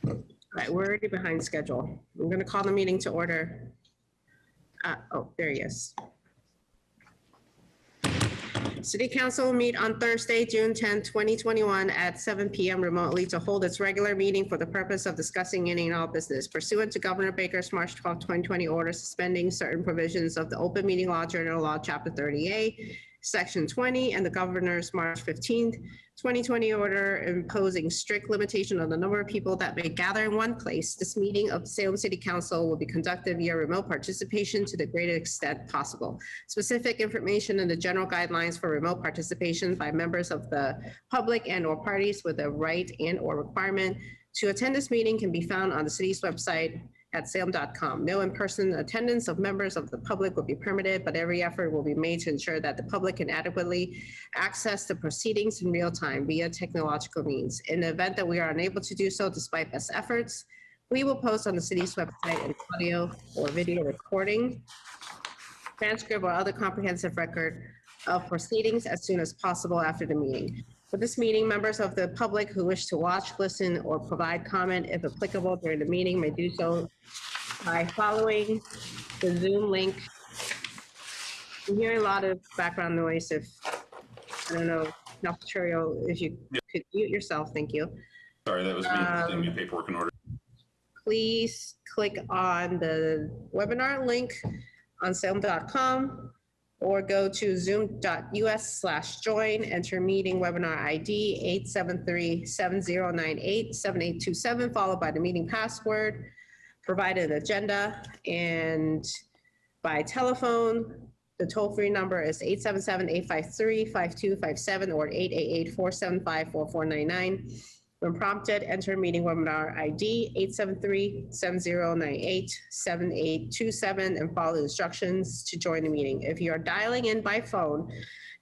All right, we're already behind schedule. I'm going to call the meeting to order. Oh, there he is. City Council will meet on Thursday, June 10, 2021 at 7 p.m. remotely to hold its regular meeting for the purpose of discussing any and all business pursuant to Governor Baker's March 12, 2020 order suspending certain provisions of the Open Meeting Law, General Law, Chapter 38, Section 20, and the Governor's March 15, 2020 order imposing strict limitation on the number of people that may gather in one place. This meeting of Salem City Council will be conducted via remote participation to the greatest extent possible. Specific information and the general guidelines for remote participation by members of the public and or parties with a right and or requirement to attend this meeting can be found on the city's website at salem.com. No in-person attendance of members of the public will be permitted, but every effort will be made to ensure that the public can adequately access the proceedings in real time via technological means. In the event that we are unable to do so despite best efforts, we will post on the city's website an audio or video recording, transcript, or other comprehensive record of proceedings as soon as possible after the meeting. For this meeting, members of the public who wish to watch, listen, or provide comment, if applicable, during the meeting may do so by following the Zoom link. I'm hearing a lot of background noise. If, I don't know, Nocturio, if you could mute yourself, thank you. Sorry, that was me getting my paperwork in order. Please click on the webinar link on salem.com or go to zoom.us/join, enter meeting webinar ID 873-7098-7827, followed by the meeting password, provide an agenda, and by telephone, the toll-free number is 877-853-5257 or 888-475-4499. When prompted, enter meeting webinar ID 873-7098-7827 and follow the instructions to join the meeting. If you are dialing in by phone,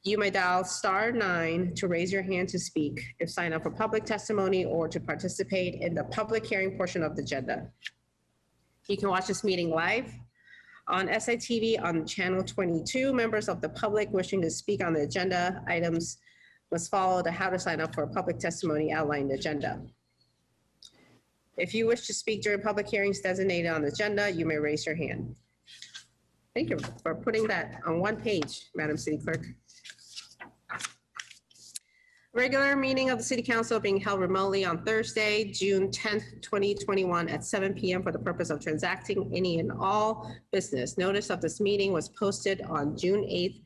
you may dial *9 to raise your hand to speak, if sign up for public testimony, or to participate in the public hearing portion of the agenda. You can watch this meeting live on SITV on channel 22. Members of the public wishing to speak on the agenda items must follow the how to sign up for a public testimony outlined agenda. If you wish to speak during public hearings designated on the agenda, you may raise your hand. Thank you for putting that on one page, Madam City Clerk. Regular meeting of the City Council being held remotely on Thursday, June 10th, 2021 at 7 p.m. for the purpose of transacting any and all business. Notice of this meeting was posted on June 8th,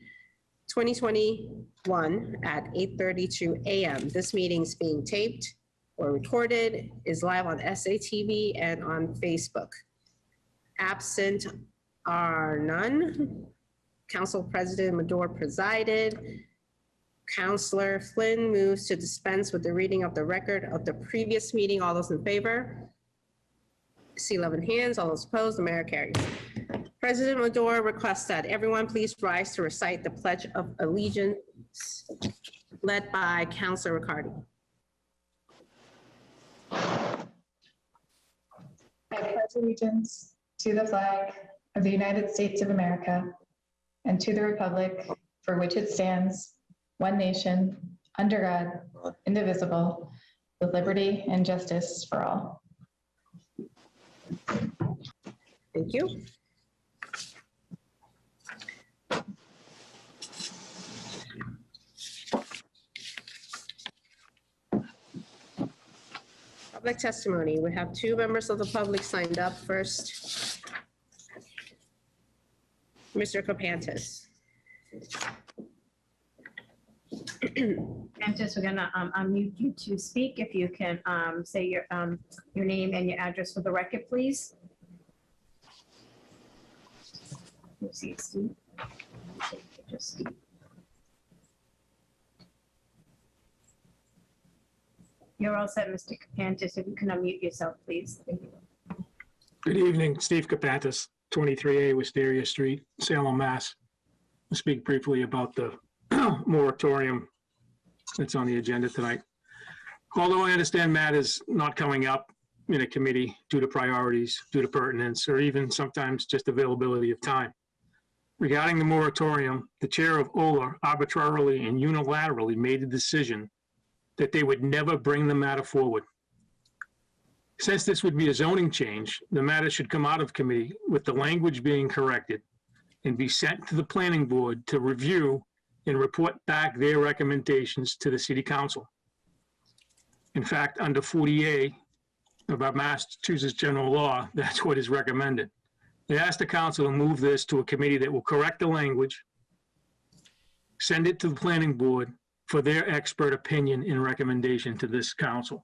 2021 at 8:32 a.m. This meeting is being taped or recorded, is live on SATV and on Facebook. Absent are none. Council President Madore presided. Councillor Flynn moves to dispense with the reading of the record of the previous meeting. All those in favor? See 11 hands. All those opposed? The mayor carries. President Madore requests that everyone please rise to recite the Pledge of Allegiance led by Councillor Riccardi. I pledge allegiance to the flag of the United States of America and to the republic for which it stands, one nation, under God, indivisible, with liberty and justice for all. Thank you. Public testimony. We have two members of the public signed up. First, Mr. Kapantis. Kapantis, we're gonna unmute you to speak. If you can say your name and your address for the record, please. Let's see, Steve. Just Steve. You're all set, Mr. Kapantis. If you can unmute yourself, please. Thank you. Good evening, Steve Kapantis, 23A Wisteria Street, Salem, Mass. I'll speak briefly about the moratorium that's on the agenda tonight. Although I understand Matt is not coming up in a committee due to priorities, due to pertinence, or even sometimes just availability of time. Regarding the moratorium, the chair of OLA arbitrarily and unilaterally made a decision that they would never bring the matter forward. Since this would be a zoning change, the matter should come out of committee with the language being corrected and be sent to the planning board to review and report back their recommendations to the city council. In fact, under 40A of our Massachusetts general law, that's what is recommended. They asked the council to move this to a committee that will correct the language, send it to the planning board for their expert opinion and recommendation to this council.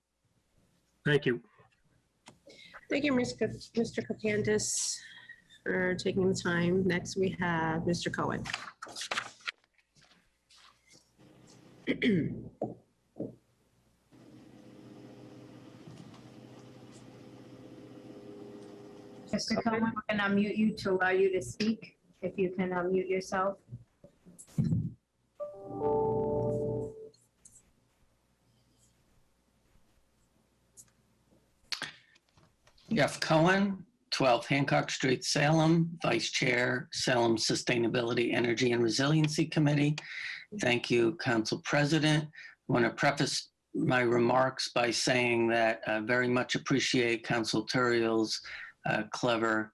Thank you. Thank you, Mr. Kapantis, for taking the time. Next, we have Mr. Cohen. Mr. Cohen, we're going to unmute you to allow you to speak. If you can unmute yourself. Jeff Cohen, 12 Hancock Street, Salem, Vice Chair, Salem Sustainability, Energy and Resiliency Committee. Thank you, Council President. I want to preface my remarks by saying that I very much appreciate Council Turiel's clever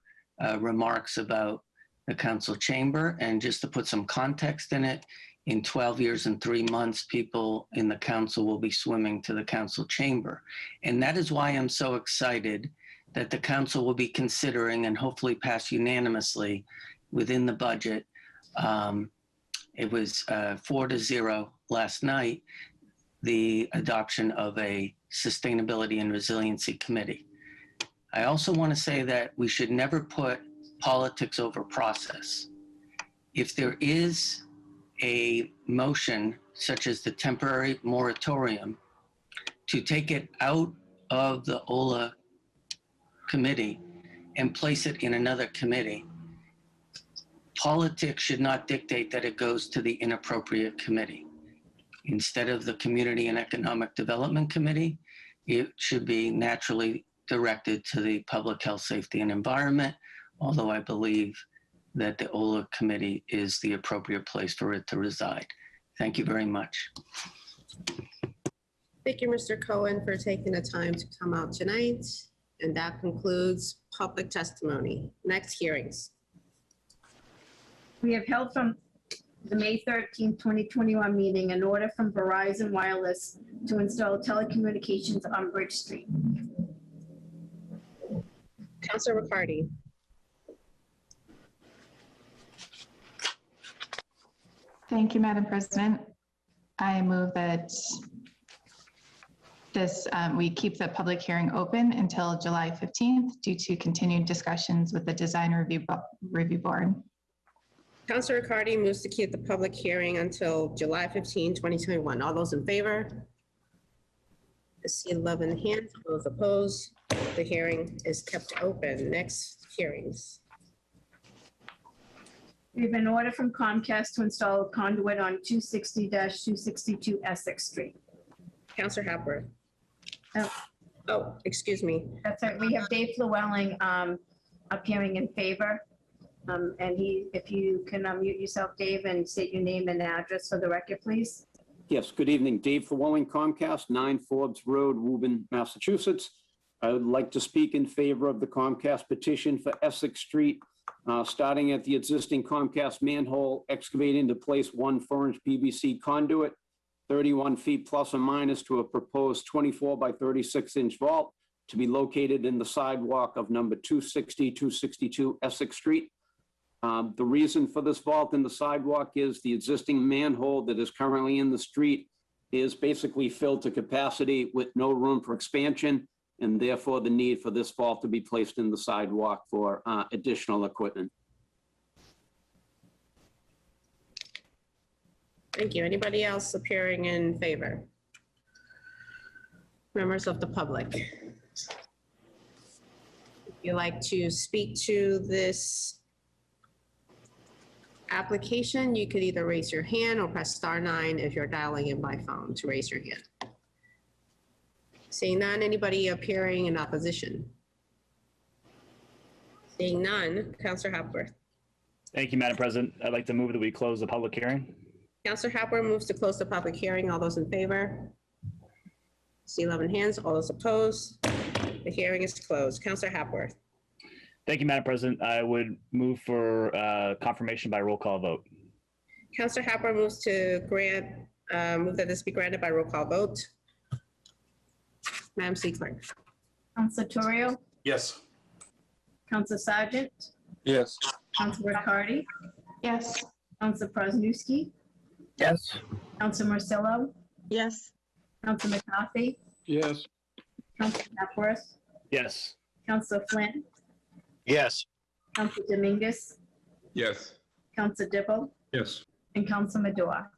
remarks about the council chamber. And just to put some context in it, in 12 years and 3 months, people in the council will be swimming to the council chamber. And that is why I'm so excited that the council will be considering and hopefully pass unanimously within the budget. It was 4-0 last night, the adoption of a Sustainability and Resiliency Committee. I also want to say that we should never put politics over process. If there is a motion such as the temporary moratorium to take it out of the OLA committee and place it in another committee, politics should not dictate that it goes to the inappropriate committee. Instead of the Community and Economic Development Committee, it should be naturally directed to the Public Health, Safety and Environment, although I believe that the OLA committee is the appropriate place for it to reside. Thank you very much. Thank you, Mr. Cohen, for taking the time to come out tonight. And that concludes public testimony. Next hearings. We have held from the May 13th, 2021 meeting an order from Verizon Wireless to install telecommunications on Bridge Street. Councilor Riccardi. Thank you, Madam President. I move that we keep the public hearing open until July 15th due to continued discussions with the Design Review Board. Councilor Riccardi moves to keep the public hearing until July 15, 2021. All those in favor? I see 11 hands. All those opposed? The hearing is kept open. Next hearings. We have an order from Comcast to install a conduit on 260-262 Essex Street. Councilor Happer. Oh. Oh, excuse me. That's right. We have Dave Llewellyn appearing in favor. And if you can unmute yourself, Dave, and state your name and address for the record, please. Yes, good evening. Dave Llewellyn, Comcast, 9 Forbes Road, Woburn, Massachusetts. I would like to speak in favor of the Comcast petition for Essex Street, starting at the existing Comcast manhole, excavating to place 1 4-inch PVC conduit, 31 feet plus or minus, to a proposed 24 by 36-inch vault to be located in the sidewalk of number 260, 262 Essex Street. The reason for this vault in the sidewalk is the existing manhole that is currently in the street is basically filled to capacity with no room for expansion, and therefore the need for this vault to be placed in the sidewalk for additional equipment. Thank you. Anybody else appearing in favor? Members of the public. If you'd like to speak to this application, you could either raise your hand or press *9 if you're dialing in by phone to raise your hand. Seeing none, anybody appearing in opposition? Seeing none, Councilor Hopworth. Thank you, Madam President. I'd like to move that we close the public hearing. Councilor Hopworth moves to close the public hearing. All those in favor? See 11 hands. All those opposed? The hearing is closed. Counselor Hapworth. Thank you, Madam President. I would move for confirmation by roll call vote. Counselor Hapworth moves to grant, move that this be granted by roll call vote. Madam C. Clerk. Council Torrio, Yes. Council Sargent, Yes. Council Riccardi, Yes. Council Presnewski, Yes. Council Marcillo, yes, Council McCarthy, Yes. Council Hepworth, Yes. Council Flynn, Yes. Council Dominguez, Yes. Council Dibble, Yes. and Council Madore.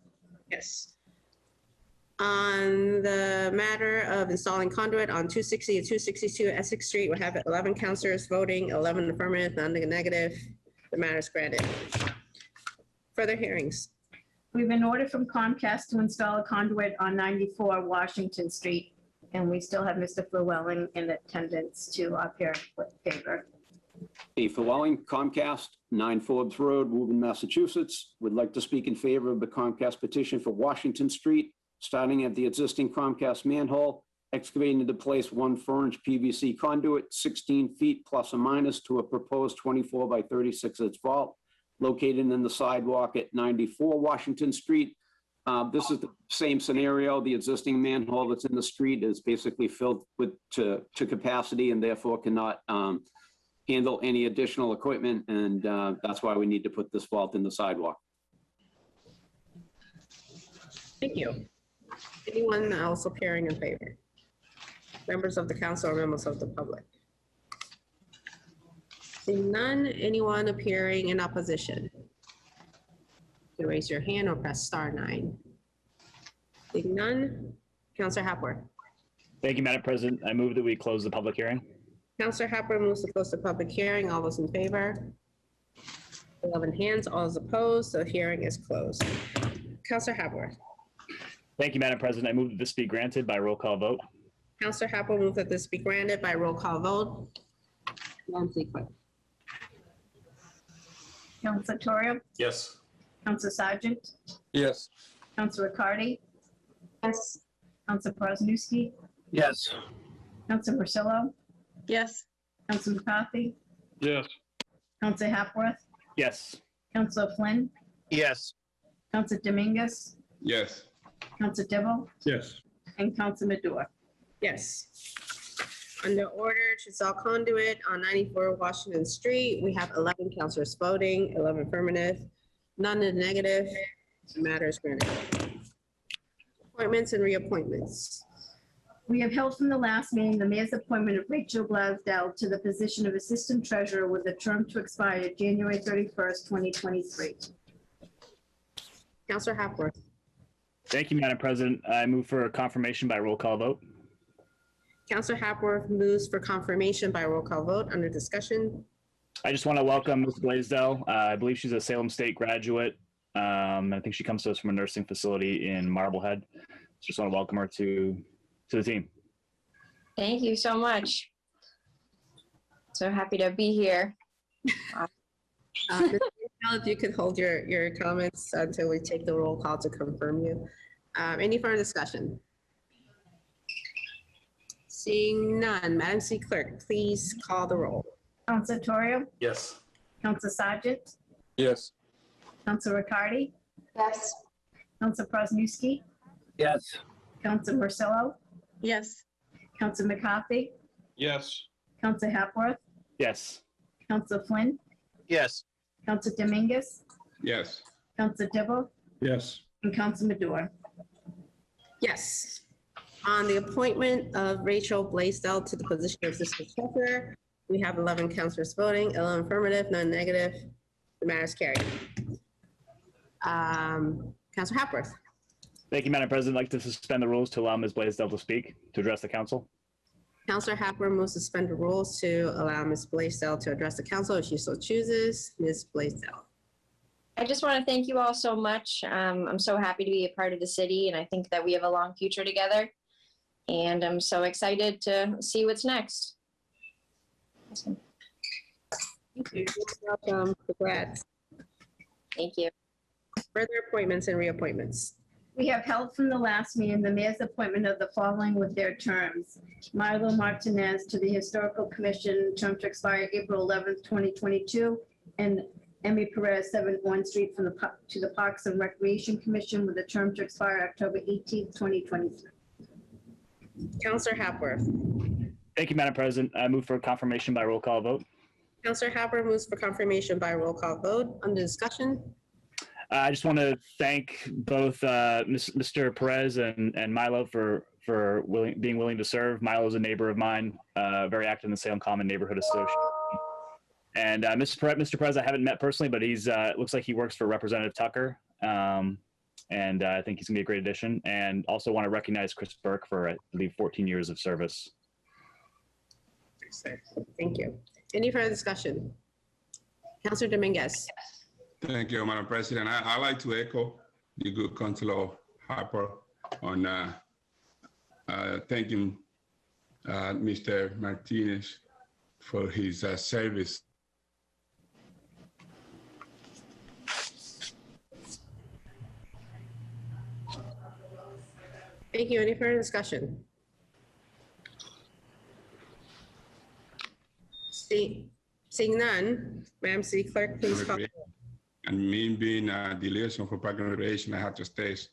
Yes. On the matter of installing conduit on 260 and 262 Essex Street, we have 11 councilors voting, 11 affirmative, none negative. The matter is granted. Further hearings. We have an order from Comcast to install a conduit on 94 Washington Street, and we still have Mr. Llewellyn in attendance to appear in favor. Steve Llewellyn, Comcast, 9 Forbes Road, Woburn, Massachusetts. Would like to speak in favor of the Comcast petition for Washington Street, starting at the existing Comcast manhole, excavating to place 1 4-inch PVC conduit, 16 feet plus or minus to a proposed 24 by 36 inch vault located in the sidewalk at 94 Washington Street. This is the same scenario. The existing manhole that's in the street is basically filled with to capacity and therefore cannot handle any additional equipment. And that's why we need to put this vault in the sidewalk. Thank you. Anyone else appearing in favor? Members of the council or members of the public? Seeing none, anyone appearing in opposition? You can raise your hand or press *9. Seeing none, Councilor Hapworth. Thank you, Madam President. I move that we close the public hearing. Councilor Hapworth moves to close the public hearing. All those in favor? 11 hands, all those opposed, the hearing is closed. Councilor Hapworth. Thank you, Madam President. I move that this be granted by roll call vote. Councilor Hapworth moves that this be granted by roll call vote. Madam Clerk. Council Torrio, Yes. Council Sargent, Yes. Council Riccardi, Yes. Council Presnewski, Yes. Council Marcillo, yes, Council McCarthy, Yes. Council Hepworth, Yes. Council Flynn, Yes. Council Dominguez, Yes. Council Dibble, Yes. and Council Madore. Yes. Under order to install conduit on 94 Washington Street, we have 11 councilors voting, 11 affirmative, none in negative. The matter is granted. Appointments and reappointments. We have held from the last meeting the mayor's appointment of Rachel Blasdell to the position of Assistant Treasurer with a term to expire January 31st, 2023. Councilor Hapworth. Thank you, Madam President. I move for confirmation by roll call vote. Councilor Hapworth moves for confirmation by roll call vote. Under discussion. I just want to welcome Ms. Blaisdell. I believe she's a Salem State graduate. I think she comes to us from a nursing facility in Marblehead. Just want to welcome her to the team. Thank you so much. So happy to be here. Ms. If you could hold your comments until we take the roll call to confirm you. Any further discussion? Seeing none, Madam C. Clerk, please call the roll. Council Torrio, Yes. Council Sargent, Yes. Council Riccardi, Yes. Council Presnewski, Yes. Council Marcillo, yes, Council McCarthy, Yes. Council Hepworth, Yes. Council Flynn, Yes. Council Dominguez, Yes. Council Dibble, Yes. and Council Madore. Yes. On the appointment of Rachel Blaisdell to the position of Assistant Treasurer, we have 11 councilors voting, 11 affirmative, none negative. The matter is carried. Councilor Hapworth. Thank you, Madam President. I'd like to suspend the rules to allow Ms. Blaisdell to speak, to address the council. Councilor Hapworth moves to suspend the rules to allow Ms. Blaisdell to address the council if she so chooses. Ms. Blaisdell. I just want to thank you all so much. I'm so happy to be a part of the city, and I think that we have a long future together. And I'm so excited to see what's next. Awesome. Thank you. Welcome. Congrats. Thank you. Further appointments and reappointments. We have held from the last meeting the mayor's appointment of the following with their terms. Milo Martinez to the Historical Commission, term to expire April 11th, 2022, and Emmy Perez, 7 One Street to the Parks and Recreation Commission with a term to expire October 18th, 2023. Counselor Hapworth. Thank you, Madam President. I move for confirmation by roll call vote. Counselor Hapworth moves for confirmation by roll call vote. Under discussion. I just want to thank both Mr. Perez and Milo for being willing to serve. Milo is a neighbor of mine, very active in the Salem Common Neighborhood Association. And Mr. Perez, I haven't met personally, but he's looks like he works for Representative Tucker, and I think he's gonna be a great addition. And also want to recognize Chris Burke for, I believe, 14 years of service. Thank you. Any further discussion? Counselor Dominguez. Thank you, Madam President. I like to echo the good Councilor Harper on thanking Mr. Martinez for his service. Thank you. Any further discussion? Seeing none, Madam City Clerk, please call. And me being the liaison for Park and Recreation, I have to state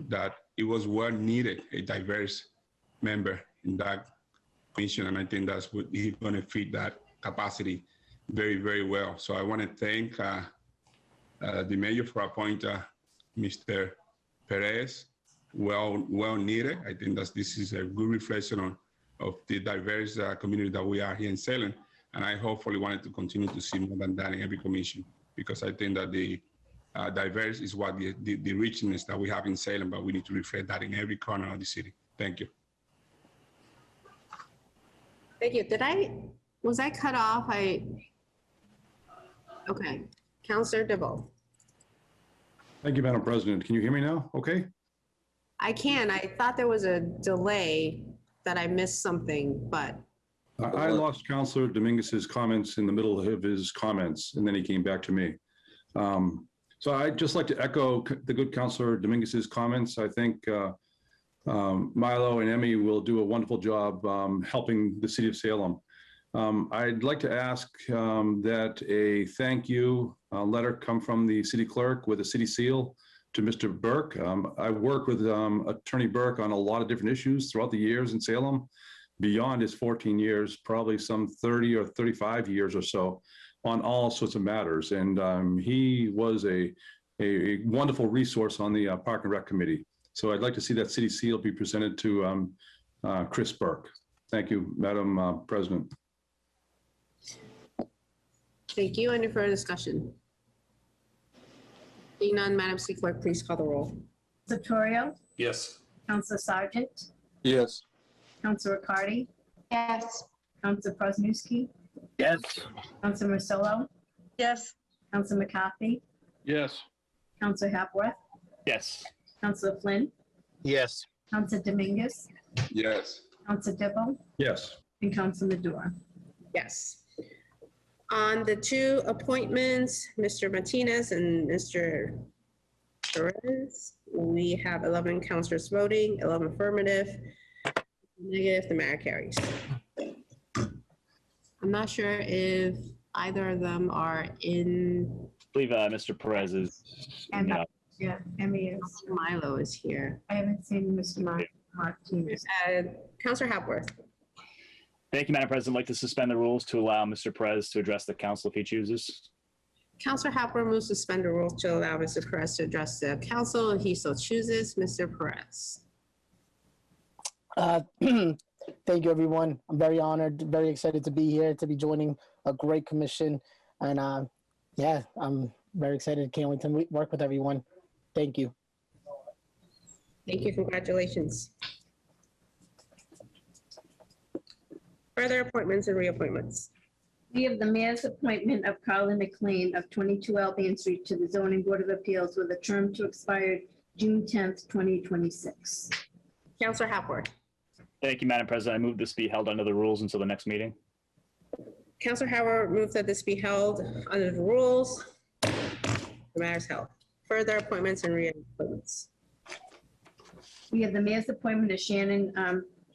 that it was well needed, a diverse member in that commission, and I think that's what he's going to fit that capacity very, very well. So I want to thank the mayor for appointing Mr. Perez. Well needed. I think that this is a good reflection of the diverse community that we are here in Salem, and I hopefully wanted to continue to see more than that in every commission, because I think that the diverse is what the richness that we have in Salem, but we need to reflect that in every corner of the city. Thank you. Thank you. Was I cut off? Okay. Counselor DeVoe. Thank you, Madam President. Can you hear me now? Okay. I can. I thought there was a delay that I missed something, but. I lost Councilor Dominguez's comments in the middle of his comments, and then he came back to me. So I'd just like to echo the good Councilor Dominguez's comments. I think Milo and Emmy will do a wonderful job helping the city of Salem. I'd like to ask that a thank you letter come from the city clerk with a city seal to Mr. Burke. I worked with Attorney Burke on a lot of different issues throughout the years in Salem, beyond his 14 years, probably some 30 or 35 years or so, on all sorts of matters. And he was a wonderful resource on the Park and Rec Committee. So I'd like to see that city seal be presented to Chris Burke. Thank you, Madam President. Thank you. Any further discussion? Seeing none, Madam City Clerk, please call the roll. Satorio, Yes. Counselor Sargent, Yes. Counselor Riccardi, Yes. Counselor Prosnowski, Yes. Counselor Marcello, Yes. Counselor McCarthy, Yes. Counselor Hapworth, Yes. Counselor Flynn, Yes. Counselor Dominguez, Yes. Counselor DeVoe, Yes. and Counselor Maduro. Yes. On the two appointments, Mr. Martinez and Mr. Perez, we have 11 counselors voting, 11 affirmative, negative, the matter carries. I'm not sure if either of them are in. I believe Mr. Perez is. And yeah, Emmy is. Milo is here. I haven't seen Mr. Martinez. Counselor Hapworth. Thank you, Madam President. I'd like to suspend the rules to allow Mr. Perez to address the council if he chooses. Counselor Hapworth moves to suspend the rules to allow Mr. Perez to address the council, and he so chooses. Mr. Perez. Thank you, everyone. I'm very honored, very excited to be here, to be joining a great commission. And yeah, I'm very excited. Can't wait to work with everyone. Thank you. Thank you. Congratulations. Further appointments and reappointments. We have the mayor's appointment of Carla McLean of 22 Albion Street to the Zoning Board of Appeals with a term to expire June 10th, 2026. Counselor Hapworth. Thank you, Madam President. I move this be held under the rules until the next meeting. Counselor Howard moves that this be held under the rules. The matter is held. Further appointments and reappointments. We have the mayor's appointment of Shannon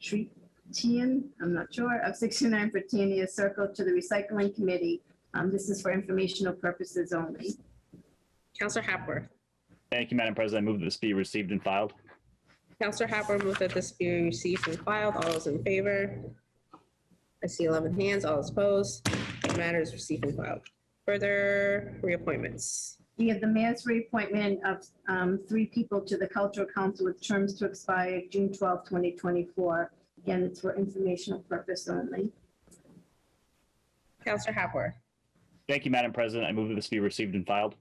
Tretian, I'm not sure, of 69 Britannia Circle to the Recycling Committee. This is for informational purposes only. Counselor Hapworth. Thank you, Madam President. I move that this be received and filed. Counselor Hapworth moved that this be received and filed. All those in favor? I see 11 hands. All those opposed? The matter is received and filed. Further reappointments. We have the mayor's reappointment of 3 people to the Cultural Council with terms to expire June 12, 2024. Again, it's for informational purpose only. Counselor Hapworth. Thank you, Madam President. I move that this be received and filed.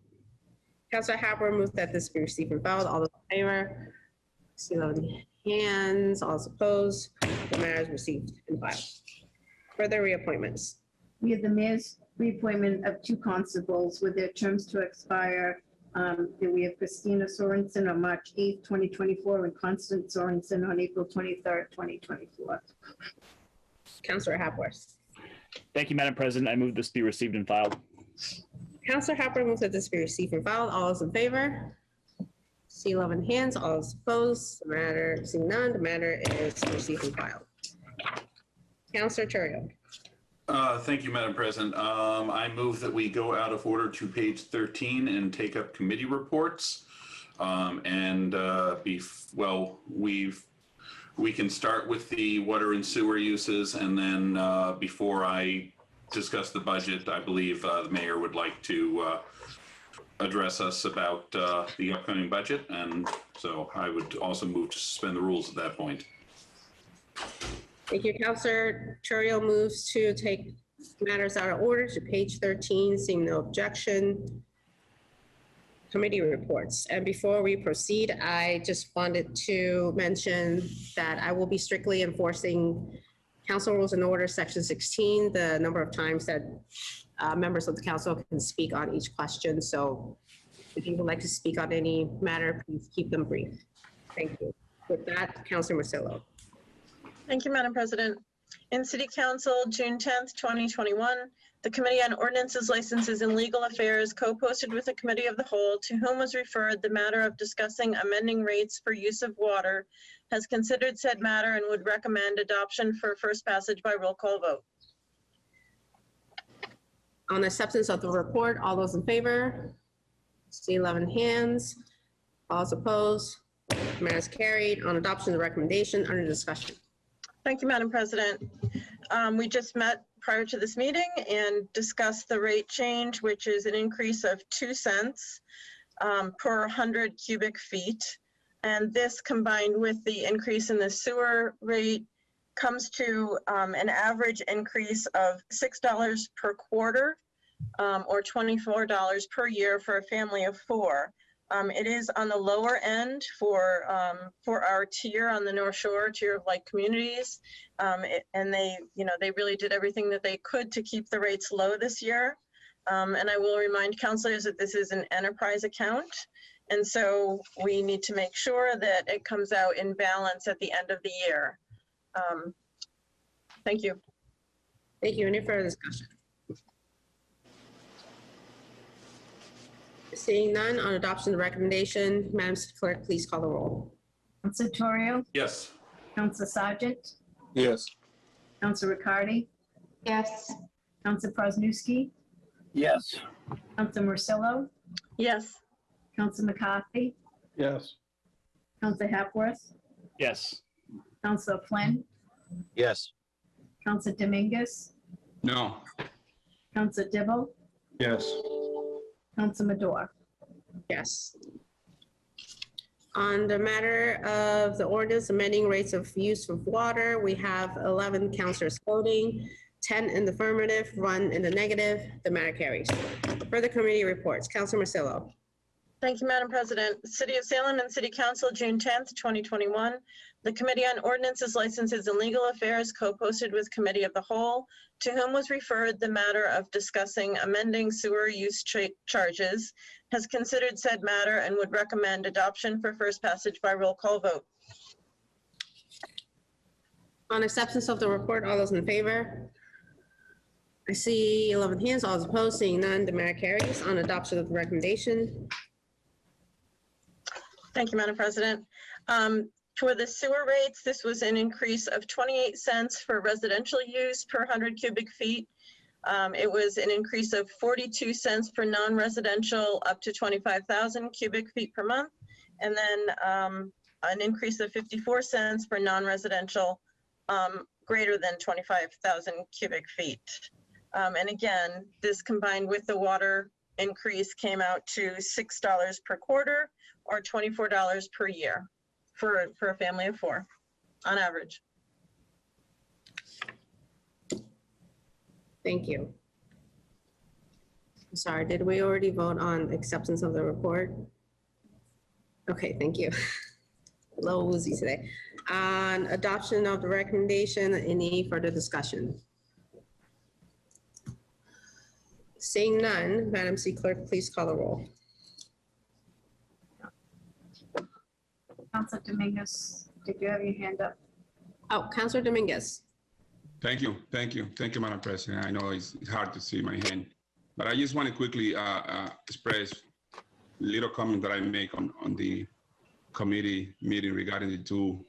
Counselor Hapworth moved that this be received and filed. All those in favor? I see 11 hands. All those opposed? The matter is received and filed. Further reappointments. We have the mayor's reappointment of 2 constables with their terms to expire. We have Christina Sorensen on March 8th, 2024, and Constance Sorensen on April 23rd, 2024. Counselor Hapworth. Thank you, Madam President. I move this be received and filed. Counselor Hapworth moved that this be received and filed. All those in favor? See 11 hands. All those opposed? The matter, seeing none, the matter is received and filed. Counselor Terrio. Thank you, Madam President. I move that we go out of order to page 13 and take up committee reports. We can start with the water and sewer uses, and then before I discuss the budget, I believe the mayor would like to address us about the upcoming budget, and so I would also move to suspend the rules at that point. Thank you. Counselor Terrio moves to take matters out of order to page 13, seeing no objection. Committee reports. And before we proceed, I just wanted to mention that I will be strictly enforcing Council Rules and Orders, Section 16, the number of times that members of the council can speak on each question. So if you would like to speak on any matter, please keep them brief. Thank you. With that, Councilor Marcillo. Thank you, Madam President. In City Council, June 10th, 2021, the Committee on Ordinances, Licenses, and Legal Affairs co-posted with the Committee of the Whole, to whom was referred the matter of discussing amending rates for use of water, has considered said matter and would recommend adoption for first passage by roll call vote. On the acceptance of the report, all those in favor? See 11 hands. All those opposed? Matter is carried. On adoption of the recommendation, under discussion. Thank you, Madam President. We just met prior to this meeting and discussed the rate change, which is an increase of 2 cents per 100 cubic feet. And this, combined with the increase in the sewer rate, comes to an average increase of $6 per quarter, or $24 per year for a family of 4. It is on the lower end for our tier on the North Shore, tier of like communities. And they really did everything that they could to keep the rates low this year. And I will remind councilors that this is an enterprise account. And so we need to make sure that it comes out in balance at the end of the year. Thank you. Thank you. Any further discussion? Seeing none, on adoption of the recommendation, Madam Clerk, please call the roll. Councilor Torrio. Yes. Councilor Sargent. Yes. Councilor Riccardi. Yes. Councilor Presnowski. Yes. Councilor Marcillo. Yes. Councilor McCarthy. Yes. Councilor Hapworth. Yes. Councilor Flynn. Yes. Councilor Dominguez. No. Councilor Dibble. Yes. Councilor Madore. Yes. On the matter of the ordinance amending rates of use of water, we have 11 councilors voting, 10 in the affirmative, 1 in the negative. The matter carries. Further committee reports. Councilor Marcillo. Thank you, Madam President. City of Salem and City Council, June 10th, 2021. The Committee on Ordinances, Licenses, and Legal Affairs co-posted with Committee of the Whole, to whom was referred the matter of discussing amending sewer use charges, has considered said matter and would recommend adoption for first passage by roll call vote. On acceptance of the report, all those in favor? I see 11 hands. All those opposed, seeing none, the matter carries. On adoption of the recommendation. Thank you, Madam President. For the sewer rates, this was an increase of 28 cents for residential use per 100 cubic feet. It was an increase of 42 cents for non-residential up to 25,000 cubic feet per month. And then an increase of 54 cents for non-residential greater than 25,000 cubic feet. And again, this combined with the water increase came out to $6 per quarter or $24 per year for a family of 4 on average. Thank you. Sorry, did we already vote on acceptance of the report? Okay, thank you. A little woozy today. On adoption of the recommendation, any further discussion? Seeing none, Madam C. Clerk, please call the roll. Councilor Dominguez, did you have your hand up? Oh, Councilor Dominguez. Thank you, Madam President. I know it's hard to see my hand, but I just want to quickly express a little comment that I make on the committee meeting regarding the two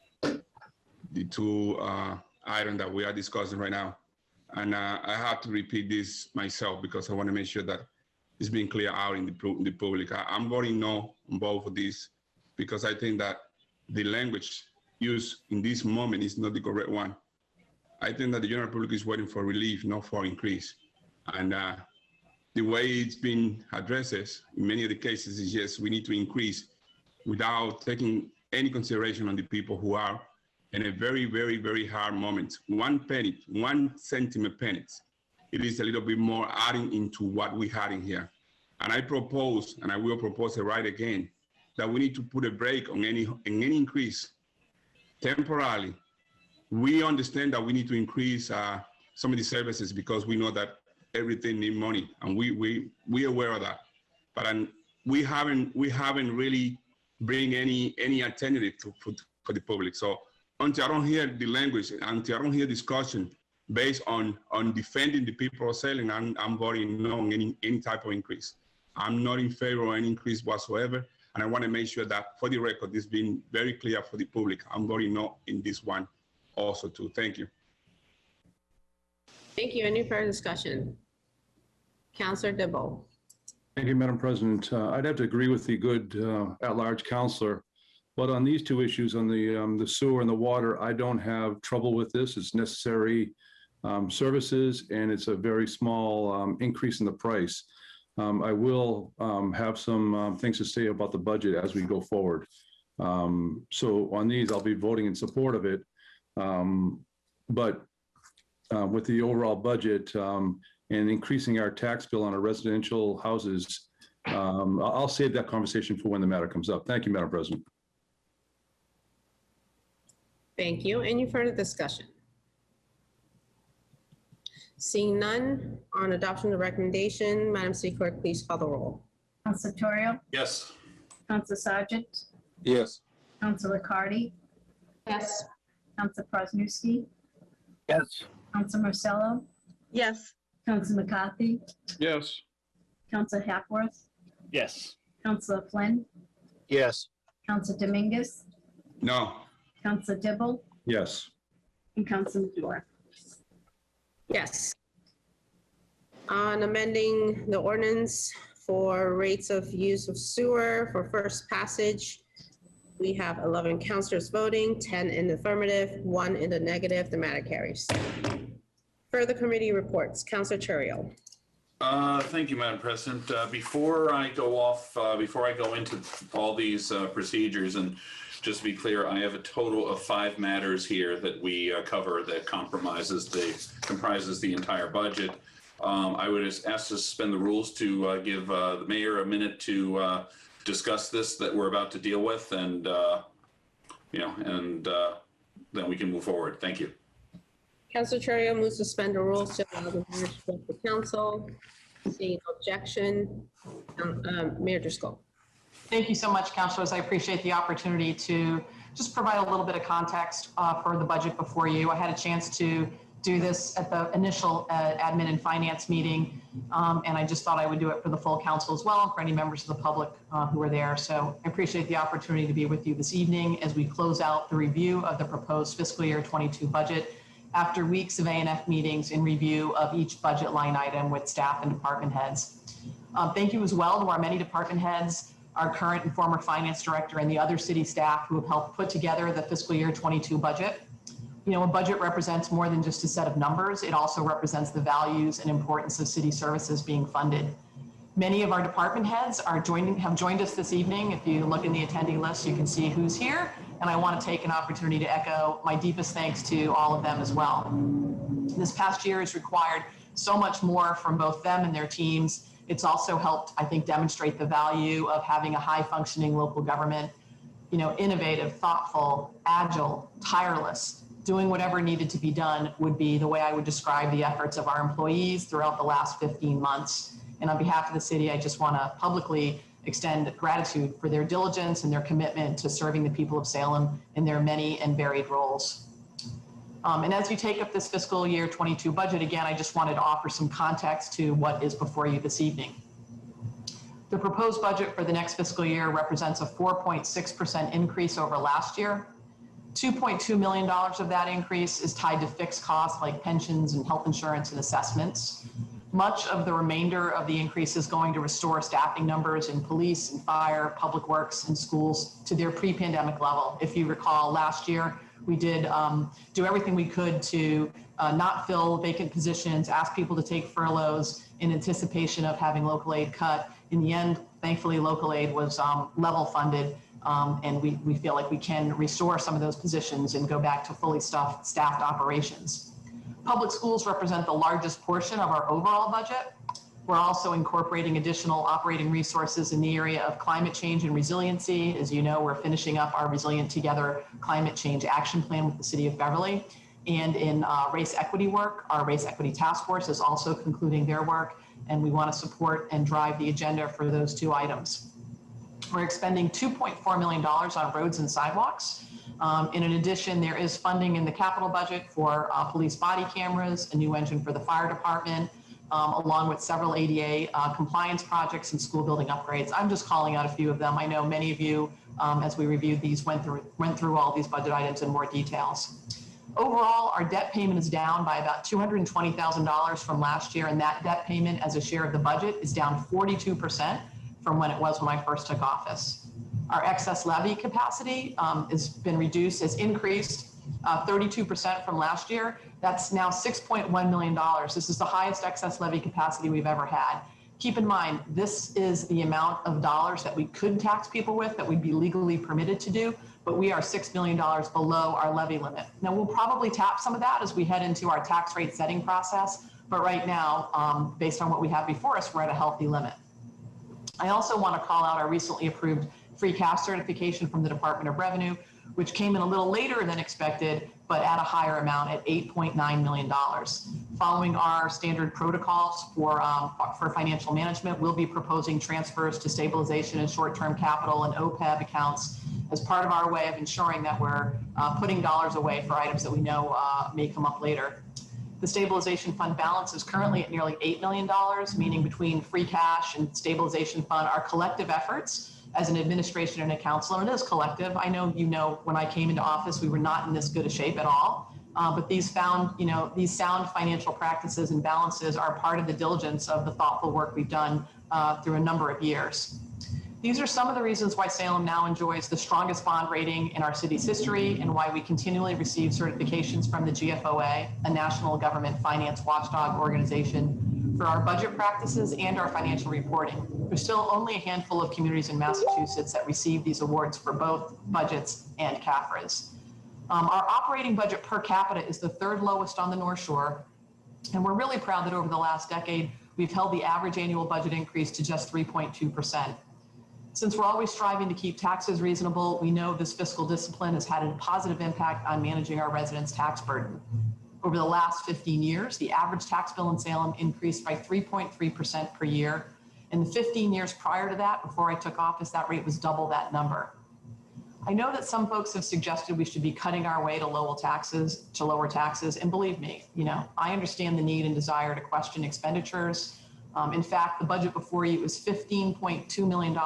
items that we are discussing right now. And I have to repeat this myself because I want to make sure that it's being clear out in the public. I'm voting no on both of these because I think that the language used in this moment is not the correct one. I think that the general public is waiting for relief, not for increase. And the way it's been addressed in many of the cases is, yes, we need to increase without taking any consideration on the people who are in a very, very, very hard moment. 1 penny, 1 centime pennies, it is a little bit more adding into what we had in here. And I propose, and I will propose it right again, that we need to put a break on any increase temporarily. We understand that we need to increase some of the services because we know that everything needs money, and we aware of that. But we haven't really bring any alternative for the public. So until I don't hear the language, until I don't hear discussion based on defending the people of Salem, I'm voting no on any type of increase. I'm not in favor of any increase whatsoever. And I want to make sure that for the record, this being very clear for the public, I'm voting no in this one also too. Thank you. Thank you. Any further discussion? Councilor Dibble. Thank you, Madam President. I'd have to agree with the good at-large counselor, but on these two issues, on the sewer and the water, I don't have trouble with this. It's necessary services, and it's a very small increase in the price. I will have some things to say about the budget as we go forward. So on these, I'll be voting in support of it. But with the overall budget and increasing our tax bill on our residential houses, I'll save that conversation for when the matter comes up. Thank you, Madam President. Thank you. Any further discussion? Seeing none, on adoption of the recommendation, Madam City Clerk, please call the roll. Councilor Torrio, Yes. Councilor Sargent, Yes. Councilor Cardy, Yes. Councilor Presnowski, Yes. Councilor Marcello, Yes. Councilor McCarthy, Yes. Councilor Hapworth, Yes. Councilor Flynn, Yes. Councilor Dominguez, No. Councilor Dibble, Yes. and Councilor Madore. Yes. On amending the ordinance for rates of use of sewer for first passage, we have 11 councilors voting, 10 in the affirmative, 1 in the negative. The matter carries. Further committee reports. Councilor Terrio. Thank you, Madam President. Before I go into all these procedures, and just to be clear, I have a total of 5 matters here that we cover that comprises the entire budget. I would ask to suspend the rules to give the mayor a minute to discuss this that we're about to deal with, and then we can move forward. Thank you. Councilor Terrio moves to suspend the rules to allow the mayor to address the council. Seeing no objection, Mayor Driscoll. Thank you so much, councilors. I appreciate the opportunity to just provide a little bit of context for the budget before you. I had a chance to do this at the initial admin and finance meeting. And I just thought I would do it for the full council as well, and for any members of the public who are there. So I appreciate the opportunity to be with you this evening as we close out the review of the proposed fiscal year 22 budget after weeks of A&F meetings in review of each budget line item with staff and department heads. Thank you as well to our many department heads, our current and former finance director, and the other city staff who have helped put together the fiscal year 22 budget. You know, a budget represents more than just a set of numbers. It also represents the values and importance of city services being funded. Many of our department heads have joined us this evening. If you look in the attendee list, you can see who's here. And I want to take an opportunity to echo my deepest thanks to all of them as well. This past year has required so much more from both them and their teams. It's also helped, I think, demonstrate the value of having a high-functioning local government, you know, innovative, thoughtful, agile, tireless. Doing whatever needed to be done would be the way I would describe the efforts of our employees throughout the last 15 months. And on behalf of the city, I just want to publicly extend gratitude for their diligence and their commitment to serving the people of Salem in their many and varied roles. And as you take up this fiscal year 22 budget, again, I just wanted to offer some context to what is before you this evening. The proposed budget for the next fiscal year represents a 4.6% increase over last year. $2.2 million of that increase is tied to fixed costs like pensions and health insurance and assessments. Much of the remainder of the increase is going to restore staffing numbers in police and fire, public works, and schools to their pre-pandemic level. If you recall, last year, we did do everything we could to not fill vacant positions, ask people to take furloughs in anticipation of having local aid cut. In the end, thankfully, local aid was level funded. And we feel like we can restore some of those positions and go back to fully staffed operations. Public schools represent the largest portion of our overall budget. We're also incorporating additional operating resources in the area of climate change and resiliency. As you know, we're finishing up our Resilient Together climate change action plan with the city of Beverly. And in race equity work, our race equity task force is also concluding their work, and we want to support and drive the agenda for those two items. We're expending $2.4 million on roads and sidewalks. In addition, there is funding in the capital budget for police body cameras, a new engine for the fire department, along with several ADA compliance projects and school building upgrades. I'm just calling out a few of them. I know many of you, as we reviewed these, went through all these budget items in more details. Overall, our debt payment is down by about $220,000 from last year, and that debt payment as a share of the budget is down 42% from when it was when I first took office. Our excess levy capacity has increased 32% from last year. That's now $6.1 million. This is the highest excess levy capacity we've ever had. Keep in mind, this is the amount of dollars that we could tax people with, that we'd be legally permitted to do, but we are $6 million below our levy limit. Now, we'll probably tap some of that as we head into our tax rate setting process, but right now, based on what we have before us, we're at a healthy limit. I also want to call out our recently approved free cash certification from the Department of Revenue, which came in a little later than expected, but at a higher amount at $8.9 million. Following our standard protocols for financial management, we'll be proposing transfers to stabilization and short-term capital and OPEB accounts as part of our way of ensuring that we're putting dollars away for items that we know may come up later. The stabilization fund balance is currently at nearly $8 million, meaning between free cash and stabilization fund, our collective efforts as an administration and a council, and it is collective. I know, you know, when I came into office, we were not in this good a shape at all. But these sound financial practices and balances are part of the diligence of the thoughtful work we've done through a number of years. These are some of the reasons why Salem now enjoys the strongest bond rating in our city's history, and why we continually receive certifications from the GFOA, a national government finance watchdog organization, for our budget practices and our financial reporting. There's still only a handful of communities in Massachusetts that receive these awards for both budgets and CAFRAs. Our operating budget per capita is the third lowest on the North Shore, and we're really proud that over the last decade, we've held the average annual budget increase to just 3.2%. Since we're always striving to keep taxes reasonable, we know this fiscal discipline has had a positive impact on managing our residents' tax burden. Over the last 15 years, the average tax bill in Salem increased by 3.3% per year. In the 15 years prior to that, before I took office, that rate was double that number. I know that some folks have suggested we should be cutting our way to lower taxes, and believe me, I understand the need and desire to question expenditures. In fact, the budget before you was $15.2 million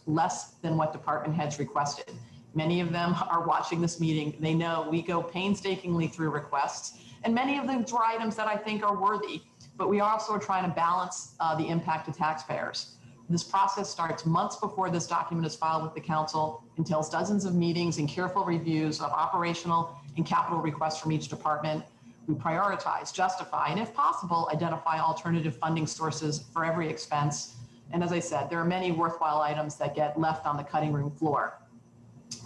less than what department heads requested. Many of them are watching this meeting. They know we go painstakingly through requests, and many of them are items that I think are worthy, but we also are trying to balance the impact to taxpayers. This process starts months before this document is filed with the council, entails dozens of meetings and careful reviews of operational and capital requests from each department. We prioritize, justify, and if possible, identify alternative funding sources for every expense. And as I said, there are many worthwhile items that get left on the cutting room floor.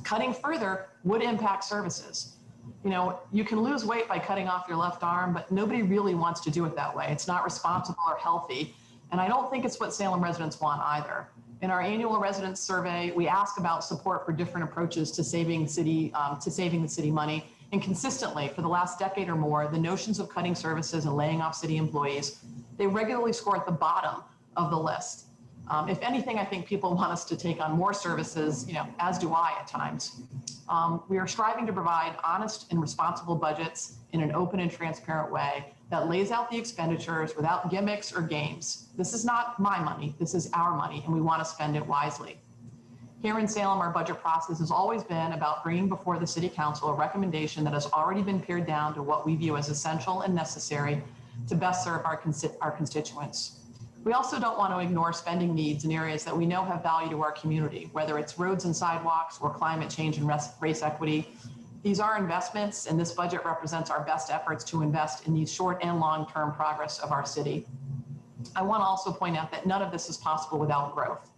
Cutting further would impact services. You can lose weight by cutting off your left arm, but nobody really wants to do it that way. It's not responsible or healthy. And I don't think it's what Salem residents want either. In our annual residents survey, we ask about support for different approaches to saving the city money. And consistently, for the last decade or more, the notions of cutting services and laying off city employees, they regularly score at the bottom of the list. If anything, I think people want us to take on more services, as do I at times. We are striving to provide honest and responsible budgets in an open and transparent way that lays out the expenditures without gimmicks or games. This is not my money, this is our money, and we want to spend it wisely. Here in Salem, our budget process has always been about bringing before the City Council a recommendation that has already been pared down to what we view as essential and necessary to best serve our constituents. We also don't want to ignore spending needs in areas that we know have value to our community, whether it's roads and sidewalks or climate change and race equity. These are investments, and this budget represents our best efforts to invest in the short and long-term progress of our city. I want to also point out that none of this is possible without growth.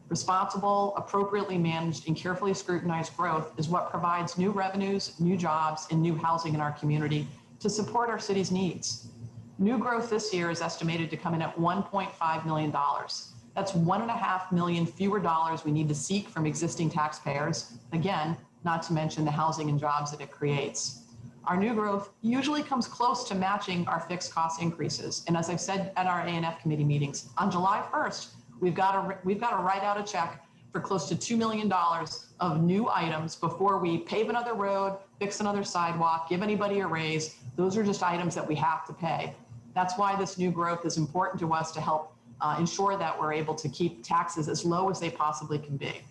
Responsible, appropriately managed, and carefully scrutinized growth is what provides new revenues, new jobs, and new housing in our community to support our city's needs. New growth this year is estimated to come in at $1.5 million. That's $1.5 million fewer dollars we need to seek from existing taxpayers. Again, not to mention the housing and jobs that it creates. Our new growth usually comes close to matching our fixed cost increases. And as I've said at our A&F committee meetings, on July 1st, we've got to write out a check for close to $2 million of new items before we pave another road, fix another sidewalk, give anybody a raise. Those are just items that we have to pay. That's why this new growth is important to us to help ensure that we're able to keep taxes as low as they possibly can be.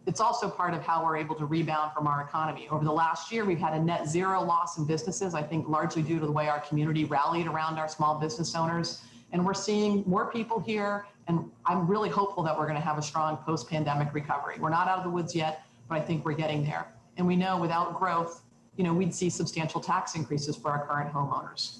It's also part of how we're able to rebound from our economy. Over the last year, we've had a net zero loss in businesses, I think largely due to the way our community rallied around our small business owners. And we're seeing more people here, and I'm really hopeful that we're going to have a strong post-pandemic recovery. We're not out of the woods yet, but I think we're getting there. And we know without growth, we'd see substantial tax increases for our current homeowners.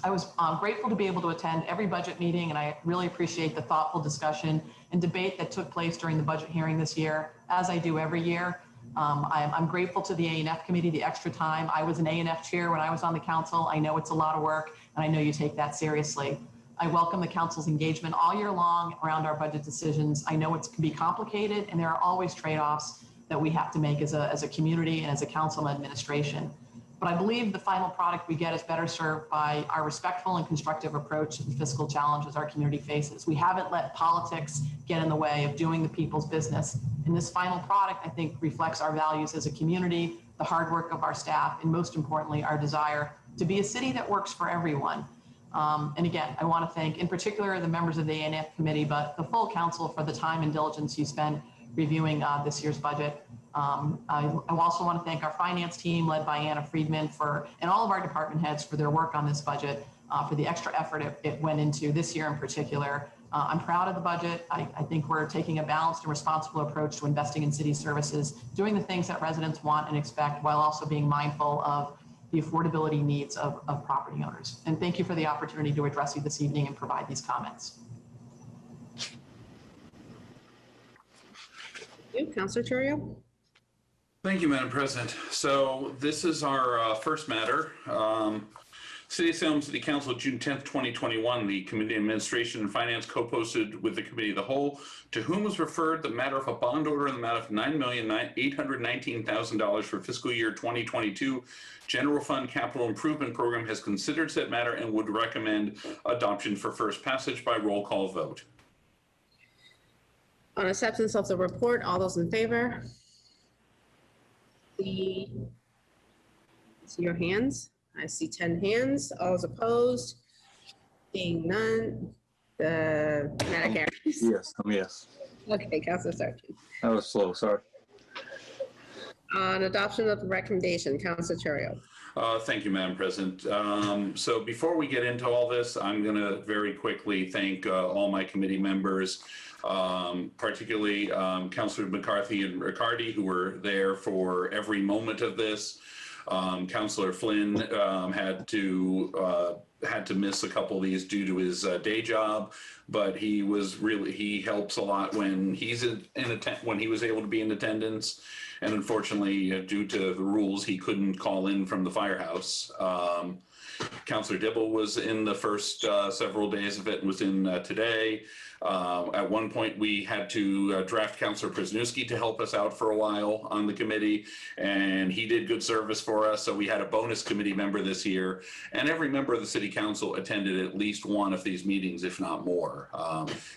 I was grateful to be able to attend every budget meeting, and I really appreciate the thoughtful discussion and debate that took place during the budget hearing this year, as I do every year. I'm grateful to the A&F committee, the extra time. I was an A&F chair when I was on the council. I know it's a lot of work, and I know you take that seriously. I welcome the council's engagement all year long around our budget decisions. I know it can be complicated, and there are always trade-offs that we have to make as a community and as a council and administration. But I believe the final product we get is better served by our respectful and constructive approach to the fiscal challenges our community faces. We haven't let politics get in the way of doing the people's business. And this final product, I think, reflects our values as a community, the hard work of our staff, and most importantly, our desire to be a city that works for everyone. And again, I want to thank, in particular, the members of the A&F committee, but the full council for the time and diligence you spent reviewing this year's budget. I also want to thank our finance team led by Anna Friedman and all of our department heads for their work on this budget, for the extra effort it went into this year in particular. I'm proud of the budget. I think we're taking a balanced and responsible approach to investing in city services, doing the things that residents want and expect while also being mindful of the affordability needs of property owners. And thank you for the opportunity to address you this evening and provide these comments. Thank you, Councilor Terrio. Thank you, Madam President. So this is our first matter. City of Salem City Council, June 10th, 2021, the Committee on Administration and Finance co-posted with the Committee of the Whole, to whom was referred the matter of a bond order in the amount of $9,819,000 for fiscal year 2022. General Fund Capital Improvement Program has considered said matter and would recommend adoption for first passage by roll call vote. On acceptance of the report, all those in favor? see your hands. I see 10 hands. All is opposed. Seeing none, the matter carries. Yes, yes. Okay, Councilor Sargent. That was slow, sorry. On adoption of the recommendation, Councilor Terrio. Thank you, Madam President. So before we get into all this, I'm going to very quickly thank all my committee members, particularly Councilor McCarthy and Riccardi, who were there for every moment of this. Councilor Flynn had to miss a couple of these due to his day job, but he helps a lot when he's when he was able to be in attendance. And unfortunately, due to the rules, he couldn't call in from the firehouse. Councilor Dibble was in the first several days of it and was in today. At one point, we had to draft Councilor Przewski to help us out for a while on the committee, and he did good service for us. So we had a bonus committee member this year, and every member of the city council attended at least one of these meetings, if not more.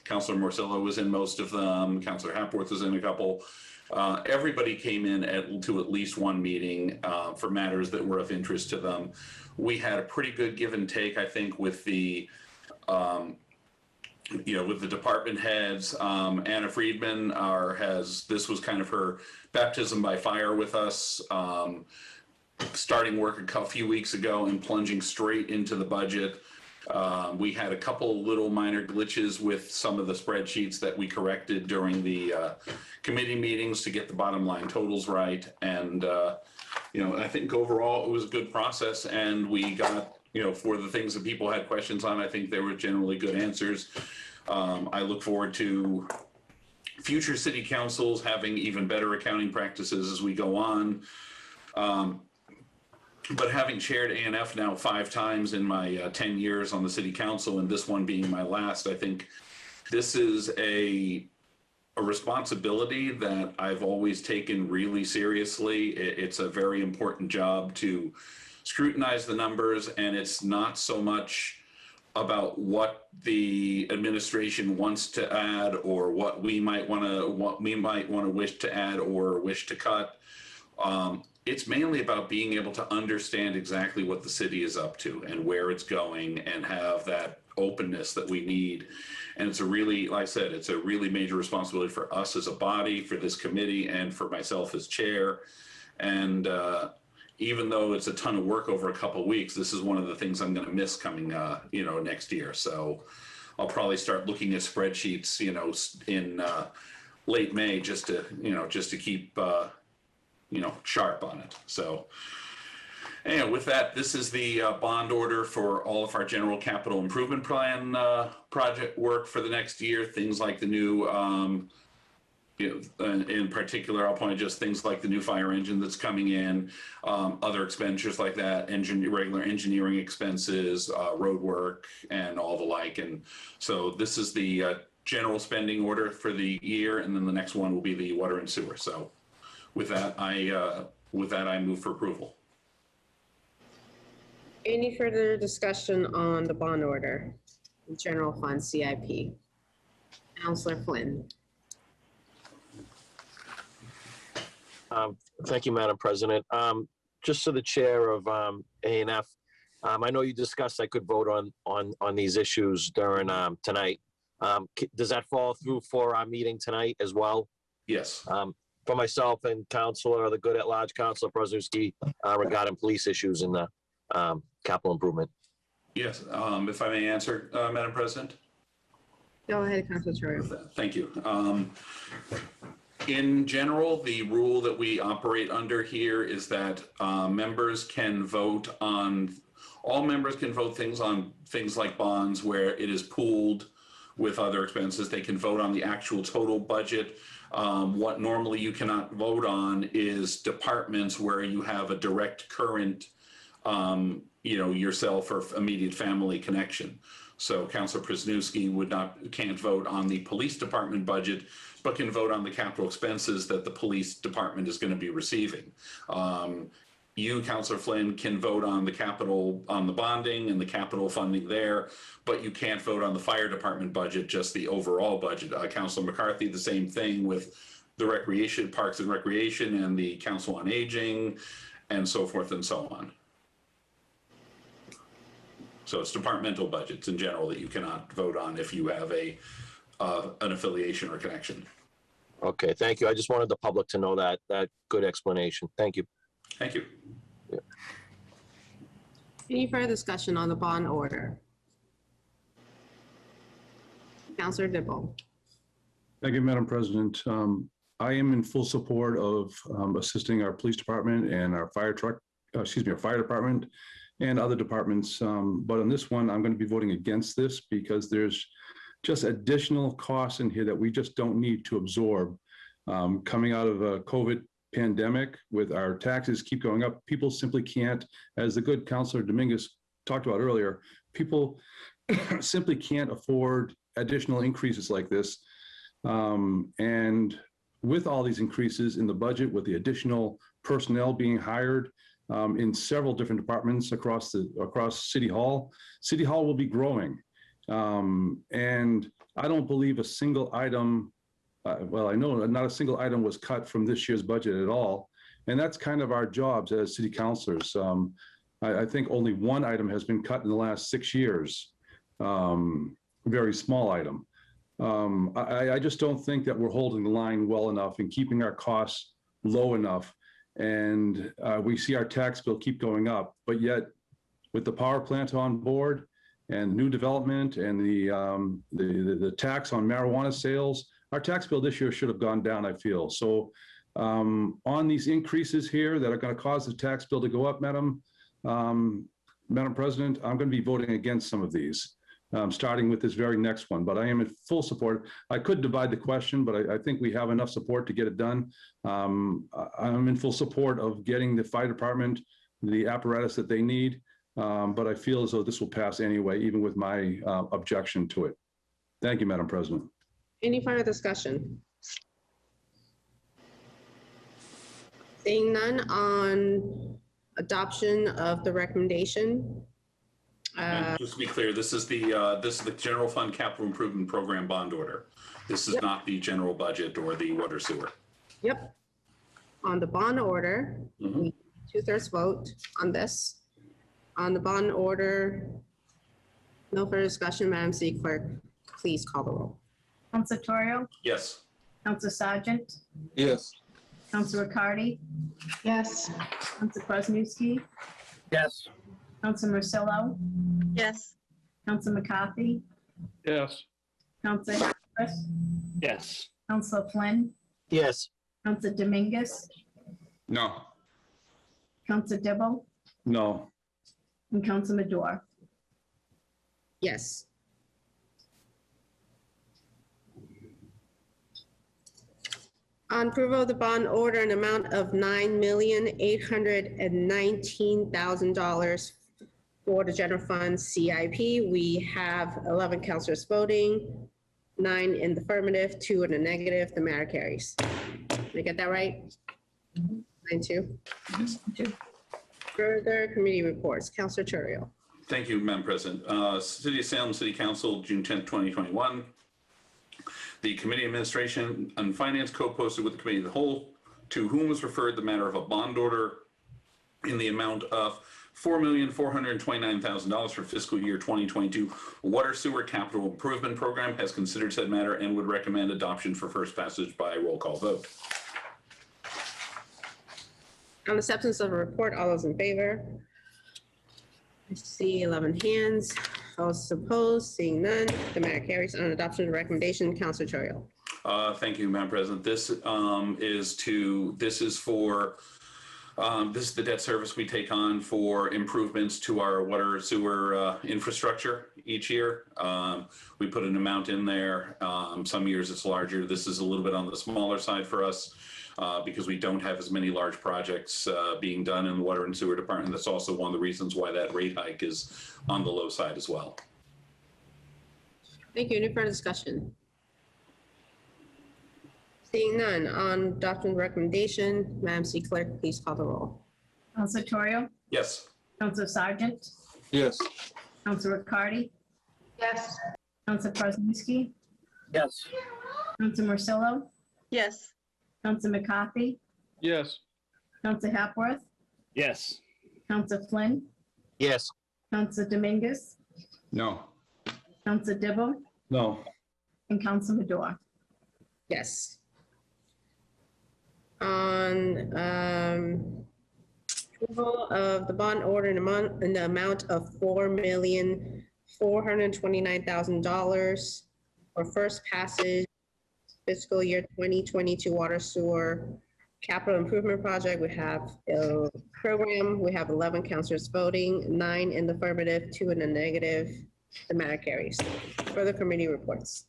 Councilor Morcillo was in most of them. Councilor Hapworth was in a couple. Everybody came in to at least one meeting for matters that were of interest to them. We had a pretty good give and take, I think, with the with the department heads. Anna Friedman this was kind of her baptism by fire with us, starting work a few weeks ago and plunging straight into the budget. We had a couple little minor glitches with some of the spreadsheets that we corrected during the committee meetings to get the bottom line totals right. And, I think overall it was a good process, and we got, for the things that people had questions on, I think there were generally good answers. I look forward to future city councils having even better accounting practices as we go on. But having chaired ANF now 5 times in my 10 years on the city council, and this one being my last, I think this is a responsibility that I've always taken really seriously. It's a very important job to scrutinize the numbers, and it's not so much about what the administration wants to add or what we might want to wish to add or wish to cut. It's mainly about being able to understand exactly what the city is up to and where it's going, and have that openness that we need. And it's a really, like I said, it's a really major responsibility for us as a body, for this committee, and for myself as chair. And even though it's a ton of work over a couple of weeks, this is one of the things I'm going to miss coming, next year. So I'll probably start looking at spreadsheets, in late May, just to keep, sharp on it. So anyway, with that, this is the bond order for all of our general capital improvement plan project work for the next year. Things like the new, in particular, I'll point to just things like the new fire engine that's coming in, other expenditures like that, regular engineering expenses, road work, and all the like. And so this is the general spending order for the year, and then the next one will be the water and sewer. So with that, I move for approval. Any further discussion on the bond order, general fund CIP? Councilor Flynn. Thank you, Madam President. Just to the chair of ANF, I know you discussed I could vote on these issues during tonight. Does that fall through for our meeting tonight as well? Yes. For myself and the good at large Councilor Przewski, regarding police issues in the capital improvement. Yes, if I may answer, Madam President. Go ahead, Councilor Terrio. Thank you. In general, the rule that we operate under here is that all members can vote things on things like bonds where it is pooled with other expenses. They can vote on the actual total budget. What normally you cannot vote on is departments where you have a direct current, yourself or immediate family connection. So Councilor Przewski can't vote on the police department budget, but can vote on the capital expenses that the police department is going to be receiving. You, Councilor Flynn, can vote on the bonding and the capital funding there, but you can't vote on the fire department budget, just the overall budget. Councilor McCarthy, the same thing with the recreation, Parks and Recreation, and the Council on Aging, and so forth and so on. So it's departmental budgets in general that you cannot vote on if you have an affiliation or connection. Okay, thank you. I just wanted the public to know that good explanation. Thank you. Thank you. Any further discussion on the bond order? Counselor DeBoe. Thank you, Madam President. I am in full support of assisting our police department and our fire department and other departments. But on this one, I'm going to be voting against this because there's just additional costs in here that we just don't need to absorb. Coming out of a COVID pandemic with our taxes keep going up, people simply can't, as the good Councilor Dominguez talked about earlier, people simply can't afford additional increases like this. And with all these increases in the budget, with the additional personnel being hired in several different departments across City Hall will be growing. And I don't believe a single item, well, I know not a single item was cut from this year's budget at all. And that's kind of our jobs as city councilors. I think only one item has been cut in the last 6 years, very small item. I just don't think that we're holding the line well enough and keeping our costs low enough. And we see our tax bill keep going up, but yet with the power plant on board and new development and the tax on marijuana sales, our tax bill this year should have gone down, I feel. So on these increases here that are going to cause the tax bill to go up, Madam President, I'm going to be voting against some of these. Starting with this very next one, but I am in full support. I could divide the question, but I think we have enough support to get it done. I'm in full support of getting the fire department the apparatus that they need, but I feel as though this will pass anyway, even with my objection to it. Thank you, Madam President. Any further discussion? Seeing none, on adoption of the recommendation. And just to be clear, this is the General Fund Capital Improvement Program bond order. This is not the general budget or the water sewer. Yep. On the bond order, we 2/3 vote on this. On the bond order, no further discussion. Madam City Clerk, please call the roll. Counselor Torrio, Yes. Counselor Sargent, Yes. Counselor Riccardi, Yes. Counselor Kwasniewski, Yes. Counselor Marcillo, Yes. Counselor McCarthy, Yes. Counselor Harris, Yes. Counselor Flynn, Yes. Counselor Dominguez, No. Counselor DeBoe, No. and Counselor Madore. Yes. On approval of the bond order, an amount of $9,819,000 for the general fund CIP. We have 11 councilors voting, 9 in the affirmative, 2 in the negative. The matter carries. Did I get that right? 9-2. Further committee reports. Councilor Terrio. Thank you, Madam President. City of Salem City Council, June 10th, 2021. The Committee Administration and Finance co-posted with the Committee of the Whole, to whom was referred the matter of a bond order in the amount of $4,429,000 for fiscal year 2022 Water Sewer Capital Improvement Program, has considered said matter and would recommend adoption for first passage by roll call vote. On acceptance of a report, all those in favor? I see 11 hands. Those opposed, seeing none, the matter carries. On adoption of the recommendation, Councilor Terrio. Thank you, Madam President. This is the debt service we take on for improvements to our water sewer infrastructure each year. We put an amount in there. Some years it's larger. This is a little bit on the smaller side for us because we don't have as many large projects being done in the water and sewer department. That's also one of the reasons why that rate hike is on the low side as well. Thank you. Any further discussion? Seeing none, on adoption recommendation, Madam City Clerk, please call the roll. Counselor Torrio, Yes. Counselor Sargent, Yes. Counselor Riccardi, Yes. Counselor Kwasniewski, Yes. Counselor Marcillo, Yes. Council McCarthy, Yes. Council Hapworth, Yes. Council Flynn, Yes. Council Dominguez, No. Council Dibble, No. and Council Madore. Yes. On approval of the bond order in the amount of $4,429,000 for first passage fiscal year 2022 water sewer capital improvement project. We have a program. We have 11 councilors voting, 9 in the affirmative, 2 in the negative. The matter carries. Further committee reports.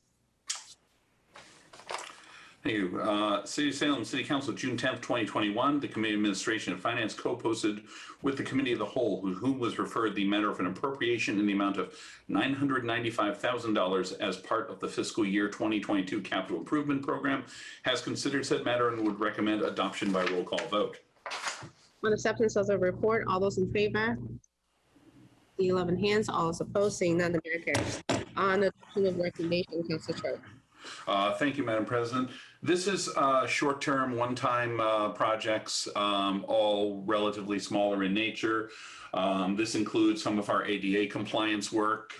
Thank you. City of Salem City Council, June 10th, 2021. The Committee on Administration and Finance co-posted with the Committee of the Whole, with whom was referred the matter of an appropriation in the amount of $995,000 as part of the fiscal year 2022 capital improvement program, has considered said matter and would recommend adoption by roll call vote. On acceptance of the report, all those in favor? The 11 hands, all those opposed, seeing none, the matter carries. On adoption of recommendation, Council Chair. Thank you, Madam President. This is short-term, one-time projects, all relatively smaller in nature. This includes some of our ADA compliance work,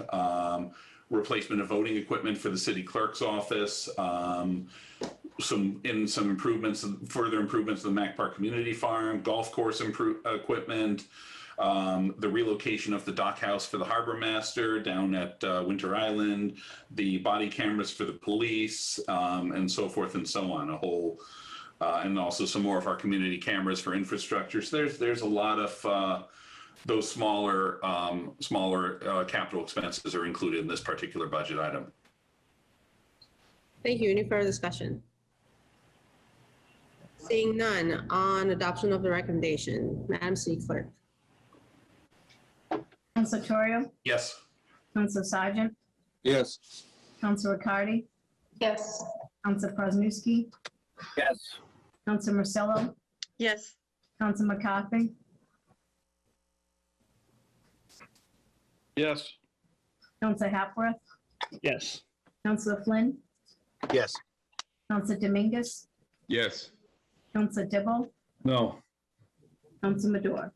replacement of voting equipment for the city clerk's office, some improvements, further improvements to the Mac Park Community Farm, golf course equipment, the relocation of the dock house for the harbor master down at Winter Island, the body cameras for the police, and so forth and so on. And also some more of our community cameras for infrastructure. So there's a lot of those smaller capital expenses are included in this particular budget item. Thank you. Any further discussion? Seeing none, on adoption of the recommendation, Madam City Clerk. Council Torrio, Yes. Council Sergeant, Yes. Council Riccardi, Yes. Council Presnewski, Yes. Council Marcello, Yes. Council McCarthy, Yes. Council Hapworth, Yes. Council Flynn, Yes. Council Dominguez, Yes. Council Dibble, No. Council Madore.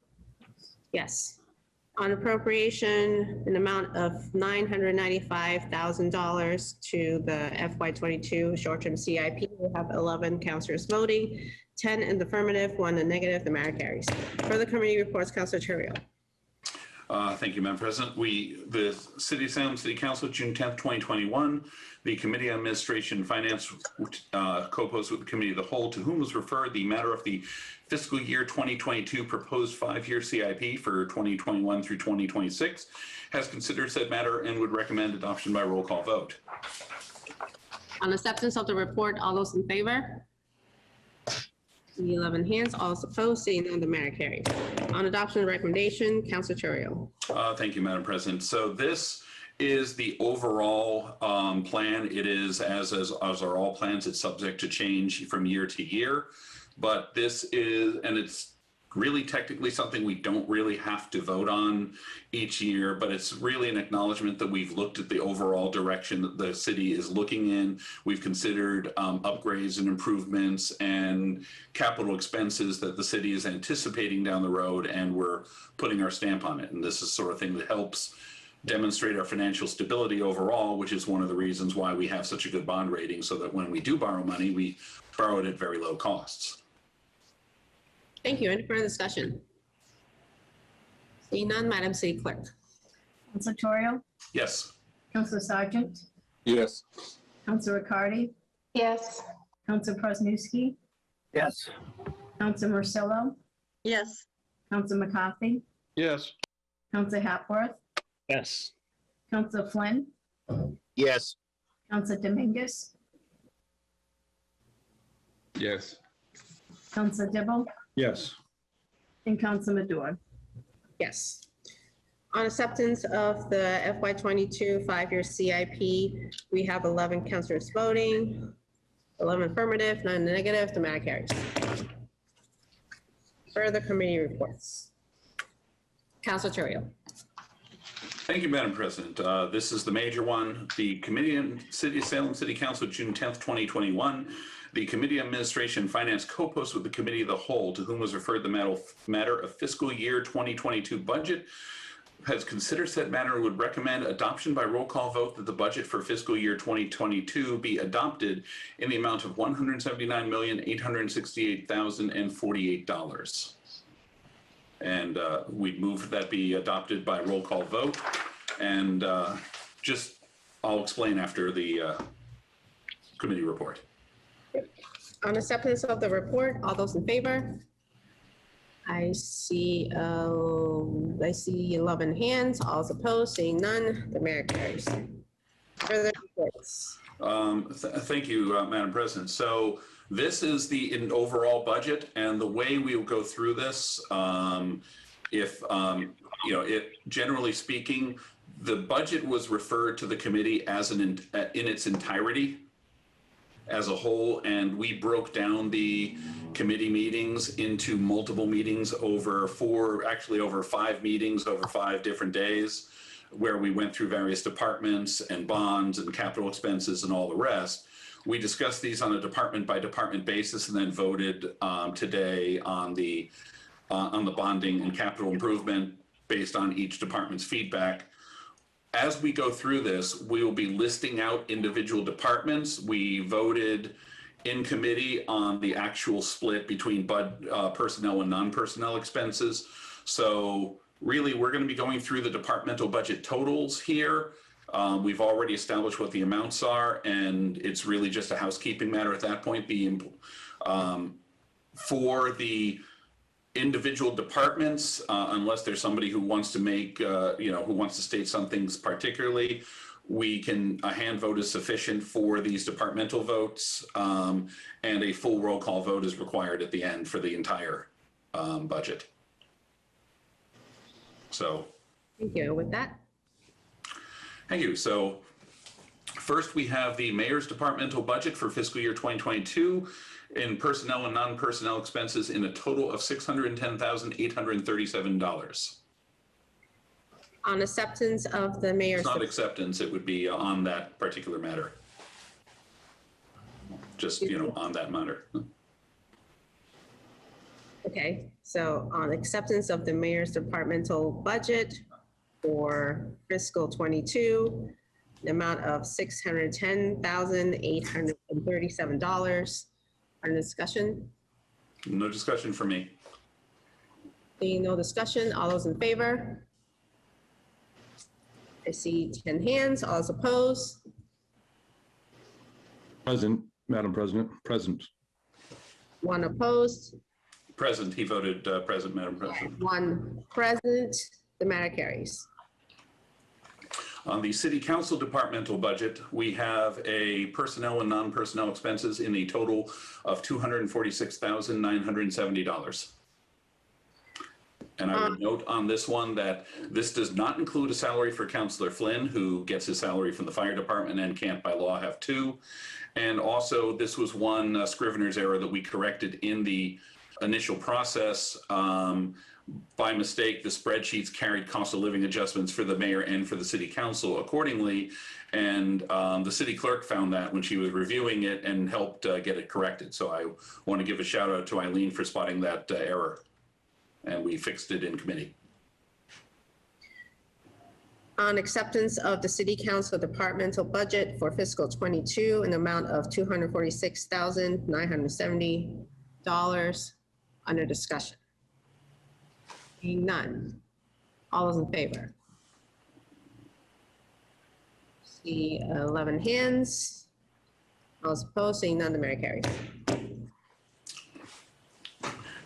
Yes. On appropriation, an amount of $995,000 to the FY22 short-term CIP. We have 11 councilors voting, 10 in the affirmative, 1 in the negative. The matter carries. Further committee reports, Councilor Terrio. Thank you, Madam President. The City of Salem City Council, June 10th, 2021, the Committee on Administration and Finance co-posed with the Committee of the Whole, to whom was referred the matter of the fiscal year 2022 proposed 5-year CIP for 2021 through 2026, has considered said matter and would recommend adoption by roll call vote. On acceptance of the report, all those in favor? The 11 hands, all those opposed, seeing none, the matter carries. On adoption of the recommendation, Councilor Terrio. Thank you, Madam President. So this is the overall plan. It is, as are all plans, it's subject to change from year to year. But this is, and it's really technically something we don't really have to vote on each year, but it's really an acknowledgement that we've looked at the overall direction that the city is looking in. We've considered upgrades and improvements and capital expenses that the city is anticipating down the road, and we're putting our stamp on it. And this is the sort of thing that helps demonstrate our financial stability overall, which is one of the reasons why we have such a good bond rating, so that when we do borrow money, we borrow it at very low costs. Thank you. Any further discussion? Seeing none, Madam City Clerk. Council Torrio, Yes. Council Sergeant, Yes. Council Riccardi, Yes. Council Presnewski, Yes. Council Marcello, Yes. Council McCarthy, Yes. Council Hapworth, Yes. Council Flynn, Yes. Council Dominguez, Yes. Council Dibble, Yes. and Council Madore. Yes. On acceptance of the FY22 5-year CIP, we have 11 councilors voting, 11 affirmative, 9 negative. The matter carries. Further committee reports. Councilor Terrio. Thank you, Madam President. This is the major one. The Committee on Salem City Council, June 10th, 2021. The Committee on Administration and Finance co-posts with the Committee of the Whole, to whom was referred the matter of fiscal year 2022 budget, has considered said matter and would recommend adoption by roll call vote that the budget for fiscal year 2022 be adopted in the amount of $179,868,048. And we move that be adopted by roll call vote. And I'll explain after the committee report. On acceptance of the report, all those in favor? I see 11 hands, all those opposed, seeing none, the mayor carries. Further reports. Thank you, Madam President. So this is the overall budget, and the way we will go through this, generally speaking, the budget was referred to the committee as in its entirety as a whole, and we broke down the committee meetings into multiple meetings over 5 meetings over 5 different days, where we went through various departments and bonds and capital expenses and all the rest. We discussed these on a department by department basis and then voted today on the bonding and capital improvement based on each department's feedback. As we go through this, we will be listing out individual departments. We voted in committee on the actual split between personnel and non-personnel expenses. So really, we're going to be going through the departmental budget totals here. We've already established what the amounts are, and it's really just a housekeeping matter at that point. For the individual departments, unless there's somebody who wants to make, who wants to state some things particularly, a hand vote is sufficient for these departmental votes, and a full roll call vote is required at the end for the entire budget. So. Thank you. With that. Thank you. So first we have the mayor's departmental budget for fiscal year 2022 in personnel and non-personnel expenses in a total of $610,837. On acceptance of the mayor's. It's not acceptance, it would be on that particular matter. Just, on that matter. Okay, so on acceptance of the mayor's departmental budget for fiscal 22, the amount of $610,837. Under discussion? No discussion for me. Seeing no discussion, all those in favor? I see 10 hands, all those opposed? Present, Madam President, present. 1 opposed, Present, he voted present, Madam President. 1 present, the matter carries. On the city council departmental budget, we have a personnel and non-personnel expenses in the total of $246,970. And I would note on this one that this does not include a salary for Councilor Flynn, who gets his salary from the fire department and can't by law have 2. And also, this was one Scrivener's error that we corrected in the initial process. By mistake, the spreadsheets carried cost of living adjustments for the mayor and for the city council accordingly. And the city clerk found that when she was reviewing it and helped get it corrected. So I want to give a shout out to Eileen for spotting that error. And we fixed it in committee. On acceptance of the city council departmental budget for fiscal 22 in the amount of $246,970 under discussion. Seeing none. All those in favor? See 11 hands. All those opposed, seeing none, the matter carries.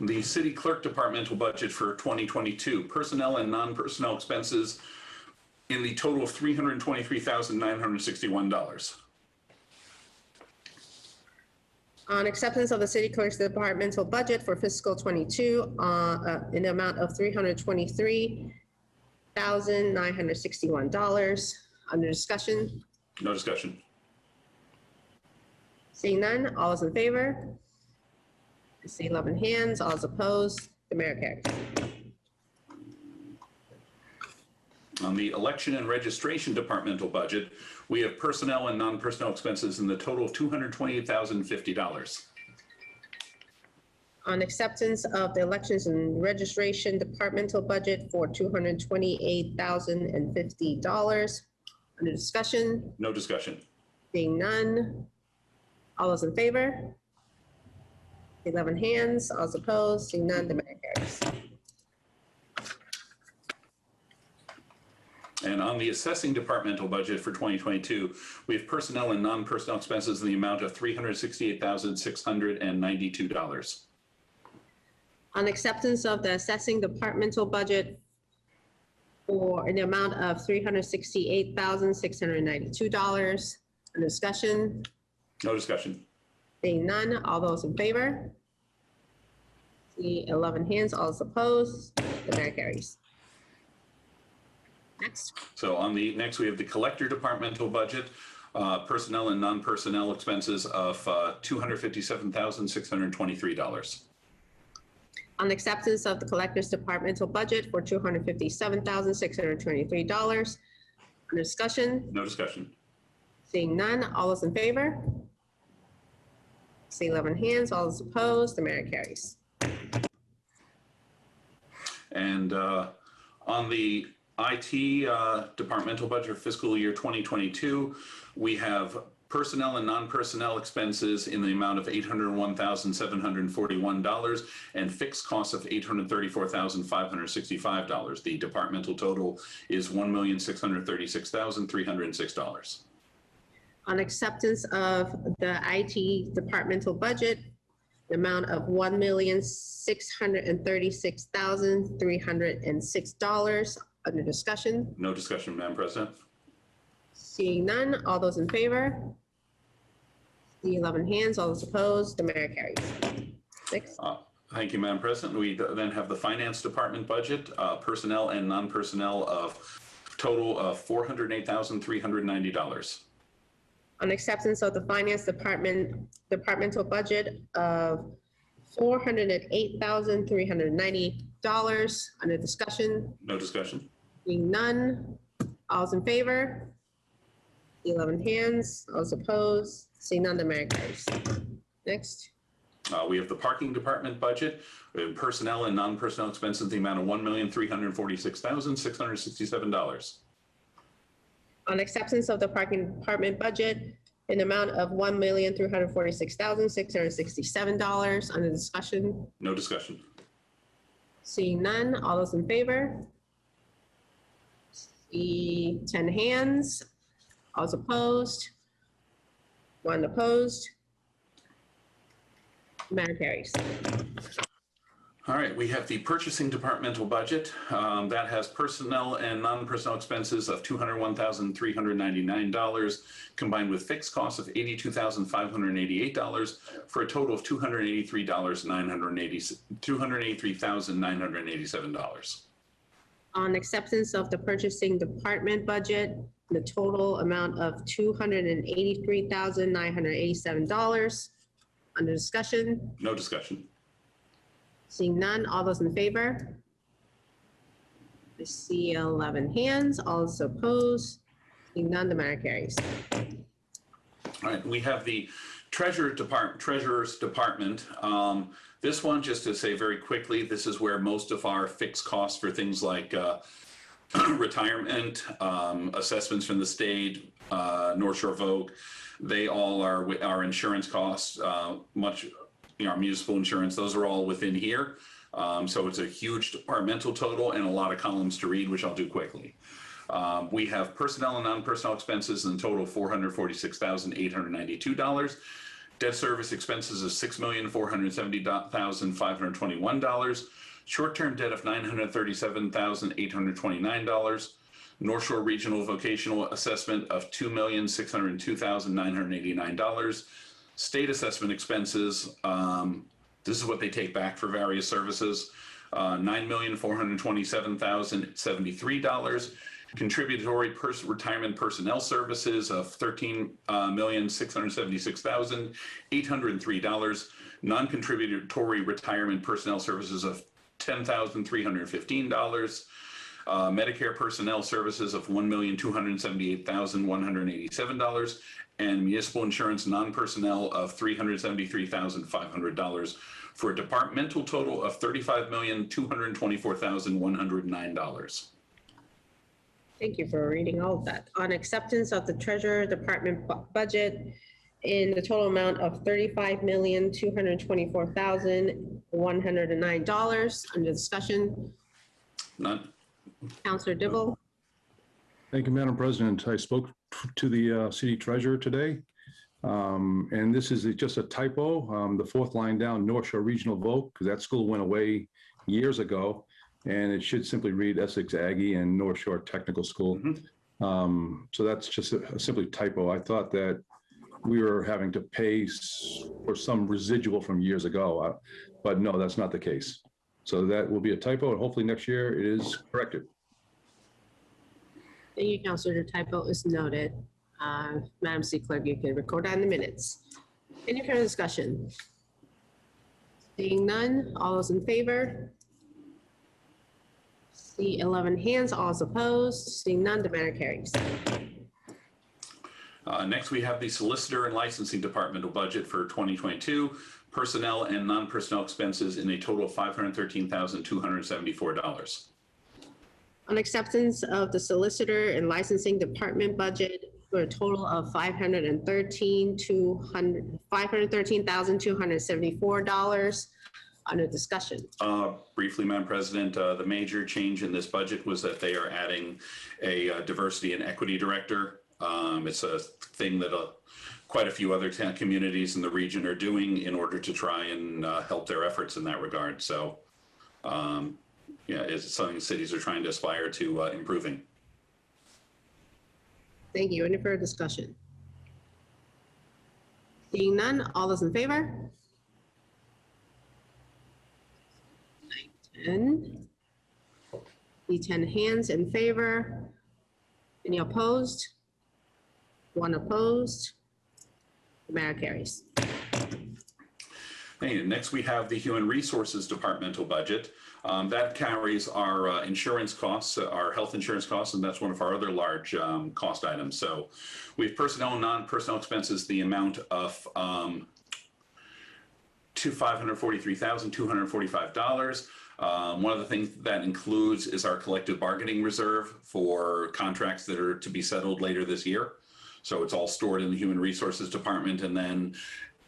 The city clerk departmental budget for 2022, personnel and non-personnel expenses in the total of $323,961. On acceptance of the city clerk's departmental budget for fiscal 22 in the amount of $323,961. Under discussion? No discussion. Seeing none, all those in favor? I see 11 hands, all those opposed, the matter carries. On the election and registration departmental budget, we have personnel and non-personnel expenses in the total of $228,050. On acceptance of the elections and registration departmental budget for $228,050. Under discussion, No discussion. seeing none. All those in favor? 11 hands, all those opposed, seeing none, the matter carries. And on the assessing departmental budget for 2022, we have personnel and non-personnel expenses in the amount of $368,692. On acceptance of the assessing departmental budget for an amount of $368,692. Under discussion, No discussion. seeing none, all those in favor? See 11 hands, all those opposed, the matter carries. Next, So on the next, we have the collector departmental budget, personnel and non-personnel expenses of $257,623. on acceptance of the collector's departmental budget for $257,623. Under discussion, No discussion. seeing none, all those in favor? See 11 hands, all those opposed, the matter carries. And on the IT departmental budget for fiscal year 2022, we have personnel and non-personnel expenses in the amount of $801,741 and fixed costs of $834,565. The departmental total is $1,636,306. On acceptance of the IT departmental budget, the amount of $1,636,306. Under discussion, No discussion, Madam President. seeing none, all those in favor? The 11 hands, all those opposed, the matter carries. Next, Thank you, Madam President. We then have the Finance Department budget, personnel and non-personnel of total of $408,390. on acceptance of the finance departmental budget of $408,390. Under discussion, No discussion. seeing none, all those in favor? 11 hands, all those opposed, seeing none, the matter carries. Next, We have the Parking Department budget, we have personnel and non-personnel expenses in the amount of $1,346,667. on acceptance of the parking department budget in amount of $1,346,667. Under discussion, No discussion. seeing none, all those in favor? See 10 hands, all those opposed? One opposed? Matter carries. All right, we have the Purchasing Departmental budget. That has personnel and non-personnel expenses of $201,399, combined with fixed costs of $82,588, for a total of $283,987. On acceptance of the purchasing department budget, the total amount of $283,987. Under discussion, No discussion. seeing none, all those in favor? I see 11 hands, all those opposed, seeing none, the matter carries. All right, we have the Treasurer's Department. This one, just to say very quickly, this is where most of our fixed costs for things like retirement, assessments from the state, North Shore Vogue, they all are our insurance costs, our municipal insurance, those are all within here. So it's a huge departmental total and a lot of columns to read, which I'll do quickly. We have personnel and non-personnel expenses in total $446,892. Debt service expenses of $6,470,521. Short-term debt of $937,829. North Shore Regional Vocational Assessment of $2,602,989. State assessment expenses, this is what they take back for various services, $9,427,073. Contributory retirement personnel services of $13,676,803. Non-contributory retirement personnel services of $10,315. Medicare personnel services of $1,278,187, and municipal insurance non-personnel of $373,500 for a departmental total of $35,224,109. Thank you for reading all of that. On acceptance of the Treasurer Department budget in the total amount of $35,224,109. Under discussion, None. Counselor Dibble. Thank you, Madam President. I spoke to the city treasurer today, and this is just a typo. The fourth line down, North Shore Regional Voc, because that school went away years ago, and it should simply read Essex Aggie and North Shore Technical School. So that's just a simply typo. I thought that we were having to pay for some residual from years ago, but no, that's not the case. So that will be a typo, and hopefully next year it is corrected. Thank you, Counselor. The typo is noted. Madam City Clerk, you can record that in the minutes. Any further discussion? Seeing none, all those in favor? See 11 hands, all is opposed. Seeing none, the matter carries. Next, we have the Solicitor and Licensing Departmental budget for 2022, personnel and non-personnel expenses in a total of $513,274. On acceptance of the Solicitor and Licensing Department budget for a total of $513,274. Under discussion. Briefly, Madam President, the major change in this budget was that they are adding a diversity and equity director. It's a thing that quite a few other communities in the region are doing in order to try and help their efforts in that regard. So, yeah, it's something cities are trying to aspire to improving. Thank you. Any further discussion? Seeing none, all those in favor? 10. The 10 hands in favor. Any opposed? One opposed. The matter carries. Hey, next we have the Human Resources Departmental budget. That carries our insurance costs, our health insurance costs, and that's one of our other large cost items. So we have personnel and non-personnel expenses, the amount of $543,245. One of the things that includes is our collective bargaining reserve for contracts that are to be settled later this year. So it's all stored in the Human Resources Department, and then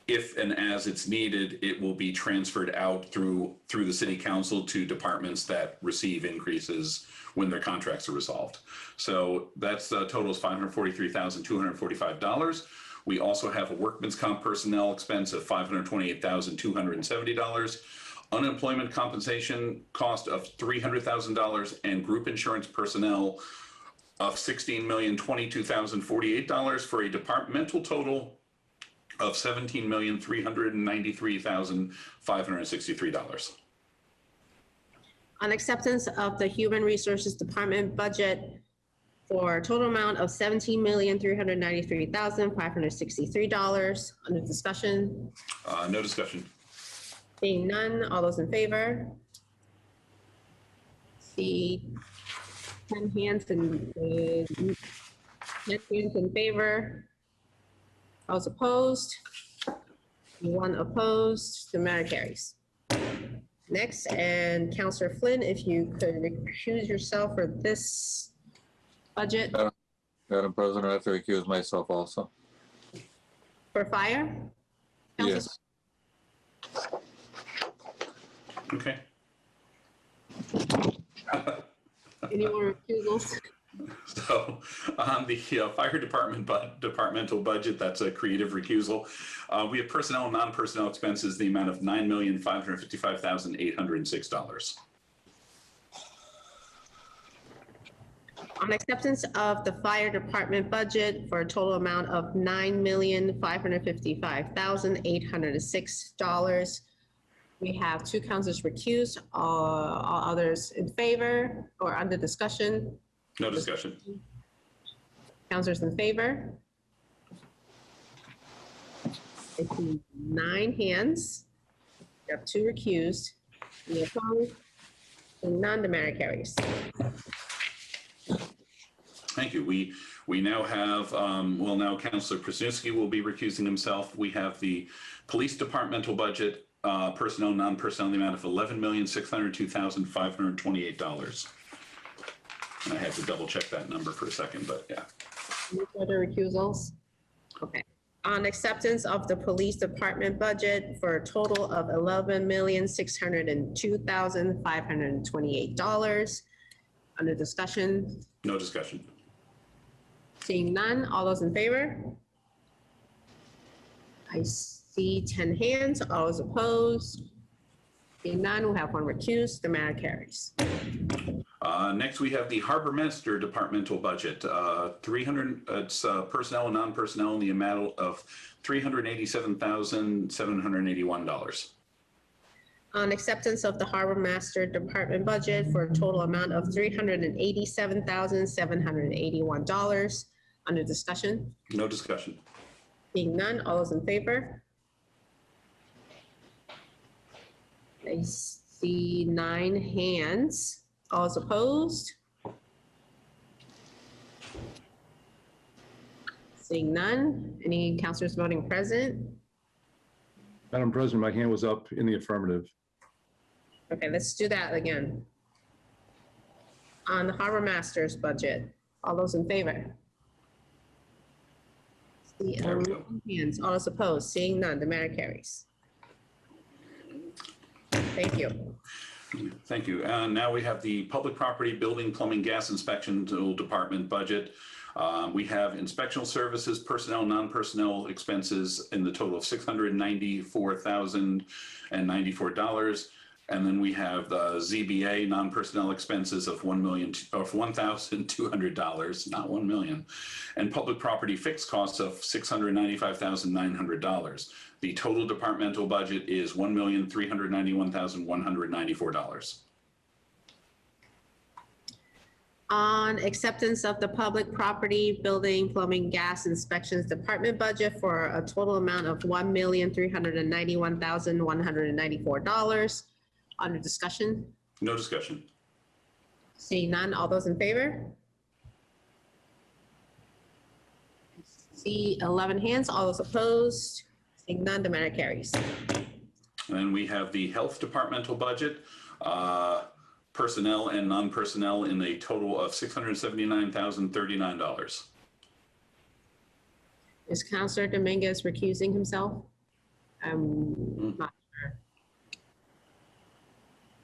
if and as it's needed, it will be transferred out through the City Council to departments that receive increases when their contracts are resolved. So that's totals $543,245. We also have a workman's comp personnel expense of $528,270. Unemployment compensation cost of $300,000, and group insurance personnel of $16,022,048 for a departmental total of $17,393,563. On acceptance of the Human Resources Department budget for a total amount of $17,393,563. Under discussion. No discussion. Seeing none, all those in favor? See 10 hands in favor. All those opposed? One opposed. The matter carries. Next, and Councillor Flynn, if you could recuse yourself for this budget. Madam President, I have to recuse myself also. For fire? Yes. Okay. Any more recusals? So on the fire department departmental budget, that's a creative recusal. We have personnel and non-personnel expenses, the amount of $9,555,806. On acceptance of the fire department budget for a total amount of $9,555,806. We have two councilors recused, all others in favor or under discussion. No discussion. Councilors in favor? I see 9 hands. We have 2 recused. Any opposed? Seeing none, the matter carries. Thank you. We now have, well, now Councilor Krasinski will be recusing himself. We have the police departmental budget, personnel, non-personnel, in the amount of $11,602,528. And I had to double check that number for a second, but yeah. Any further recusals? Okay. On acceptance of the police department budget for a total of $11,602,528. Under discussion, No discussion. seeing none, all those in favor? I see 10 hands, all those opposed? Seeing none, we have one recused, the matter carries. Next, we have the Harbor Master departmental budget. 300, it's personnel and non-personnel in the amount of $387,781. On acceptance of the Harbor Master Department budget for a total amount of $387,781. Under discussion, No discussion. seeing none, all those in favor? I see 9 hands. All those opposed? Seeing none. Any councilors voting present? Madam President, my hand was up in the affirmative. Okay, let's do that again. On the Harbor Master's budget, all those in favor? See, There we go. hands, all those opposed, seeing none, the matter carries. Thank you. Thank you. Now we have the public property, building, plumbing, gas inspection department budget. We have inspectional services, personnel, non-personnel expenses in the total of $694,094. And then we have the ZBA non-personnel expenses of $1,200, not 1 million, and public property fixed costs of $695,900. The total departmental budget is $1,391,194. On acceptance of the public property, building, plumbing, gas inspections department budget for a total amount of $1,391,194. Under discussion, No discussion. seeing none, all those in favor? See 11 hands, all those opposed, seeing none, the matter carries. And then we have the health departmental budget, personnel and non-personnel in a total of $679,039. Is Councilor Dominguez recusing himself? I'm not sure.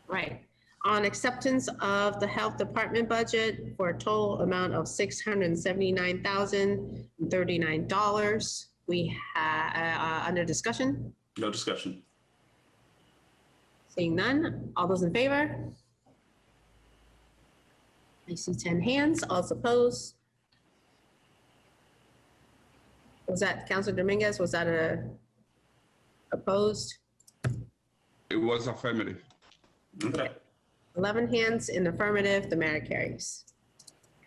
Right. On acceptance of the health department budget for a total amount of $679,039, we have, under discussion, No discussion. seeing none, all those in favor? I see 10 hands, all opposed. Was that Councilor Dominguez? Was that opposed? It was affirmative. Okay. 11 hands in affirmative, the matter carries.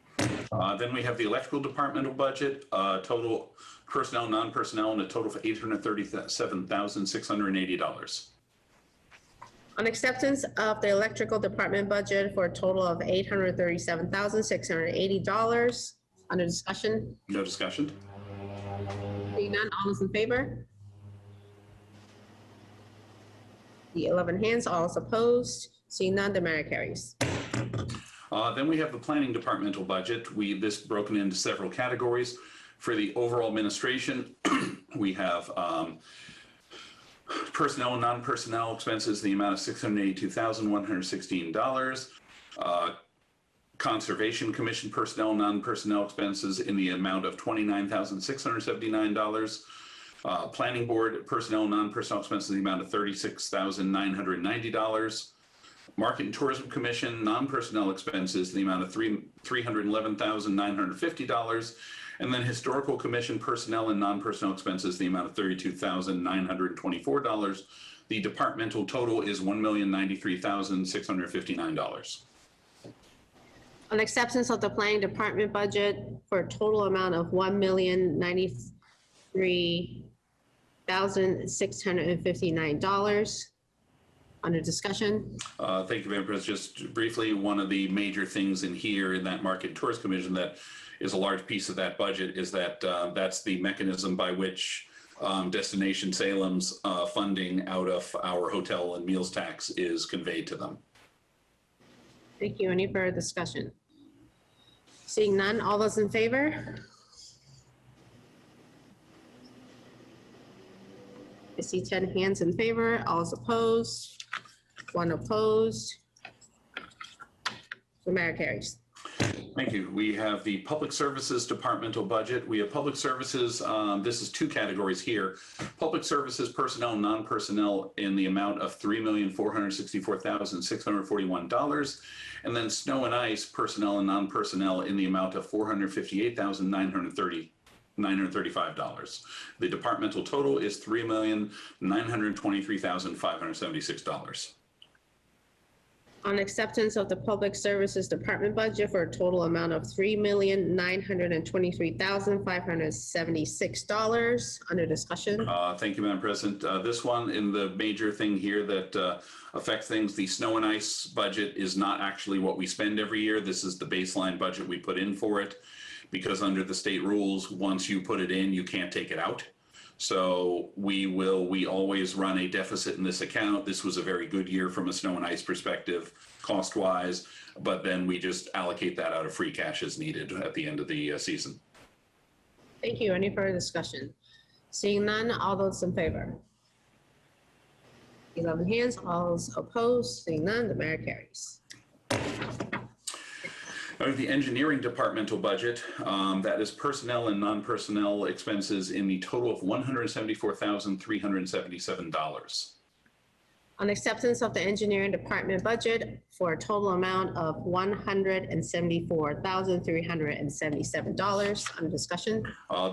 Then we have the electrical departmental budget, total personnel, non-personnel, in a total of $837,680. On acceptance of the electrical department budget for a total of $837,680. Under discussion, No discussion. seeing none, all those in favor? The 11 hands, all is opposed. Seeing none, the matter carries. Then we have the planning departmental budget. This broken into several categories. For the overall administration, we have personnel and non-personnel expenses, the amount of $682,116. Conservation Commission personnel, non-personnel expenses in the amount of $29,679. Planning Board personnel, non-personnel expenses in the amount of $36,990. Market and Tourism Commission non-personnel expenses in the amount of $311,950. And then Historical Commission personnel and non-personnel expenses in the amount of $32,924. The departmental total is $1,093,659. On acceptance of the planning department budget for a total amount of $1,093,659. Under discussion? Thank you, Madam President. Just briefly, one of the major things in here in that Market and Tourist Commission that is a large piece of that budget is that that's the mechanism by which Destination Salem's funding out of our hotel and meals tax is conveyed to them. Thank you. Any further discussion? Seeing none, all those in favor? I see 10 hands in favor, all is opposed, 1 opposed. The matter carries. Thank you. We have the Public Services Departmental Budget. We have Public Services, this is 2 categories here. Public Services Personnel, Non-Personnel in the amount of $3,464,641. And then Snow and Ice Personnel and Non-Personnel in the amount of $458,935. The departmental total is $3,923,576. On acceptance of the Public Services Department budget for a total amount of $3,923,576. Under discussion? Thank you, Madam President. This one in the major thing here that affects things, the Snow and Ice budget is not actually what we spend every year. This is the baseline budget we put in for it, because under the state rules, once you put it in, you can't take it out. So we always run a deficit in this account. This was a very good year from a Snow and Ice perspective, cost-wise, but then we just allocate that out of free cash as needed at the end of the season. Thank you. Any further discussion? Seeing none, all those in favor? 11 hands, all those opposed, seeing none, the matter carries. The engineering departmental budget, that is personnel and non-personnel expenses in the total of $174,377. On acceptance of the engineering department budget for a total amount of $174,377. Under discussion?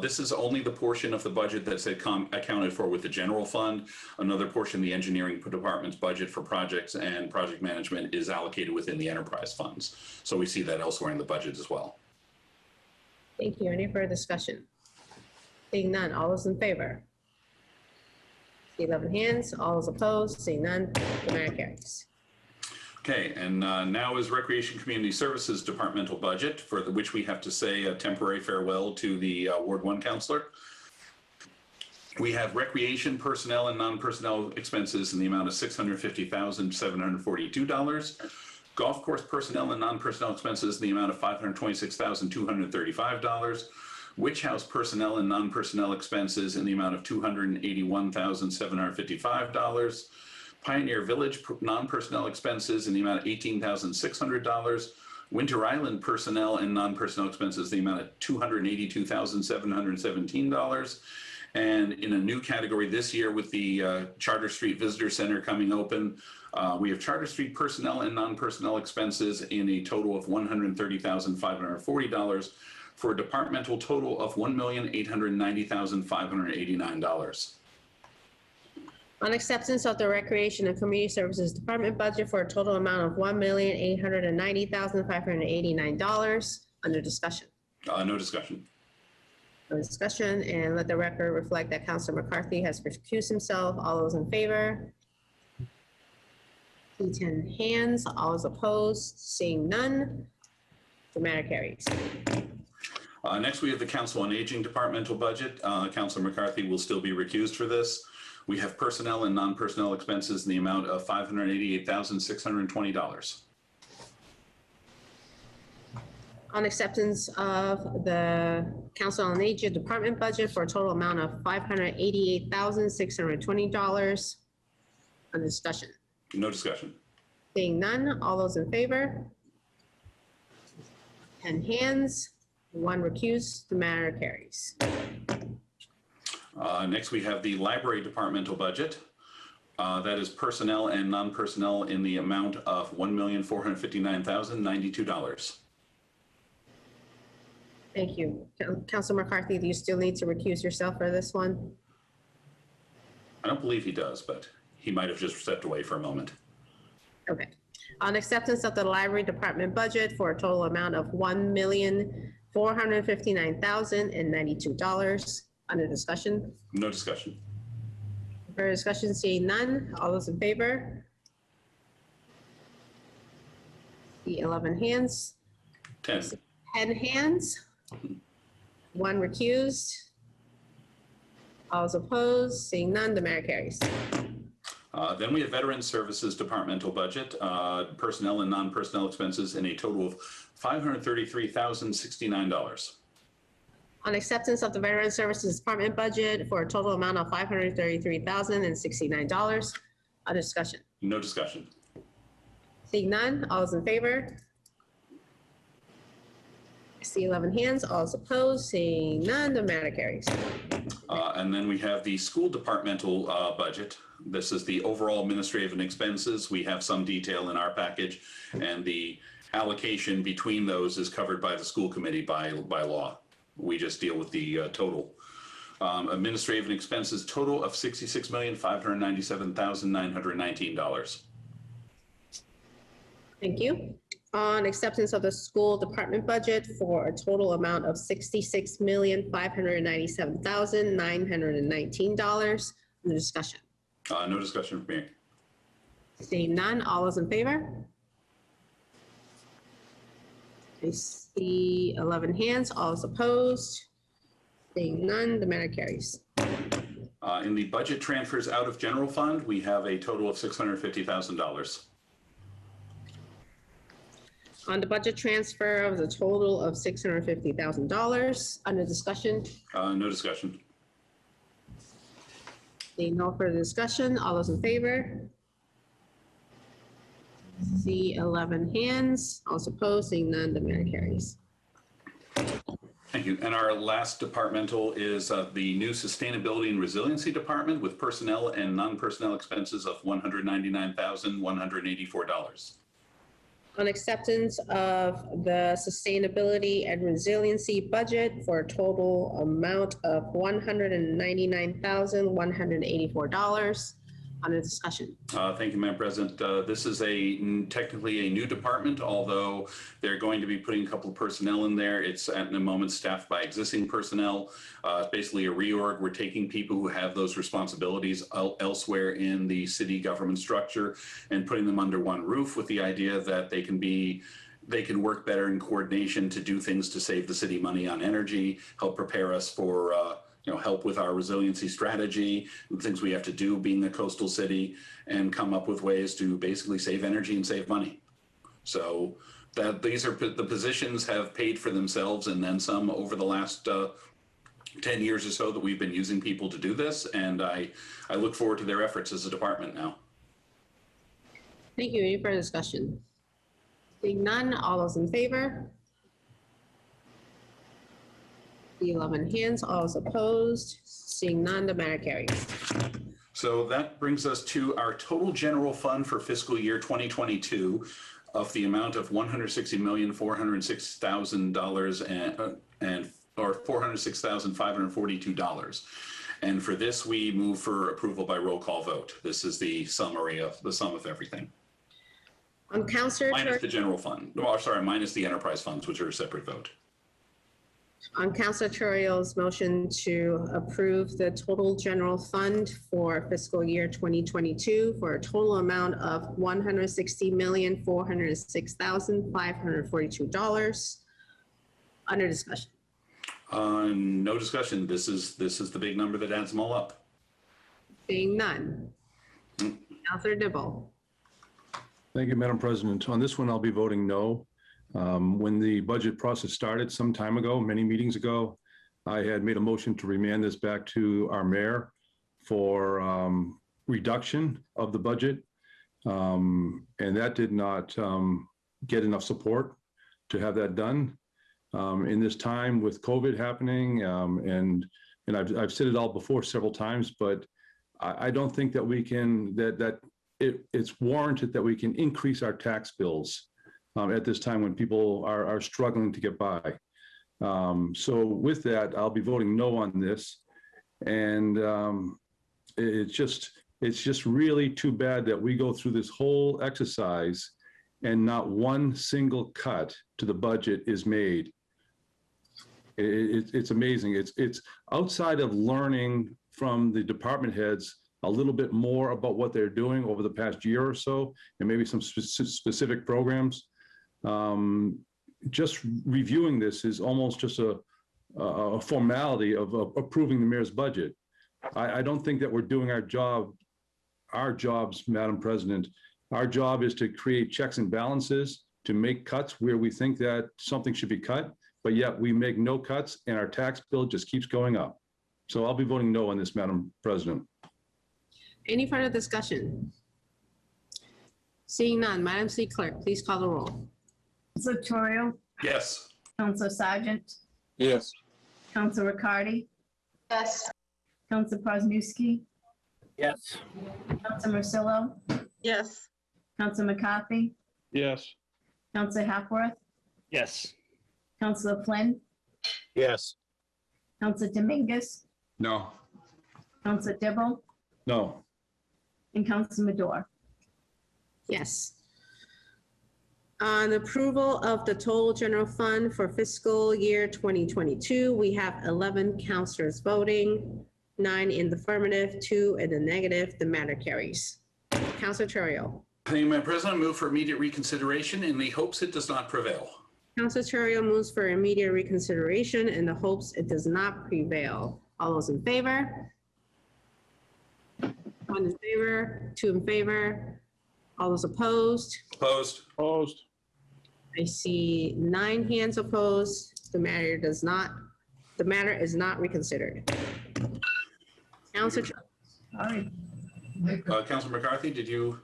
This is only the portion of the budget that's accounted for with the general fund. Another portion of the engineering department's budget for projects and project management is allocated within the enterprise funds. So we see that elsewhere in the budget as well. Thank you. Any further discussion? Seeing none, all those in favor? 11 hands, all those opposed, seeing none, the matter carries. Okay, and now is Recreation Community Services Departmental budget, for which we have to say a temporary farewell to the Ward 1 counselor. We have recreation personnel and non-personnel expenses in the amount of $650,742. Golf course personnel and non-personnel expenses in the amount of $526,235. Witch House personnel and non-personnel expenses in the amount of $281,755. Pioneer Village non-personnel expenses in the amount of $18,600. Winter Island personnel and non-personnel expenses in the amount of $282,717. And in a new category this year with the Charter Street Visitor Center coming open, we have Charter Street personnel and non-personnel expenses in a total of $130,540. for a departmental total of $1,890,589. On acceptance of the Recreation and Community Services Department budget for a total amount of $1,890,589. Under discussion? No discussion. No discussion, and let the record reflect that Councilor McCarthy has recused himself. All those in favor? 10 hands, all those opposed, seeing none, the matter carries. Next, we have the Council on Aging departmental budget. Councilor McCarthy will still be recused for this. We have personnel and non-personnel expenses in the amount of $588,620. On acceptance of the Council on Aging department budget for a total amount of $588,620. On discussion? No discussion. Seeing none, all those in favor? 10 hands, 1 recused, the matter carries. Next, we have the library departmental budget. That is personnel and non-personnel in the amount of $1,459,092. Thank you. Councilor McCarthy, do you still need to recuse yourself for this one? I don't believe he does, but he might have just stepped away for a moment. Okay. On acceptance of the library department budget for a total amount of $1,459,092. Under discussion? No discussion. For discussion, seeing none, all those in favor? See 11 hands. 10. 10 hands. 1 recused. All those opposed, seeing none, the matter carries. Then we have Veteran Services Departmental Budget, personnel and non-personnel expenses in a total of $533,069. On acceptance of the Veteran Services Department budget for a total amount of $533,069. Other discussion? No discussion. Seeing none, all those in favor? I see 11 hands, all those opposed, seeing none, the matter carries. And then we have the school departmental budget. This is the overall administrative and expenses. We have some detail in our package, and the allocation between those is covered by the school committee by law. We just deal with the total. Administrative and expenses total of $66,597,919. Thank you. On acceptance of the school department budget for a total amount of $66,597,919. The discussion. No discussion from me. Seeing none, all those in favor? I see 11 hands, all those opposed. Seeing none, the matter carries. In the budget transfers out of general fund, we have a total of $650,000. On the budget transfer of the total of $650,000. Under discussion, No discussion. seeing no further discussion, all those in favor? See 11 hands, all those opposed, seeing none, the matter carries. Thank you. And our last departmental is the new Sustainability and Resiliency Department with personnel and non-personnel expenses of $199,184. On acceptance of the Sustainability and Resiliency budget for a total amount of $199,184. Under discussion. Thank you, Madam President. This is technically a new department, although they're going to be putting a couple of personnel in there. It's at the moment staffed by existing personnel. It's basically a reorg. We're taking people who have those responsibilities elsewhere in the city government structure and putting them under one roof with the idea that they can work better in coordination to do things to save the city money on energy, help prepare us for help with our resiliency strategy, the things we have to do being a coastal city, and come up with ways to basically save energy and save money. So these are the positions have paid for themselves and then some over the last 10 years or so that we've been using people to do this. And I look forward to their efforts as a department now. Thank you. Any further discussion? Seeing none, all those in favor? The 11 hands, all those opposed. Seeing none, the matter carries. So that brings us to our total general fund for fiscal year 2022 of the amount of $160,406,000 or $406,542. And for this, we move for approval by roll call vote. This is the summary of the sum of everything. Councilor minus the general fund. No, sorry, minus the enterprise funds, which are a separate vote. On Councilor Turio's motion to approve the total general fund for fiscal year 2022 for a total amount of $160,406,542. Under discussion. No discussion. This is the big number that adds them all up. Seeing none. Councilor Dibble. Thank you, Madam President. On this one, I'll be voting no. When the budget process started some time ago, many meetings ago, I had made a motion to remand this back to our mayor for reduction of the budget. And that did not get enough support to have that done. In this time with COVID happening, and I've said it all before several times, but I don't think that we can, it's warranted that we can increase our tax bills at this time when people are struggling to get by. So with that, I'll be voting no on this. And it's just really too bad that we go through this whole exercise and not one single cut to the budget is made. It's amazing. It's outside of learning from the department heads a little bit more about what they're doing over the past year or so, and maybe some specific programs. just reviewing this is almost just a formality of approving the mayor's budget. I don't think that we're doing our jobs, Madam President. Our job is to create checks and balances, to make cuts where we think that something should be cut, but yet we make no cuts and our tax bill just keeps going up. So I'll be voting no on this, Madam President. Any further discussion? Seeing none, Madam City Clerk, please call the roll. Counselor Torrio, Yes. Counselor Sargent, Yes. Counselor Riccardi, Yes. Counselor Kwasniewski, Yes. Counselor Marcillo, Yes. Counselor McCarthy, Yes. Counselor Hackworth, Yes. Counselor Flynn, Yes. Counselor Dominguez, No. Counselor Dibble, No. and Counselor Madore. Yes. On approval of the total general fund for fiscal year 2022, we have 11 councilors voting, 9 in the affirmative, 2 in the negative. The matter carries. Councilor Terrio. Thank you, Madam President. I move for immediate reconsideration in the hopes it does not prevail. Councilor Terrio moves for immediate reconsideration in the hopes it does not prevail. All those in favor? 1 in favor, 2 in favor. All those opposed? Opposed? Opposed. I see 9 hands opposed. The matter is not reconsidered. Councilor, Sorry. Councilor McCarthy, did you?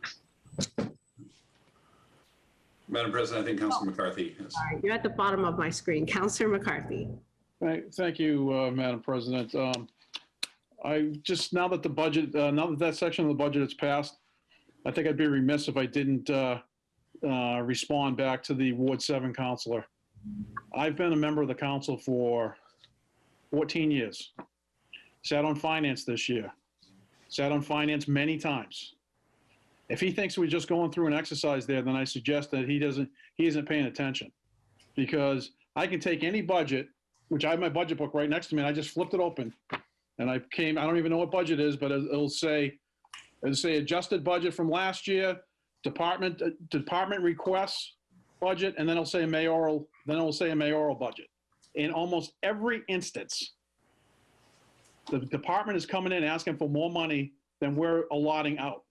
Madam President, I think Councilor McCarthy is. sorry, you're at the bottom of my screen. Councilor McCarthy. Thank you, Madam President. I just, now that the budget, now that that section of the budget is passed, I think I'd be remiss if I didn't respond back to the Ward 7 counselor. I've been a member of the council for 14 years. Sat on finance this year. Sat on finance many times. If he thinks we're just going through an exercise there, then I suggest that he isn't paying attention. Because I can take any budget, which I have my budget book right next to me, and I just flipped it open. And I don't even know what budget is, but it'll say adjusted budget from last year, department requests budget, and then it'll say a mayoral budget. In almost every instance, the department is coming in asking for more money than we're allotting out.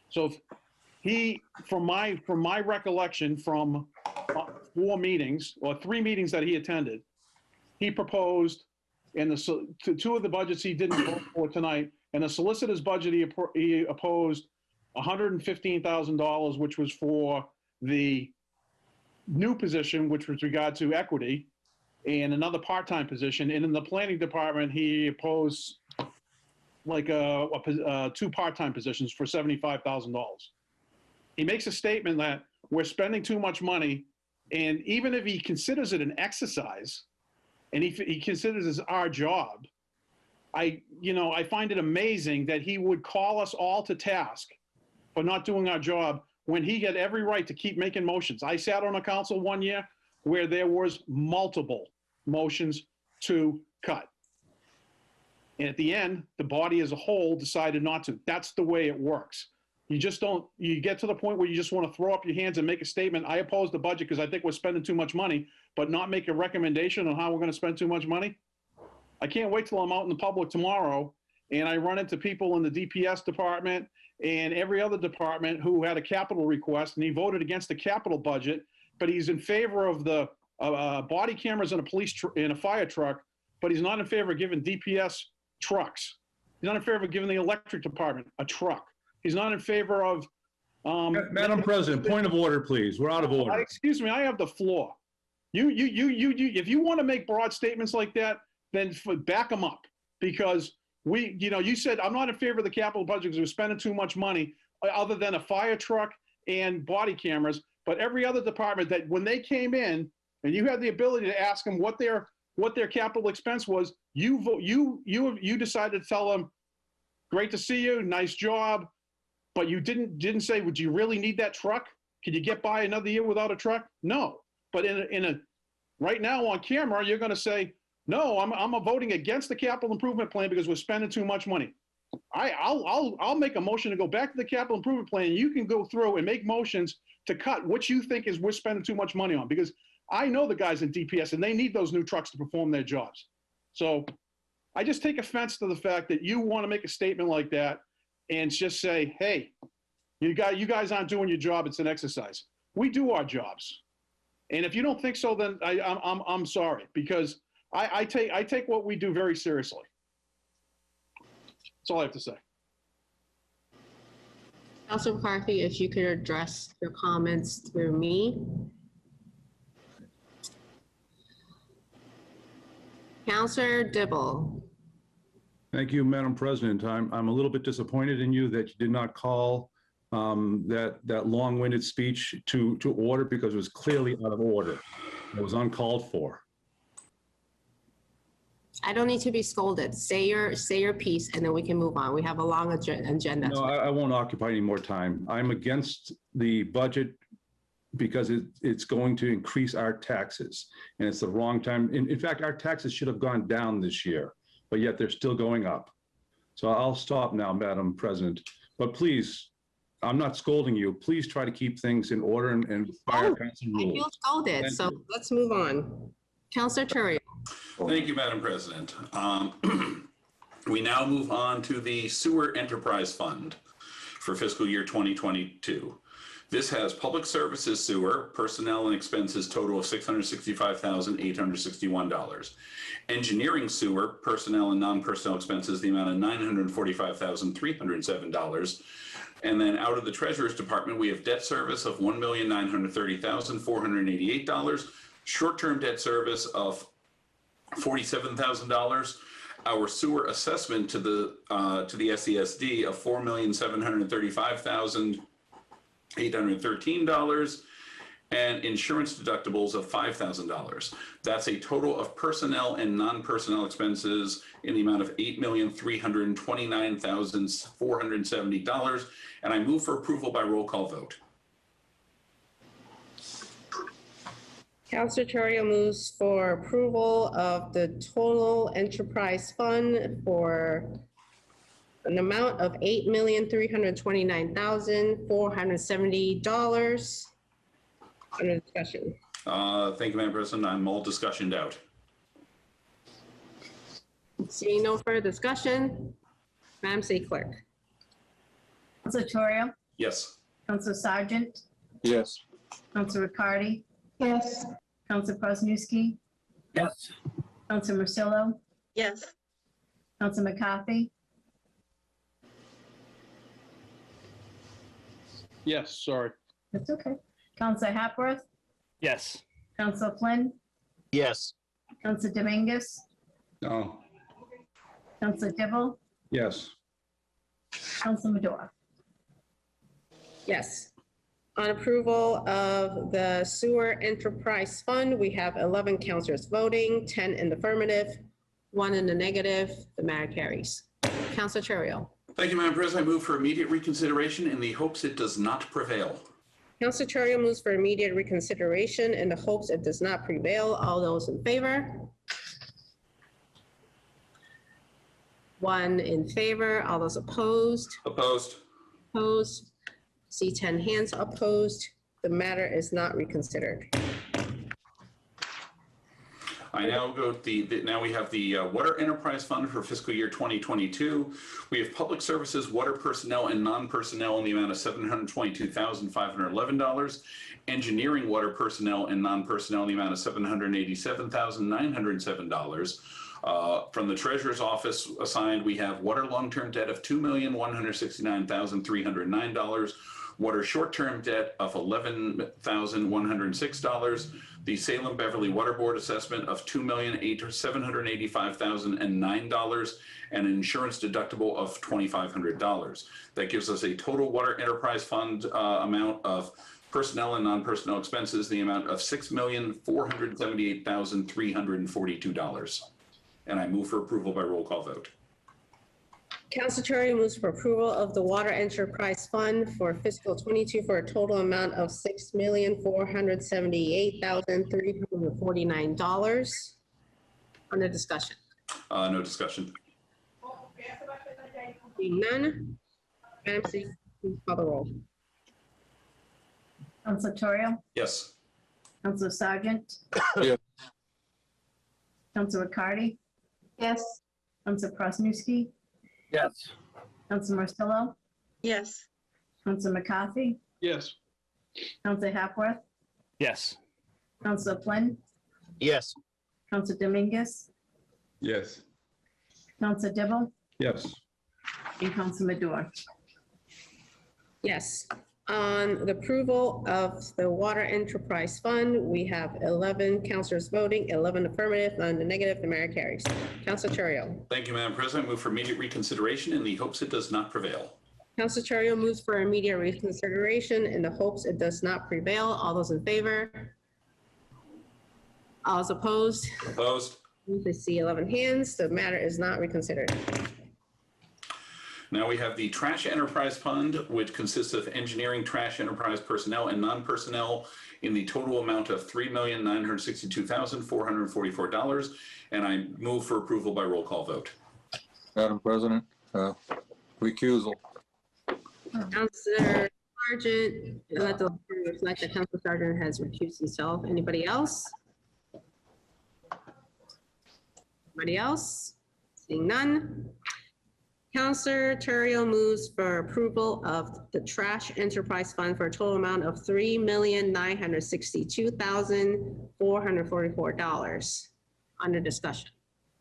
So if he, from my recollection from 4 meetings or 3 meetings that he attended, he proposed in the 2 of the budgets he didn't vote for tonight, and the solicitor's budget he opposed $115,000, which was for the new position, which was regard to equity, and another part-time position. And in the planning department, he opposed like 2 part-time positions for $75,000. He makes a statement that we're spending too much money, and even if he considers it an exercise, and he considers it our job, I find it amazing that he would call us all to task for not doing our job when he had every right to keep making motions. I sat on a council one year where there was multiple motions to cut. And at the end, the body as a whole decided not to. That's the way it works. You get to the point where you just want to throw up your hands and make a statement. I oppose the budget because I think we're spending too much money, but not make a recommendation on how we're going to spend too much money. I can't wait till I'm out in the public tomorrow and I run into people in the DPS department and every other department who had a capital request, and he voted against the capital budget, but he's in favor of the body cameras in a fire truck, but he's not in favor of giving DPS trucks. He's not in favor of giving the electric department a truck. He's not in favor of. Madam President, point of order, please. We're out of order. Excuse me, I have the floor. If you want to make broad statements like that, then back them up, because you said I'm not in favor of the capital budget because we're spending too much money, other than a fire truck and body cameras. But every other department that when they came in and you had the ability to ask them what their capital expense was, you decided to tell them, great to see you, nice job, but you didn't say, would you really need that truck? Could you get by another year without a truck? No. But right now on camera, you're going to say, no, I'm voting against the capital improvement plan because we're spending too much money. I'll make a motion to go back to the capital improvement plan. You can go through and make motions to cut what you think is we're spending too much money on, because I know the guys in DPS and they need those new trucks to perform their jobs. So I just take offense to the fact that you want to make a statement like that and just say, hey, you guys aren't doing your job. It's an exercise. We do our jobs. And if you don't think so, then I'm sorry, because I take what we do very seriously. That's all I have to say. Councilor McCarthy, if you could address your comments through me. Councilor Dibble. Thank you, Madam President. I'm a little bit disappointed in you that you did not call that long-winded speech to order, because it was clearly out of order. It was uncalled for. I don't need to be scolded. Say your piece, and then we can move on. We have a long agenda. No, I won't occupy any more time. I'm against the budget because it's going to increase our taxes, and it's the wrong time. In fact, our taxes should have gone down this year, but yet they're still going up. So I'll stop now, Madam President. But please, I'm not scolding you. Please try to keep things in order and fire council rules. I feel scolded, so let's move on. Councilor Turrio. Thank you, Madam President. We now move on to the Sewer Enterprise Fund for fiscal year 2022. This has public services sewer, personnel and expenses total of $665,861. Engineering sewer, personnel and non-personnel expenses, the amount of $945,307. And then out of the Treasurer's Department, we have debt service of $1,930,488, short-term debt service of $47,000, our sewer assessment to the SESD of $4,735,813, and insurance deductibles of $5,000. That's a total of personnel and non-personnel expenses in the amount of $8,329,470. And I move for approval by roll call vote. Councilor Turrio moves for approval of the total enterprise fund for an amount of $8,329,470. Under discussion. Thank you, Madam President. I'm all discussioned out. Seeing no further discussion, Madam City Clerk. Councilor Torrio, Yes. Councilor Sargent, Yes. Councilor Riccardi, Yes. Councilor Kwasniewski, Yes. Councilor Marcillo, Yes. Councilor McCarthy, Yes, sorry. that's okay. Councilor Hapworth, Yes. Councilor Flynn, Yes. Councilor Dominguez, No. Councilor Dibble, Yes. Councilor Medora. Yes. On approval of the sewer enterprise fund, we have 11 councilors voting, 10 in the affirmative, 1 in the negative. The matter carries. Councilor Turrio. Thank you, Madam President. I move for immediate reconsideration in the hopes it does not prevail. Councilor Turrio moves for immediate reconsideration in the hopes it does not prevail. All those in favor? 1 in favor. All those opposed? Opposed? Opposed. See 10 hands opposed. The matter is not reconsidered. I now go to now we have the Water Enterprise Fund for fiscal year 2022. We have public services, water personnel and non-personnel in the amount of $722,511. Engineering water personnel and non-personnel in the amount of $787,907. From the Treasurer's Office assigned, we have water long-term debt of $2,169,309. Water short-term debt of $11,106. The Salem Beverly Water Board assessment of $2,785,009, and an insurance deductible of $2,500. That gives us a total water enterprise fund amount of personnel and non-personnel expenses, the amount of $6,478,342. And I move for approval by roll call vote. Councilor Turrio moves for approval of the Water Enterprise Fund for fiscal 22 for a total amount of $6,478,349. Under discussion. No discussion. Seeing none, Madam City, please call the roll. Counselor Torrio, Yes. Counselor Sargent, Yes. Counselor Riccardi, Yes. Counselor Prosnowski, Yes. Counselor Marcillo, Yes. Counselor McCarthy, Yes. Counselor Hapworth, Yes. Counselor Flynn, Yes. Counselor Dominguez, Yes. Counselor Dibble, Yes. and Counselor Madore. Yes. On the approval of the Water Enterprise Fund, we have 11 councilors voting, 11 affirmative, none negative. The mayor carries. Councilor Terrio. Thank you, Madam President. I move for immediate reconsideration in the hopes it does not prevail. Councilor Terrio moves for immediate reconsideration in the hopes it does not prevail. All those in favor? All those opposed? Opposed? I see 11 hands. The matter is not reconsidered. Now we have the Trash Enterprise Fund, which consists of engineering, trash enterprise personnel, and non-personnel in the total amount of $3,962,444. And I move for approval by roll call vote. Madam President, recusal. Councilor Sargent, let the record reflect that Councilor Sargent has recused himself. Anybody else? Anybody else? Seeing none. Councilor Terrio moves for approval of the Trash Enterprise Fund for a total amount of $3,962,444. Under discussion.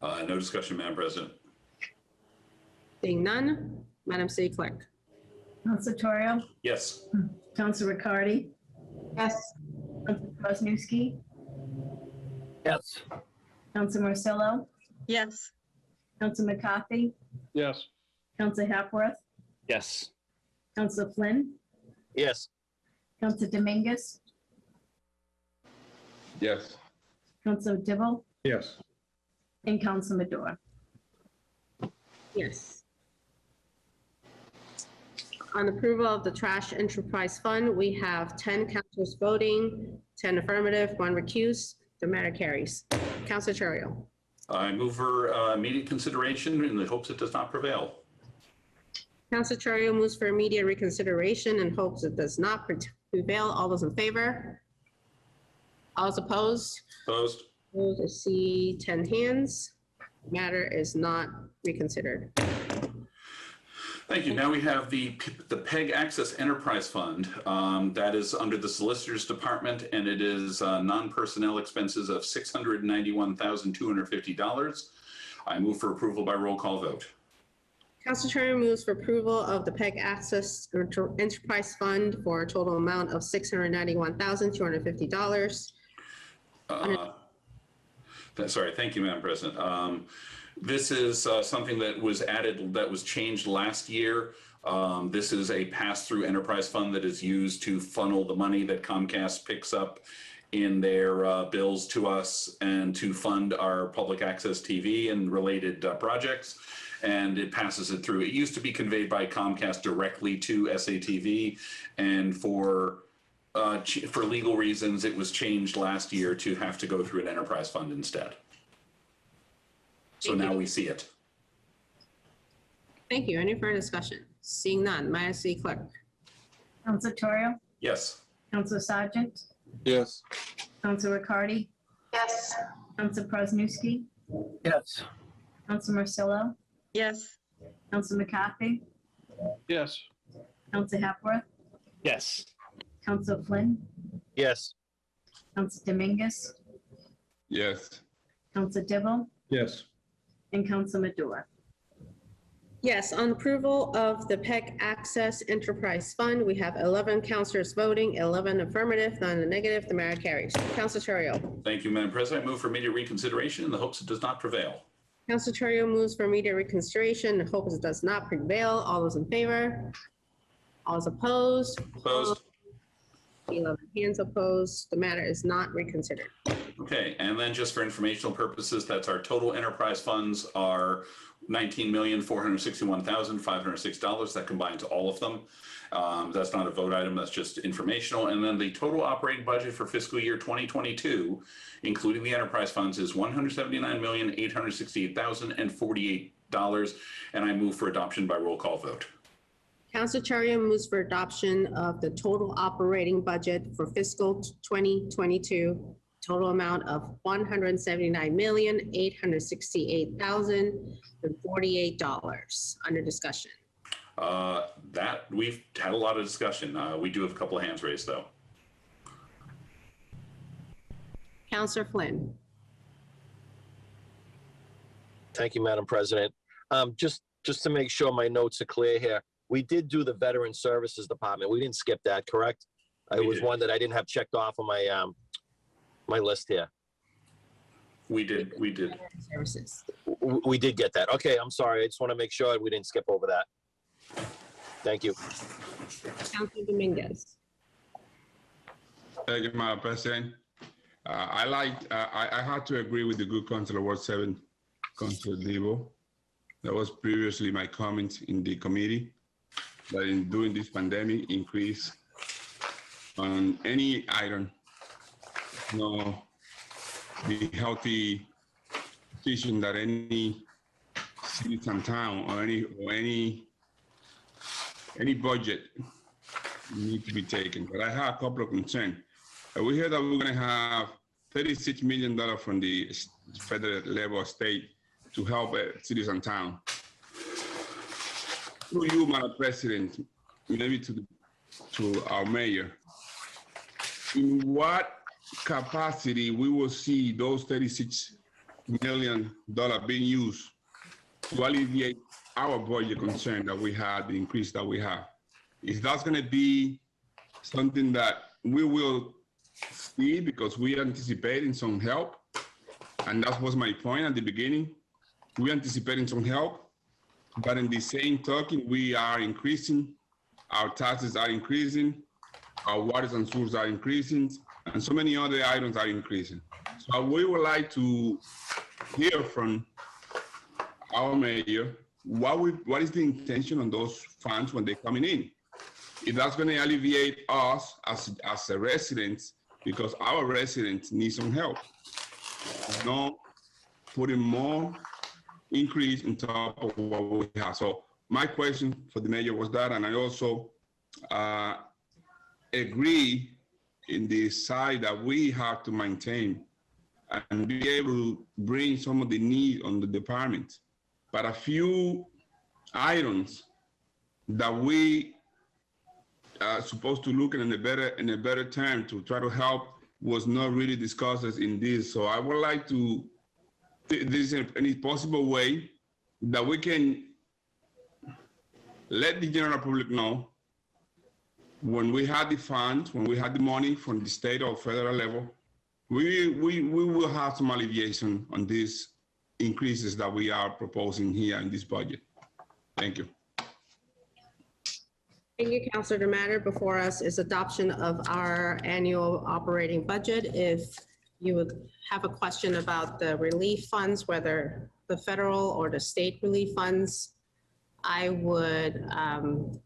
No discussion, Madam President. Seeing none, Madam City Clerk. Counselor Torrio, Yes. Counselor Riccardi, Yes. Counselor Prosnowski, Yes. Counselor Marcillo, Yes. Counselor McCarthy, Yes. Counselor Hapworth, Yes. Counselor Flynn, Yes. Counselor Dominguez, Yes. Counselor Dibble, Yes. and Counselor Madore. Yes. On approval of the Trash Enterprise Fund, we have 10 councilors voting, 10 affirmative, 1 recused. The matter carries. Councilor Terrio. I move for immediate consideration in the hopes it does not prevail. Councilor Terrio moves for immediate reconsideration and hopes it does not prevail. All those in favor? All those opposed? Opposed? Opposed, I see 10 hands. Matter is not reconsidered. Thank you. Now we have the PEG Access Enterprise Fund. That is under the Solicitor's Department, and it is non-personnel expenses of $691,250. I move for approval by roll call vote. Councilor Terrio moves for approval of the PEG Access Enterprise Fund for a total amount of $691,250. Sorry, thank you, Madam President. This is something that was added, that was changed last year. This is a pass-through enterprise fund that is used to funnel the money that Comcast picks up in their bills to us and to fund our public access TV and related projects. And it passes it through. It used to be conveyed by Comcast directly to SATV, and for legal reasons, it was changed last year to have to go through an enterprise fund instead. So now we see it. Thank you. Any further discussion? Seeing none, Madam City Clerk. Counselor Torrio, Yes. Counselor Sargent, Yes. Counselor Riccardi, Yes. Counselor Prosnowski, Yes. Counselor Marcillo, Yes. Counselor McCarthy, Yes. Counselor Hapworth, Yes. Counselor Flynn, Yes. Counselor Dominguez, Yes. Counselor Dibble, Yes. and Counselor Madore. Yes, on approval of the PEG Access Enterprise Fund, we have 11 councilors voting, 11 affirmative, none negative. The matter carries. Councilor Terrio. Thank you, Madam President. I move for immediate reconsideration in the hopes it does not prevail. Councilor Terrio moves for immediate reconsideration and hopes it does not prevail. All those in favor? All those opposed? Opposed? 11 hands opposed. The matter is not reconsidered. Okay, and then just for informational purposes, that's our total enterprise funds are $19,461,506. That combines all of them. That's not a vote item, that's just informational. And then the total operating budget for fiscal year 2022, including the enterprise funds, is $179,868,048. and I move for adoption by roll call vote. Council Chair moves for adoption of the total operating budget for fiscal 2022, total amount of $179,868,048. Under discussion. That we've had a lot of discussion. We do have a couple of hands raised though. Councilor Flynn. Thank you, Madam President. Just to make sure my notes are clear here, we did do the Veteran Services Department. We didn't skip that, correct? It was one that I didn't have checked off on my my list here. We did. Services. We did get that. Okay, I'm sorry. I just want to make sure we didn't skip over that. Thank you. Councilor Dominguez. Thank you, Madam President. I had to agree with the good Councilor Ward 7, Councilor Debo. That was previously my comment in the committee, that during this pandemic increase on any item, the healthy decision that any city and town or any budget need to be taken. But I have a couple of concerns. We heard that we're going to have $36 million from the federal level state to help cities and towns. Through you, Madam President, maybe to our mayor, in what capacity we will see those $36 million being used to alleviate our budget concern that we had, the increase that we have? Is that going to be something that we will see because we are anticipating some help? And that was my point at the beginning. We are anticipating some help, but in the same token, we are increasing, our taxes are increasing, our waters and sewers are increasing, and so many other items are increasing. So we would like to hear from our mayor, what is the intention on those funds when they're coming in? If that's going to alleviate us as a residents, because our residents need some help. Not putting more increase in top of what we have. So my question for the mayor was that, and I also agree in the side that we have to maintain and be able to bring some of the need on the department. But a few items that we are supposed to look in a better term to try to help was not really discussed in this. So I would like to, this is any possible way that we can let the general public know when we had the funds, when we had the money from the state or federal level, we will have some alleviation on these increases that we are proposing here in this budget. Thank you. Thank you, Councilor. The matter before us is adoption of our annual operating budget. If you would have a question about the relief funds, whether the federal or the state relief funds, I would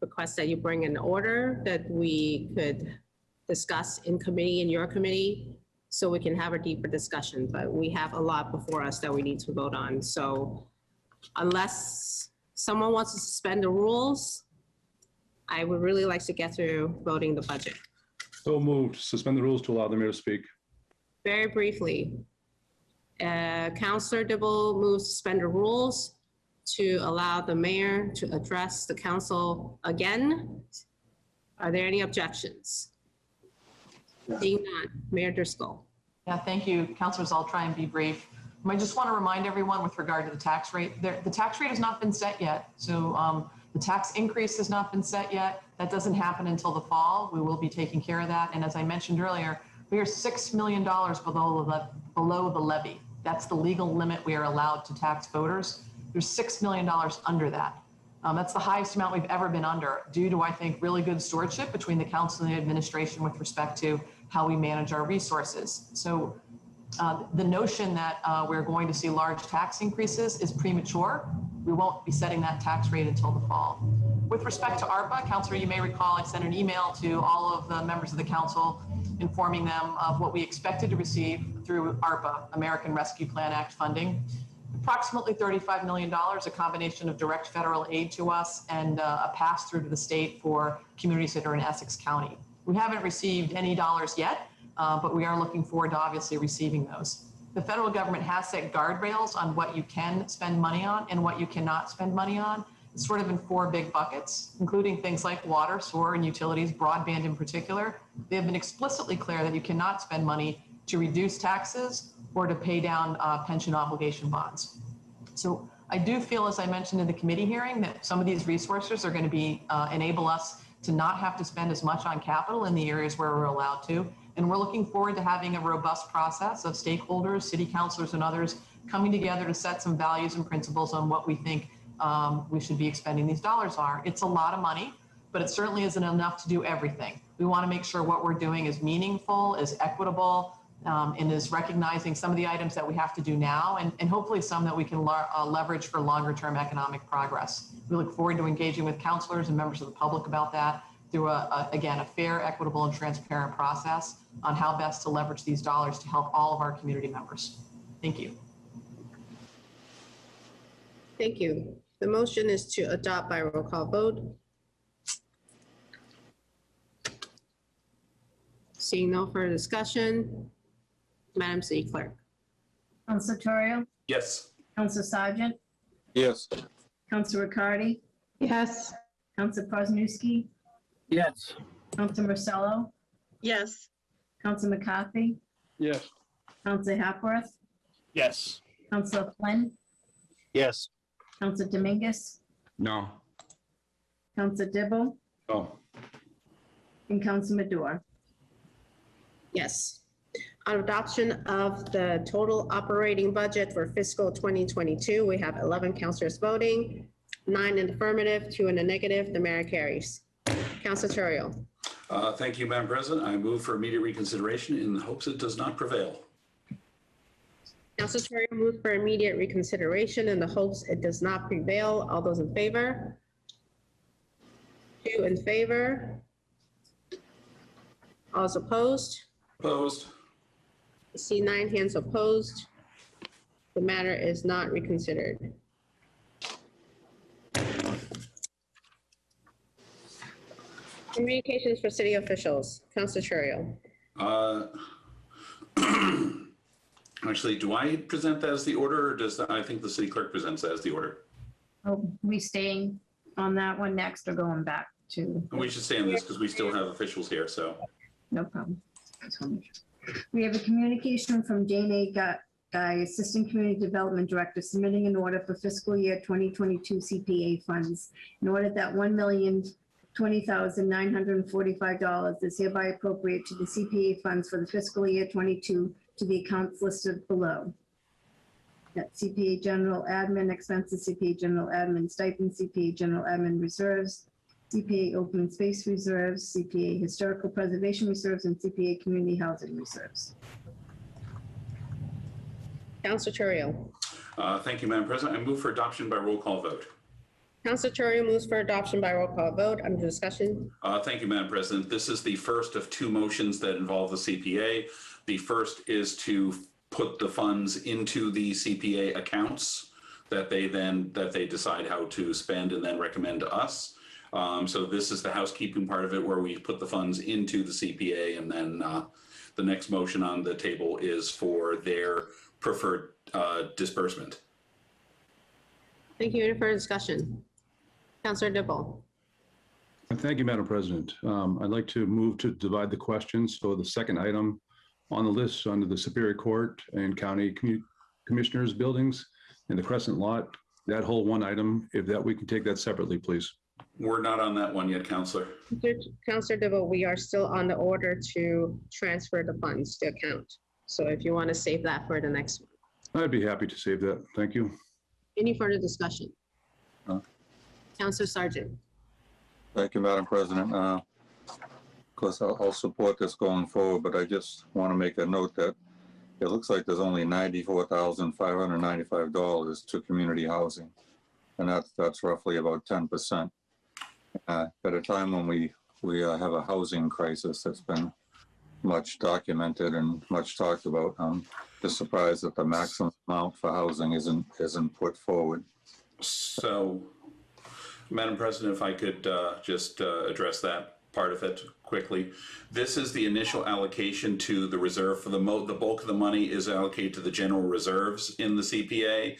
request that you bring an order that we could discuss in committee, in your committee, so we can have a deeper discussion. But we have a lot before us that we need to vote on. So unless someone wants to suspend the rules, I would really like to get through voting the budget. So moved. Suspend the rules to allow the mayor to speak. Very briefly, Councilor Dibble moves to suspend the rules to allow the mayor to address the council again. Are there any objections? Seeing none, Mayor Driscoll. Yeah, thank you, councilors. I'll try and be brief. I just want to remind everyone with regard to the tax rate, the tax rate has not been set yet. So the tax increase has not been set yet. That doesn't happen until the fall. We will be taking care of that. And as I mentioned earlier, we are $6 million below the levy. That's the legal limit we are allowed to tax voters. There's $6 million under that. That's the highest amount we've ever been under due to, I think, really good stewardship between the council and the administration with respect to how we manage our resources. So the notion that we're going to see large tax increases is premature. We won't be setting that tax rate until the fall. With respect to ARPA, Councilor, you may recall I sent an email to all of the members of the council informing them of what we expected to receive through ARPA, American Rescue Plan Act funding. approximately $35 million, a combination of direct federal aid to us and a pass through to the state for communities that are in Essex County. We haven't received any dollars yet, but we are looking forward to obviously receiving those. The federal government has set guardrails on what you can spend money on and what you cannot spend money on. It's sort of in 4 big buckets, including things like water, sewer, and utilities, broadband in particular. They have been explicitly clear that you cannot spend money to reduce taxes or to pay down pension obligation bonds. So I do feel, as I mentioned in the committee hearing, that some of these resources are going to be enable us to not have to spend as much on capital in the areas where we're allowed to. And we're looking forward to having a robust process of stakeholders, city councilors, and others coming together to set some values and principles on what we think we should be expending these dollars are. It's a lot of money, but it certainly isn't enough to do everything. We want to make sure what we're doing is meaningful, is equitable, and is recognizing some of the items that we have to do now, and hopefully some that we can leverage for longer term economic progress. We look forward to engaging with counselors and members of the public about that through, again, a fair, equitable, and transparent process on how best to leverage these dollars to help all of our community members. Thank you. Thank you. The motion is to adopt by roll call vote. Seeing no further discussion, Madam City Clerk. Council Torrio, Yes. Council Sargent, Yes. Council Riccardi, Yes. Council Prosnewski, Yes. Council Marcello, Yes. Council McCarthy, Yes. Council Hapworth, Yes. Council Flynn, Yes. Council Dominguez, No. Council Dibble, Oh. and Council Madore. Yes. On adoption of the total operating budget for fiscal 2022, we have 11 councilors voting, 9 in the affirmative, 2 in the negative. The mayor carries. Council Terrio. Thank you, Madam President. I move for immediate reconsideration in the hopes it does not prevail. Council Terrio moves for immediate reconsideration in the hopes it does not prevail. All those in favor? 2 in favor. All those opposed? Opposed? I see 9 hands opposed. The matter is not reconsidered. Communications for city officials. Council Terrio. Actually, do I present that as the order, or I think the city clerk presents that as the order? Are we staying on that one next or going back to? And we should stay on this because we still have officials here, so. No problem. We have a communication from Jane A. Guy, Assistant Community Development Director, submitting an order for fiscal year 2022 CPA funds. In order that $1,020,945 is hereby appropriate to the CPA funds for the fiscal year 22 to the accounts listed below. That CPA General Admin Expenses, CPA General Admin Stipend, CPA General Admin Reserves, CPA Open Space Reserves, CPA Historical Preservation Reserves, and CPA Community Housing Reserves. Council Terrio. Thank you, Madam President. I move for adoption by roll call vote. Council Terrio moves for adoption by roll call vote. Under discussion. Thank you, Madam President. This is the first of 2 motions that involve the CPA. The first is to put the funds into the CPA accounts that they decide how to spend and then recommend to us. So this is the housekeeping part of it where we put the funds into the CPA, and then the next motion on the table is for their preferred disbursement. Thank you. Any further discussion? Councilor Dibble. Thank you, Madam President. I'd like to move to divide the questions. So the second item on the list under the Superior Court and County Commissioners buildings and the Crescent Lot, that whole one item, if that we can take that separately, please. We're not on that one yet, Councilor. Councilor Dibble, we are still on the order to transfer the funds to account. So if you want to save that for the next one. I'd be happy to save that. Thank you. Any further discussion? Councilor Sargent. Thank you, Madam President. Of course, I'll support this going forward, but I just want to make a note that it looks like there's only $94,595 to community housing, and that's roughly about 10%. At a time when we have a housing crisis that's been much documented and much talked about. I'm just surprised that the maximum amount for housing isn't put forward. So, Madam President, if I could just address that part of it quickly. This is the initial allocation to the reserve. For the bulk of the money is allocated to the general reserves in the CPA.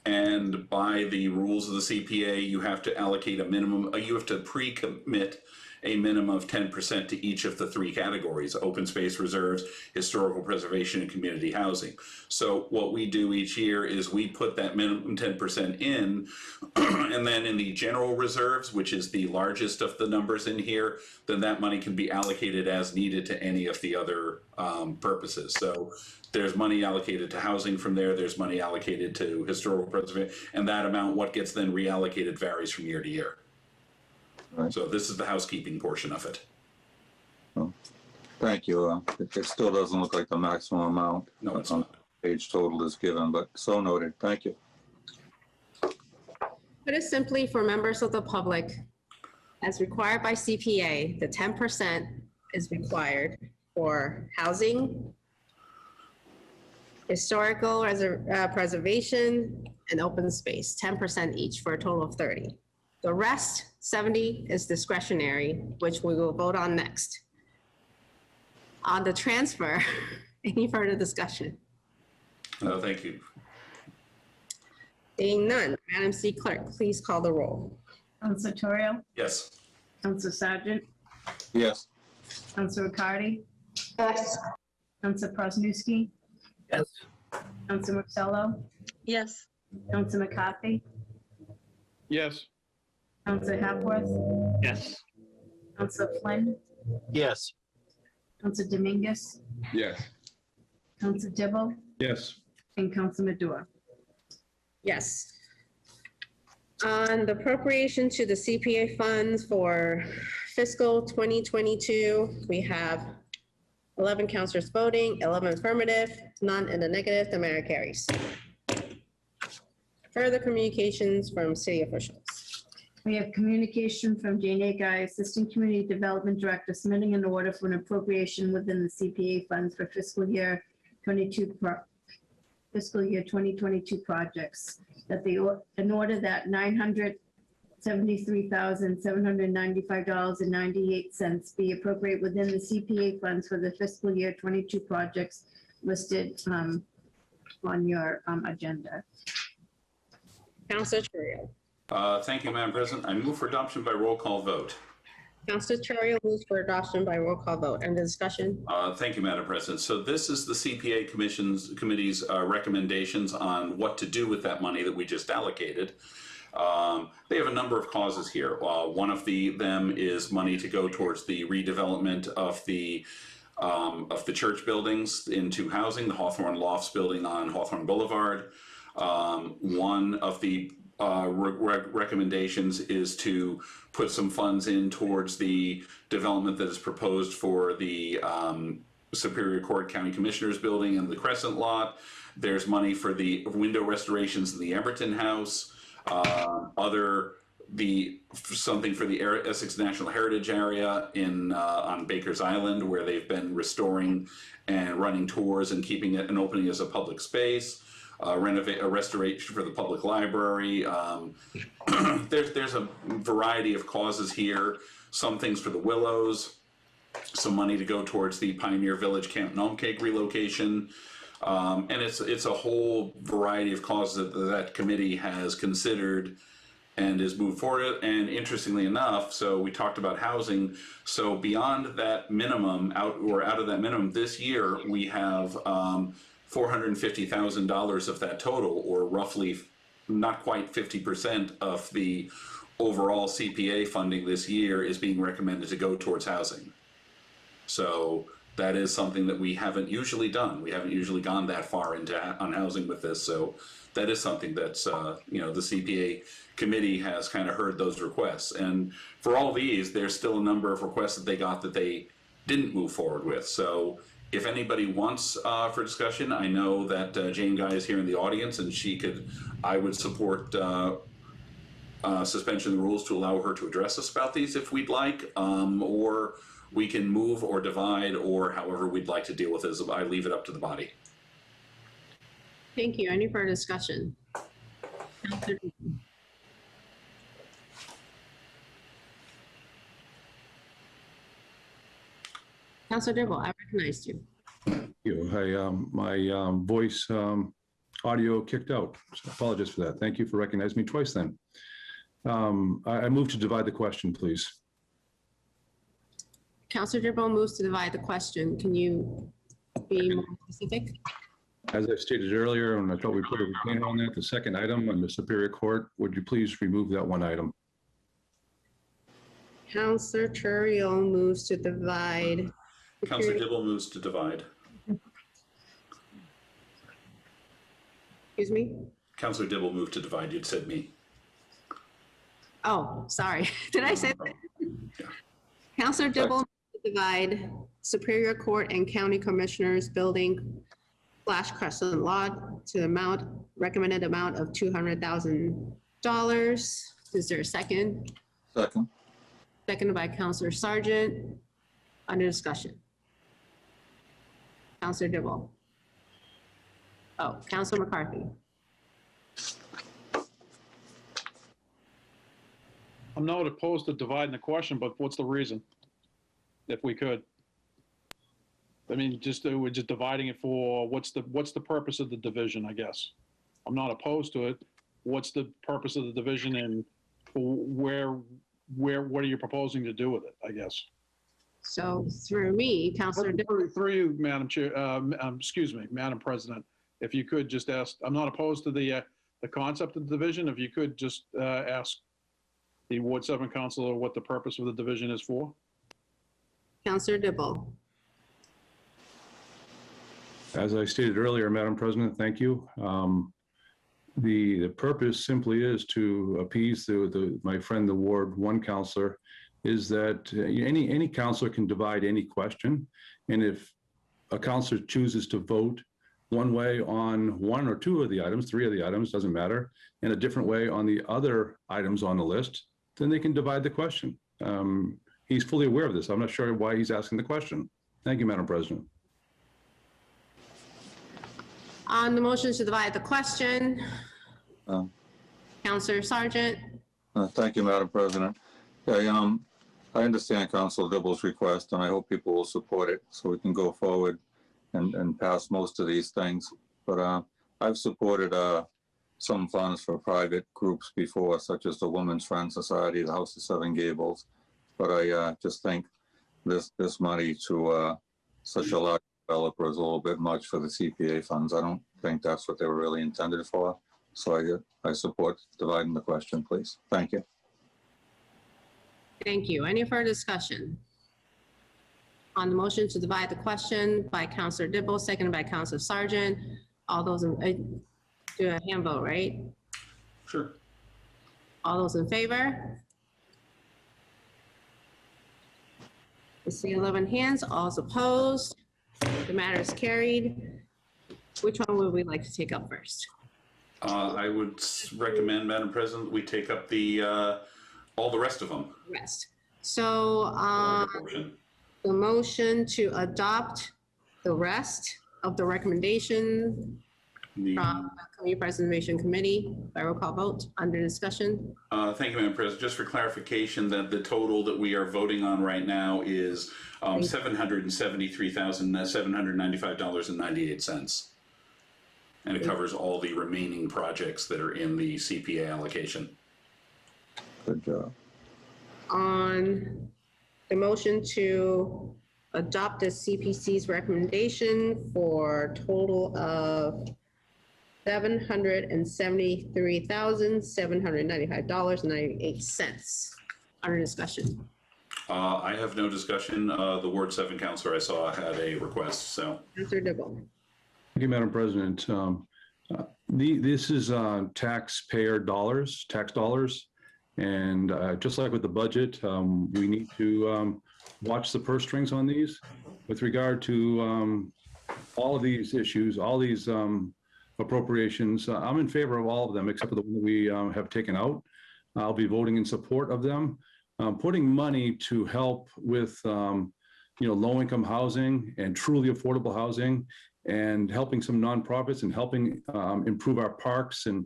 And by the rules of the CPA, you have to allocate a minimum, you have to pre-commit a minimum of 10% to each of the three categories: open space reserves, historical preservation, and community housing. So what we do each year is we put that minimum 10% in, and then in the general reserves, which is the largest of the numbers in here, then that money can be allocated as needed to any of the other purposes. So there's money allocated to housing from there, there's money allocated to historical preservation, and that amount, what gets then reallocated, varies from year to year. Right. So this is the housekeeping portion of it. Well, thank you. It still doesn't look like the maximum amount. No, it's on not. Page total is given, but so noted. Thank you. Put it simply, for members of the public, as required by CPA, the 10% is required for housing, historical preservation, and open space, 10% each for a total of 30. The rest, 70, is discretionary, which we will vote on next. On the transfer, any further discussion? No, thank you. Seeing none, Madam C. Clerk, please call the roll. Counselor Torrio, Yes. Counselor Sargent, Yes. Counselor Riccardi, Yes. Counselor Prosnowski, Yes. Counselor Marcello, Yes. Counselor McCarthy, Yes. Counselor Hapworth, Yes. Counselor Flynn, Yes. Counselor Dominguez, Yes. Counselor Dibble, Yes. and Counselor Madua. Yes. On the appropriation to the CPA funds for fiscal 2022, we have 11 counselors voting, 11 affirmative, none in the negative. The matter carries. Further communications from city officials. We have communication from Jane Guy, Assistant Community Development Director, submitting an order for an appropriation within the CPA funds for fiscal year 2022 projects. That in order that $973,795.98 be appropriate within the CPA funds for the fiscal year 22 projects listed on your agenda. Councilor Terrio. Thank you, Madam President. I move for adoption by roll call vote. Councilor Terrio moves for adoption by roll call vote. And the discussion? Thank you, Madam President. So this is the CPA committee's recommendations on what to do with that money that we just allocated. They have a number of causes here. One of them is money to go towards the redevelopment of the church buildings into housing, the Hawthorne Lofts building on Hawthorne Boulevard. One of the recommendations is to put some funds in towards the development that is proposed for the Superior Court County Commissioners Building and the Crescent Lot. There's money for the window restorations in the Emberton House. Something for the Essex National Heritage Area on Baker's Island, where they've been restoring and running tours and keeping it and opening as a public space. A restoration for the public library. There's a variety of causes here. Some things for the Willows, some money to go towards the Pioneer Village Camp Nomcake relocation. And it's a whole variety of causes that committee has considered and is moved forward. And interestingly enough, so we talked about housing. So beyond that minimum, out of that minimum this year, we have $450,000 of that total, or roughly not quite 50% of the overall CPA funding this year, is being recommended to go towards housing. So that is something that we haven't usually done. We haven't usually gone that far on housing with this. So that is something that's, the CPA committee has kind of heard those requests. And for all these, there's still a number of requests that they got that they didn't move forward with. So if anybody wants for discussion, I know that Jane Guy is here in the audience, and I would support suspension of the rules to allow her to address us about these if we'd like, or we can move or divide or however we'd like to deal with it. I leave it up to the body. Thank you. Any further discussion? Counselor Dibble. Counselor Dibble, I recognized you. My voice audio kicked out. So I apologize for that. Thank you for recognizing me twice then. I move to divide the question, please. Counselor Dibble moves to divide the question. Can you be more specific? As I stated earlier, and I thought we put a retainer on that, the second item on the Superior Court, would you please remove that one item? Counselor Terrio moves to divide. Counselor Dibble moves to divide. Excuse me? Counselor Dibble moved to divide. You'd said me. Oh, sorry. Did I say that? Counselor Dibble moves to divide Superior Court and County Commissioners Building / Crescent Lot to the recommended amount of $200,000. Is there a second? Second. Seconded by Counselor Sargent. Under discussion. Counselor Dibble. Oh, Counselor McCarthy. I'm not opposed to dividing the question, but what's the reason? If we could. I mean, we're just dividing it for, what's the purpose of the division, I guess? I'm not opposed to it. What's the purpose of the division and what are you proposing to do with it, I guess? So through me, Counselor Dibble. Through you, Madam Chair, excuse me, Madam President, if you could just ask, I'm not opposed to the concept of the division. If you could just ask the Ward 7 Councilor what the purpose of the division is for. Counselor Dibble. As I stated earlier, Madam President, thank you. The purpose simply is to appease my friend, the Ward 1 Councilor, is that any councilor can divide any question. And if a councilor chooses to vote one way on one or two of the items, three of the items, doesn't matter, and a different way on the other items on the list, then they can divide the question. He's fully aware of this. I'm not sure why he's asking the question. Thank you, Madam President. On the motion to divide the question, Counselor Sargent. Thank you, Madam President. Yeah, I understand Council Dibble's request, and I hope people will support it so we can go forward and pass most of these things. But I've supported some funds for private groups before, such as the Women's Friends Society, the House of Seven Gables. But I just think this money to such a large developer is a little bit much for the CPA funds. I don't think that's what they were really intended for. So I support dividing the question, please. Thank you. Thank you. Any further discussion? On the motion to divide the question by Counselor Dibble, seconded by Counselor Sargent. All those, do a hand vote, right? Sure. All those in favor? I see 11 hands. All opposed. The matter is carried. Which one would we like to take up first? I would recommend, Madam President, we take up all the rest of them. Rest. So the motion to adopt the rest of the recommendation from the Community Preservation Committee by roll call vote under discussion. Thank you, Madam President. Just for clarification, that the total that we are voting on right now is $773,795.98. And it covers all the remaining projects that are in the CPA allocation. Good job. On the motion to adopt the CPC's recommendation for a total of $773,795.98. Under discussion. I have no discussion. The Ward 7 Councilor I saw had a request, so. Councilor Dibble. Thank you, Madam President. This is taxpayer dollars, tax dollars. And just like with the budget, we need to watch the purse strings on these. With regard to all of these issues, all these appropriations, I'm in favor of all of them except for the one that we have taken out. I'll be voting in support of them. putting money to help with, low-income housing and truly affordable housing, and helping some nonprofits and helping improve our parks and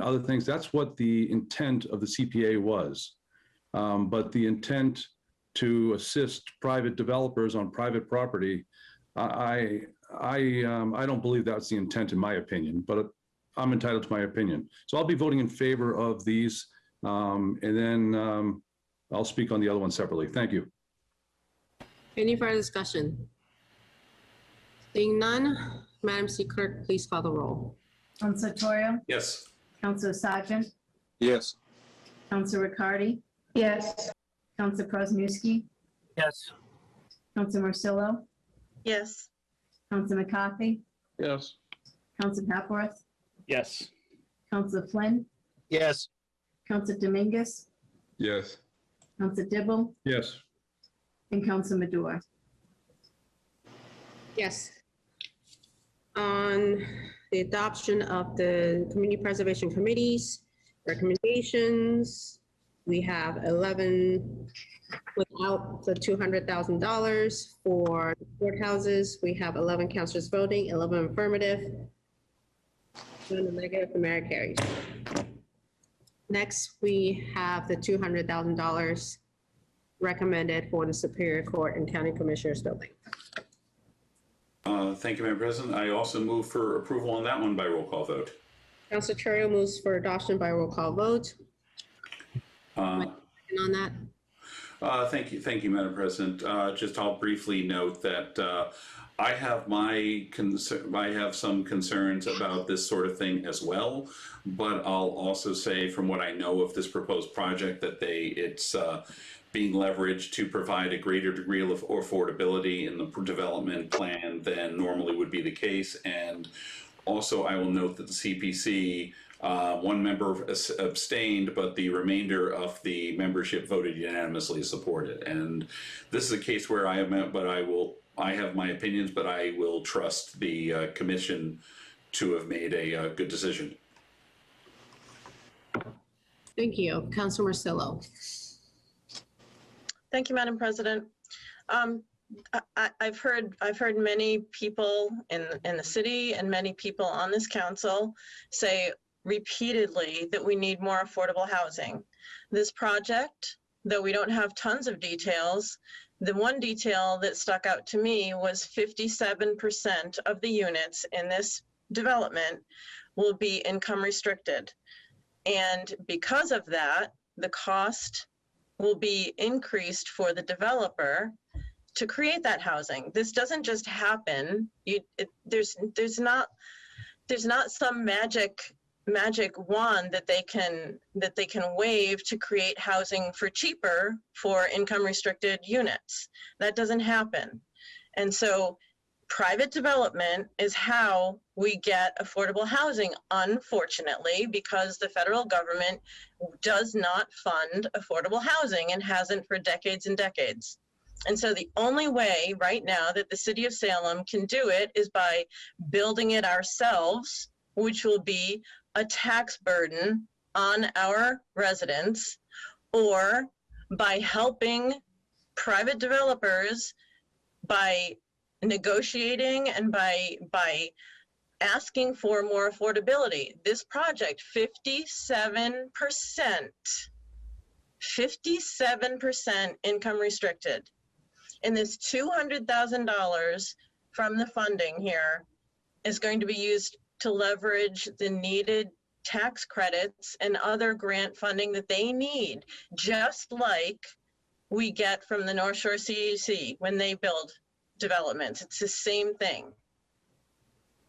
other things. That's what the intent of the CPA was. But the intent to assist private developers on private property, I don't believe that's the intent, in my opinion, but I'm entitled to my opinion. So I'll be voting in favor of these, and then I'll speak on the other one separately. Thank you. Any further discussion? Seeing none, Madam City Clerk, please call the roll. Counselor Toya, Yes. Counselor Sargent, Yes. Counselor Riccardi, Yes. Counselor Krasniewski, Yes. Counselor Marcillo, Yes. Counselor McCarthy, Yes. Counselor Papworth, Yes. Counselor Flynn, Yes. Counselor Dominguez, Yes. Counselor Dibble, Yes. and Counselor Madore. Yes. On the adoption of the Community Preservation Committee's recommendations, we have 11 without the $200,000 for courthouses. We have 11 councilors voting, 11 affirmative, 1 negative, the mayor carries. Next, we have the $200,000 recommended for the Superior Court and County Commissioners Building. Thank you, Madam President. I also move for approval on that one by roll call vote. Councilor Terrio moves for adoption by roll call vote. Uh, And on that, Thank you, Madam President. Just I'll briefly note that I have some concerns about this sort of thing as well, but I'll also say from what I know of this proposed project that it's being leveraged to provide a greater degree of affordability in the development plan than normally would be the case. And also, I will note that the CPC, one member abstained, but the remainder of the membership voted unanimously to support it. And this is a case where I have my opinions, but I will trust the commission to have made a good decision. thank you. Councilor Marcillo. Thank you, Madam President. I've heard many people in the city and many people on this council say repeatedly that we need more affordable housing. This project, though we don't have tons of details, the one detail that stuck out to me was 57% of the units in this development will be income restricted. And because of that, the cost will be increased for the developer to create that housing. This doesn't just happen. There's not some magic wand that they can wave to create housing for cheaper for income restricted units. That doesn't happen. And so private development is how we get affordable housing, unfortunately, because the federal government does not fund affordable housing and hasn't for decades and decades. And so the only way right now that the city of Salem can do it is by building it ourselves, which will be a tax burden on our residents, or by helping private developers by negotiating and by asking for more affordability. This project, 57% income restricted. And this $200,000 from the funding here is going to be used to leverage the needed tax credits and other grant funding that they need, just like we get from the North Shore CEC when they build developments. It's the same thing.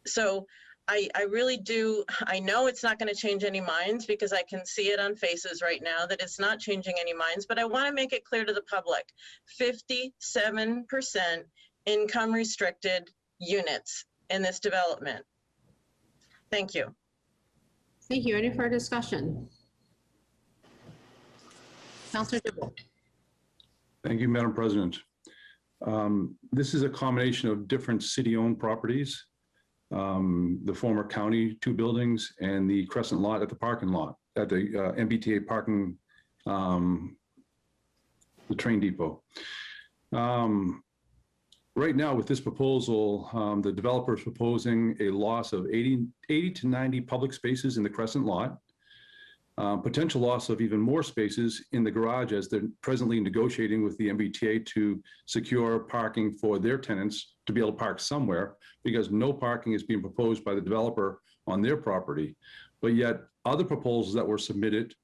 So I really do, I know it's not going to change any minds because I can see it on faces right now that it's not changing any minds, but I want to make it clear to the public, 57% income restricted units in this development. Thank you. Thank you. Any further discussion? Councilor Dibble. Thank you, Madam President. This is a combination of different city-owned properties, the former county 2 buildings and the Crescent lot at the parking lot, at the MBTA parking the train depot. Right now with this proposal, the developer is proposing a loss of 80 to 90 public spaces in the Crescent lot. Potential loss of even more spaces in the garage as they're presently negotiating with the MBTA to secure parking for their tenants to be able to park somewhere, because no parking is being proposed by the developer on their property. But yet other proposals that were submitted,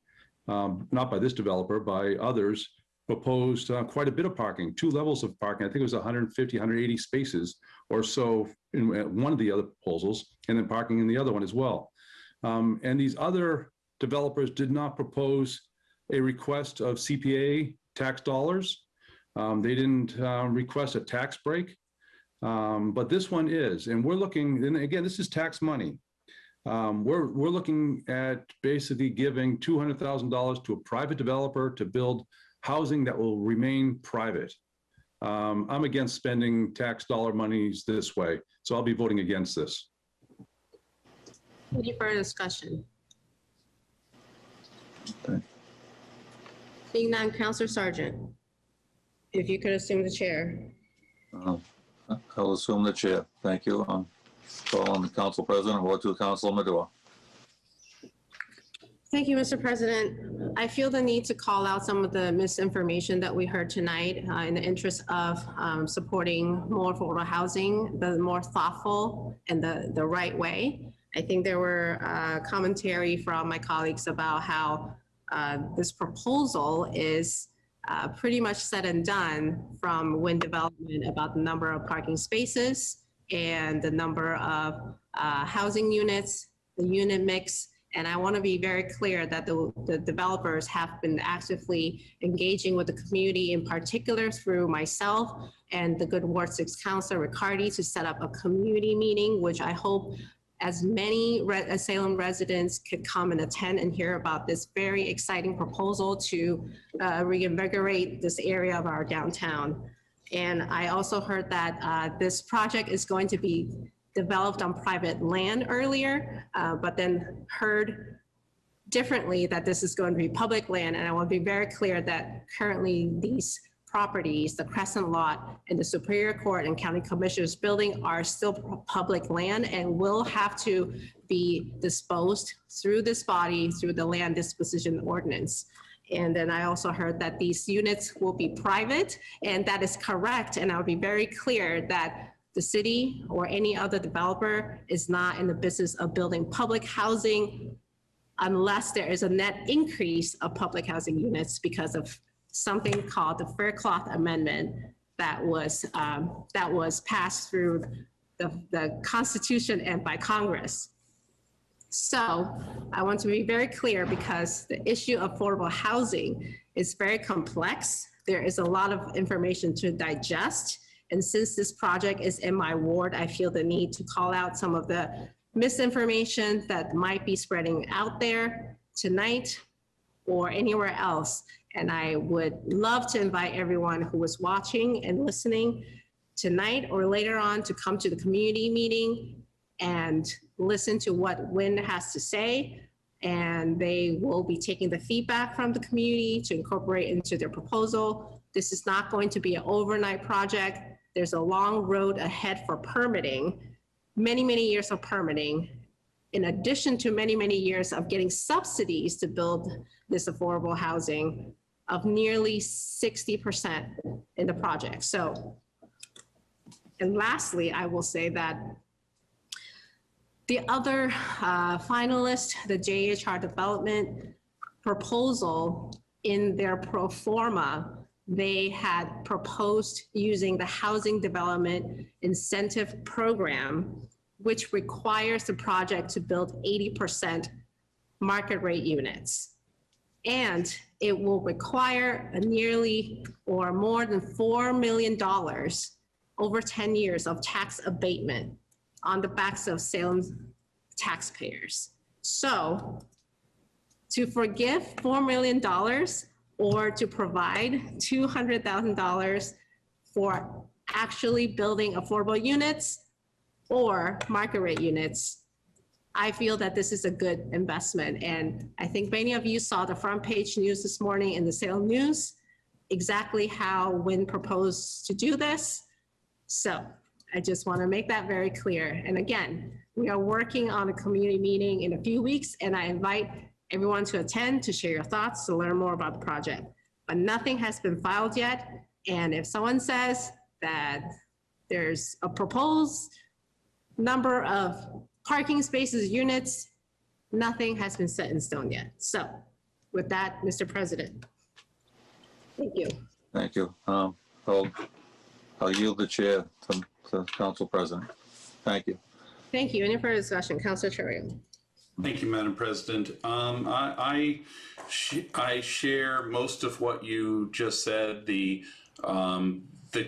not by this developer, by others, proposed quite a bit of parking, 2 levels of parking. I think it was 150, 180 spaces or so in one of the other proposals, and then parking in the other one as well. And these other developers did not propose a request of CPA tax dollars. They didn't request a tax break, but this one is. And we're looking, and again, this is tax money. We're looking at basically giving $200,000 to a private developer to build housing that will remain private. I'm against spending tax dollar monies this way, so I'll be voting against this. Any further discussion? Seeing none, Councilor Sargent, if you could assume the chair. I'll assume the chair. Thank you. Call on the council president or to Council Madua. Thank you, Mr. President. I feel the need to call out some of the misinformation that we heard tonight in the interest of supporting more affordable housing, the more thoughtful and the right way. I think there were commentary from my colleagues about how this proposal is pretty much said and done from wind development about the number of parking spaces and the number of housing units, the unit mix. And I want to be very clear that the developers have been actively engaging with the community, in particular through myself and the good Ward 6 Councilor Riccardi, to set up a community meeting, which I hope as many Salem residents could come and attend and hear about this very exciting proposal to reinvigorate this area of our downtown. And I also heard that this project is going to be developed on private land earlier, but then heard differently that this is going to be public land. And I want to be very clear that currently these properties, the Crescent Lot and the Superior Court and County Commissioners Building, are still public land and will have to be disposed through this body, through the land disposition ordinance. And then I also heard that these units will be private, and that is correct. And I'll be very clear that the city or any other developer is not in the business of building public housing unless there is a net increase of public housing units because of something called the Faircloth Amendment that was passed through the Constitution and by Congress. So I want to be very clear, because the issue of affordable housing is very complex. There is a lot of information to digest. And since this project is in my ward, I feel the need to call out some of the misinformation that might be spreading out there tonight or anywhere else. And I would love to invite everyone who is watching and listening tonight or later on to come to the community meeting and listen to what WIN has to say. And they will be taking the feedback from the community to incorporate into their proposal. This is not going to be an overnight project. There's a long road ahead for permitting, many, many years of permitting, in addition to many, many years of getting subsidies to build this affordable housing of nearly 60% in the project. So, and lastly, I will say that the other finalist, the JHR development proposal, in their pro forma, they had proposed using the Housing Development Incentive Program, which requires the project to build 80% market rate units. And it will require a nearly or more than $4 million over 10 years of tax abatement on the backs of Salem's taxpayers. So to forgive $4 million or to provide $200,000 for actually building affordable units or market rate units, I feel that this is a good investment. And I think many of you saw the front page news this morning in the Salem News. exactly how Wynn proposed to do this. So I just want to make that very clear. And again, we are working on a community meeting in a few weeks, and I invite everyone to attend to share your thoughts, to learn more about the project. But nothing has been filed yet. And if someone says that there's a proposed number of parking spaces, units, nothing has been set in stone yet. So with that, Mr. President. Thank you. Thank you. I'll yield the chair to Council President. Thank you. Thank you. Any further discussion? Councilor Terrio. Thank you, Madam President. I share most of what you just said. The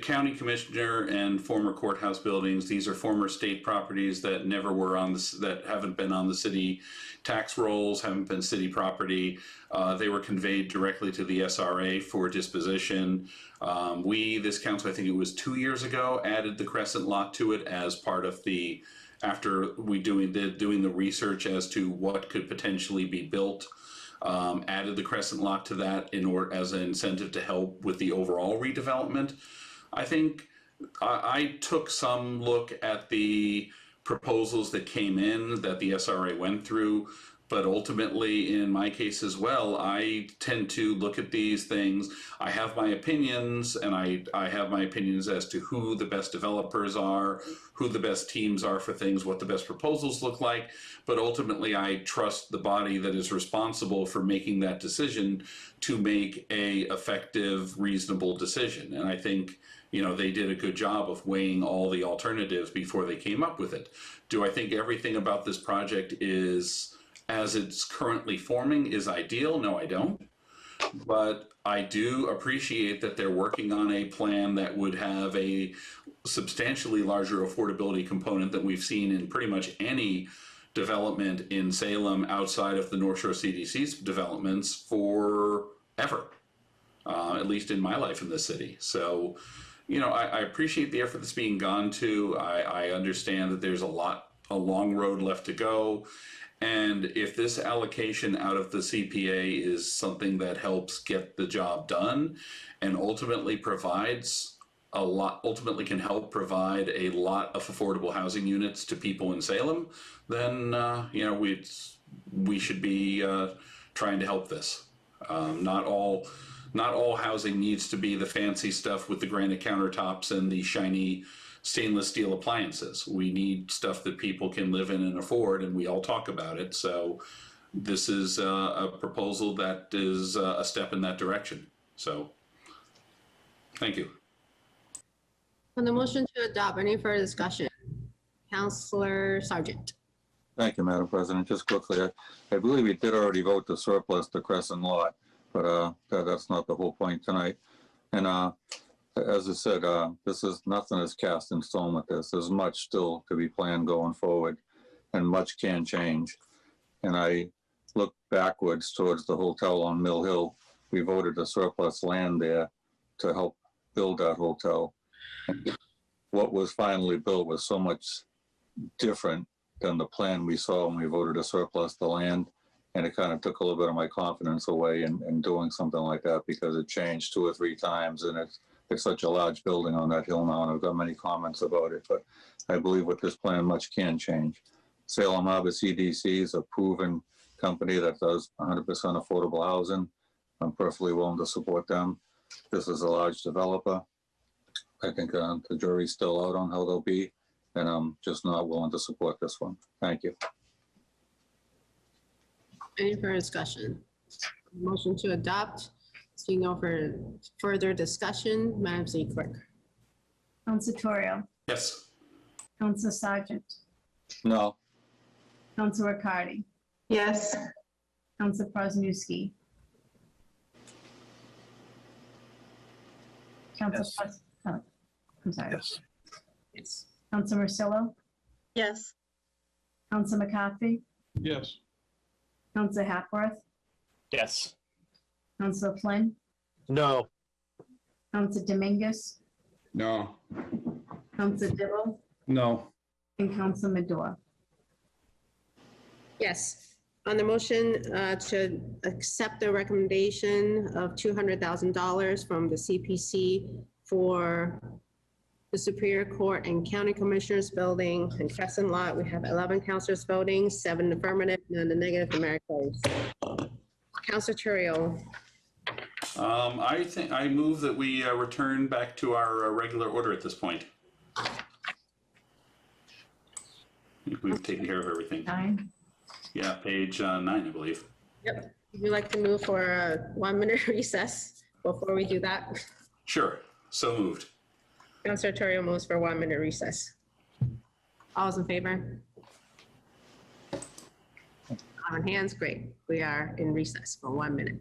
county commissioner and former courthouse buildings, these are former state properties that never were on this, that haven't been on the city tax rolls, haven't been city property. They were conveyed directly to the SRA for disposition. This council, I think it was 2 years ago, added the Crescent lot to it as part of the, after we doing the research as to what could potentially be built, added the Crescent lot to that in order as an incentive to help with the overall redevelopment. I think I took some look at the proposals that came in that the SRA went through, but ultimately in my case as well, I tend to look at these things. I have my opinions, and I have my opinions as to who the best developers are, who the best teams are for things, what the best proposals look like. But ultimately, I trust the body that is responsible for making that decision to make a effective, reasonable decision. And I think, you know, they did a good job of weighing all the alternatives before they came up with it. Do I think everything about this project is, as it's currently forming, is ideal? No, I don't. But I do appreciate that they're working on a plan that would have a substantially larger affordability component than we've seen in pretty much any development in Salem outside of the North Shore CDC's developments forever, at least in my life in the city. So, you know, I appreciate the effort that's being gone to. I understand that there's a long road left to go. And if this allocation out of the CPA is something that helps get the job done and ultimately provides a lot, ultimately can help provide a lot of affordable housing units to people in Salem, then, you know, we should be trying to help this. Not all housing needs to be the fancy stuff with the granite countertops and the shiny stainless steel appliances. We need stuff that people can live in and afford, and we all talk about it. So this is a proposal that is a step in that direction. So thank you. On the motion to adopt, any further discussion? Councilor Sargent. Thank you, Madam President. Just quickly, I believe we did already vote to surplus the Crescent lot, but that's not the whole point tonight. And as I said, nothing is cast in stone with this. There's much still to be planned going forward, and much can change. And I look backwards towards the hotel on Mill Hill. We voted to surplus land there to help build that hotel. And what was finally built was so much different than the plan we saw when we voted to surplus the land. And it kind of took a little bit of my confidence away in doing something like that, because it changed 2 or 3 times, and it's such a large building on that hill now, and I've got many comments about it, but I believe with this plan, much can change. Salem Harbor CDC is a proven company that does 100% affordable housing. I'm perfectly willing to support them. This is a large developer. I think the jury's still out on how they'll be, and I'm just not willing to support this one. Thank you. Any further discussion? Motion to adopt. Seeing no further discussion, Madam City Clerk. Council Torrio. Yes. Council Sargent. No. Council Riccardi. Yes. Council Prosniewski. Council I'm sorry. Yes. Yes. Council Marcillo. Yes. Council McCarthy. Yes. Council Hapworth. Yes. Council Flynn. No. Council Dominguez. No. Council Dibble. No. And Council Medora. Yes. On the motion to accept the recommendation of $200,000 from the CPC for the Superior Court and County Commissioners Building and Crescent Lot, we have 11 councilors voting, 7 affirmative, none the negative, the mayor carries. Councilor Terrio. I move that we return back to our regular order at this point. I think we've taken care of everything. 9. Yeah, page 9, I believe. Yep. Would you like to move for a 1-minute recess before we do that? Sure, so moved. Councilor Terrio moves for a 1-minute recess. All those in favor? On hands, great. We are in recess for 1 minute.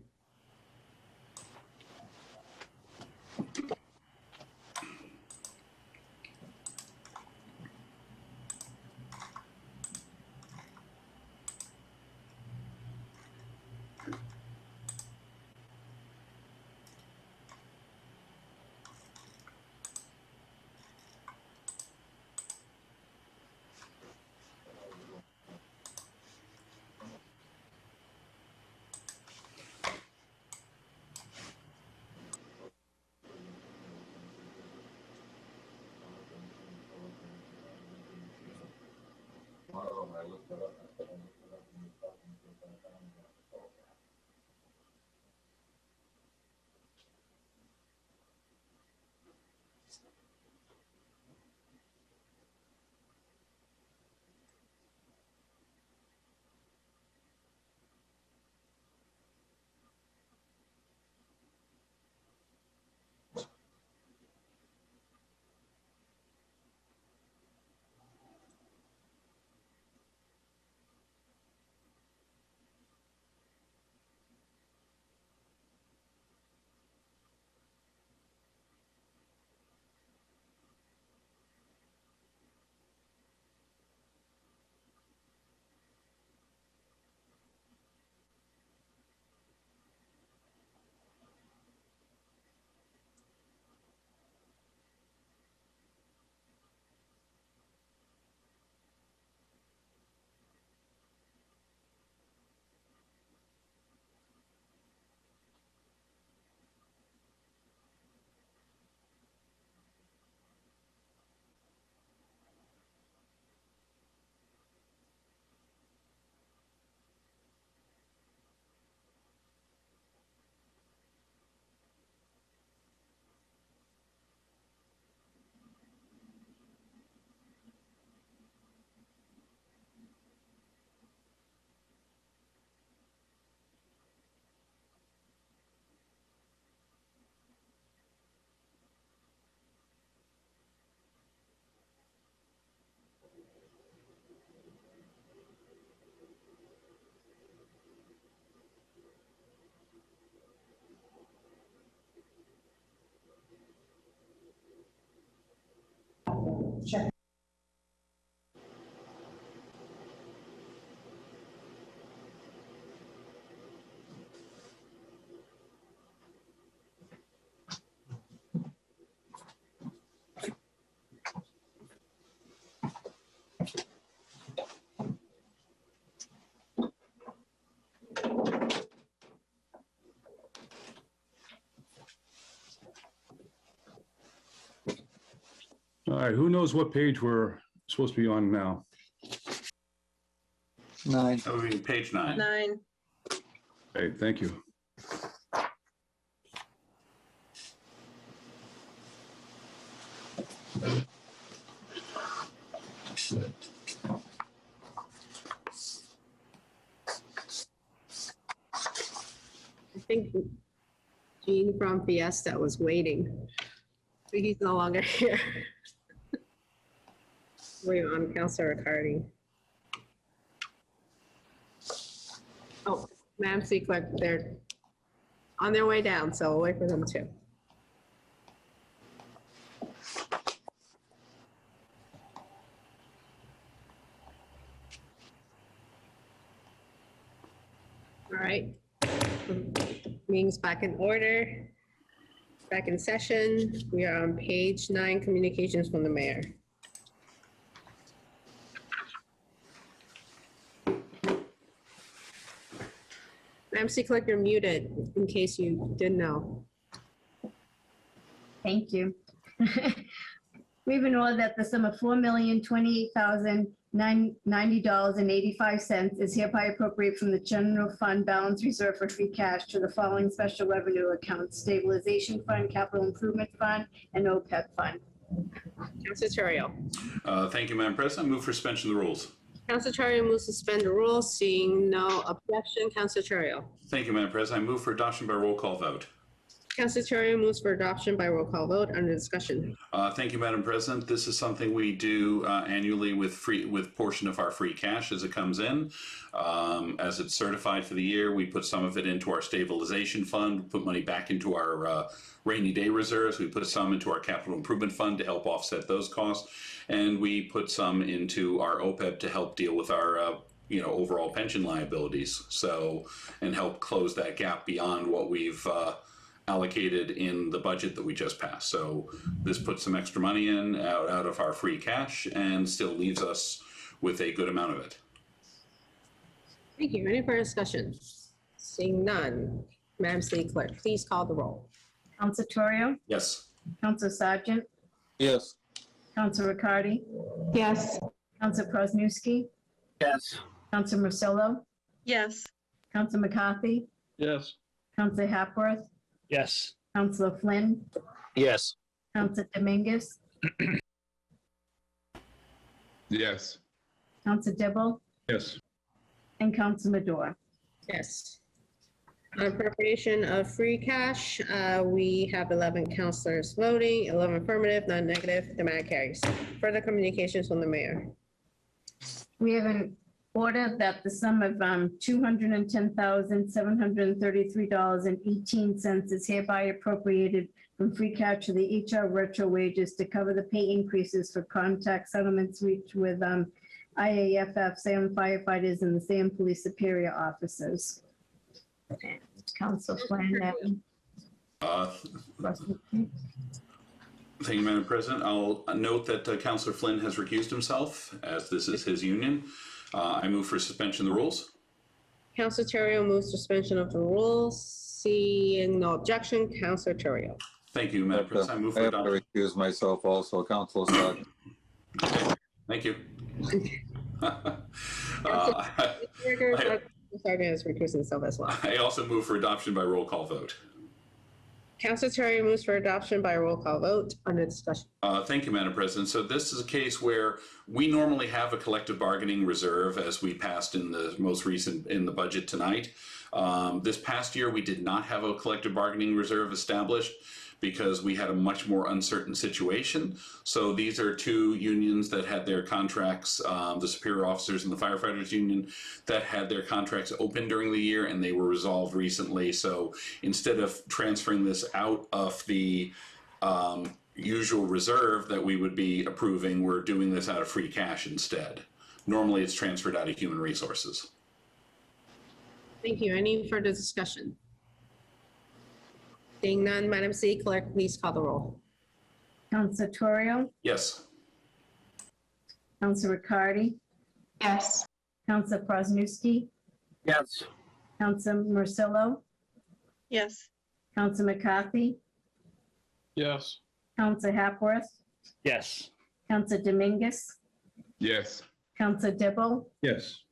Sure. All right, who knows what page we're supposed to be on now? 9. Oh, we're in page 9. 9. Okay, thank you. I think Gene from Fiesta was waiting. But he's no longer here. Wait on Councilor Riccardi. Oh, Madam City Clerk, they're on their way down, so we'll wait for them too. All right. Meeting's back in order. Back in session. We are on page 9, communications from the mayor. Madam City Clerk, you're muted, in case you didn't know. Thank you. We've been ordered that the sum of $4,028,090.85 is hereby appropriated from the general fund balance reserve for free cash to the following special revenue accounts: stabilization fund, capital improvement fund, and OPEB fund. Councilor Terrio. Thank you, Madam President. I move for suspension of the rules. Councilor Terrio moves to suspend the rules. Seeing no objection, Councilor Terrio. Thank you, Madam President. I move for adoption by roll call vote. Councilor Terrio moves for adoption by roll call vote. Under discussion. Thank you, Madam President. This is something we do annually with portion of our free cash as it comes in. As it's certified for the year, we put some of it into our stabilization fund, put money back into our rainy day reserves. We put some into our capital improvement fund to help offset those costs. And we put some into our OPEB to help deal with our overall pension liabilities. So, and help close that gap beyond what we've allocated in the budget that we just passed. So this puts some extra money in out of our free cash and still leaves us with a good amount of it. Thank you. Any further discussion? Seeing none, Madam City Clerk, please call the roll. Councilor Terrio. Yes. Councilor Sargent. Yes. Councilor Riccardi. Yes. Councilor Presnowski. Yes. Councilor Marcillo. Yes. Councilor McCarthy. Yes. Councilor Hapworth. Yes. Councilor Flynn. Yes. Councilor Dominguez. Yes. Councilor Dibble. Yes. And Councilor Madore. Yes. On appropriation of free cash, we have 11 councilors voting, 11 affirmative, none negative. The matter carries. Further communications from the mayor. We have an order that the sum of $210,733.18 is hereby appropriated from free cash to the HR retro wages to cover the pay increases for contact settlements reached with IAFF, Salem firefighters, and the Salem Police Superior officers. And Council Flynn. Thank you, Madam President. I'll note that Councilor Flynn has recused himself, as this is his union. I move for suspension of the rules. Councilor Terrio moves suspension of the rules. Seeing no objection, Councilor Terrio. Thank you, Madam President. I move I for have to adoption. recuse myself also, Councilor Sargent. Thank you. Sergeant has recused himself as well. I also move for adoption by roll call vote. Councilor Terrio moves for adoption by roll call vote. Under discussion. Thank you, Madam President. So this is a case where we normally have a collective bargaining reserve, as we passed in the most recent in the budget tonight. This past year, we did not have a collective bargaining reserve established because we had a much more uncertain situation. So these are two unions that had their contracts, the superior officers and the firefighters union, that had their contracts open during the year, and they were resolved recently. So instead of transferring this out of the usual reserve that we would be approving, we're doing this out of free cash instead. Normally it's transferred out of human resources. Thank you. Any further discussion? Seeing none, Madam City Clerk, please call the roll. Councilor Terrio. Yes. Councilor Riccardi. Yes. Councilor Presnowski. Yes. Councilor Marcillo. Yes. Councilor McCarthy. Yes. Councilor Hapworth. Yes. Councilor Dominguez. Yes. Councilor Dibble. Yes.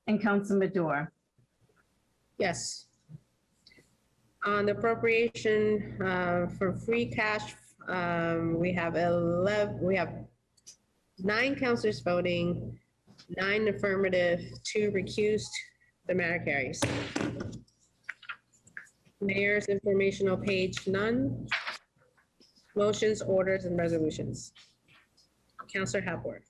And Councilor Madore. Yes. On the appropriation for free cash, we have 9 councilors voting, 9 affirmative, 2 recused. The matter carries. Mayor's informational page, none. Motions, orders, and resolutions. Councilor Hapworth.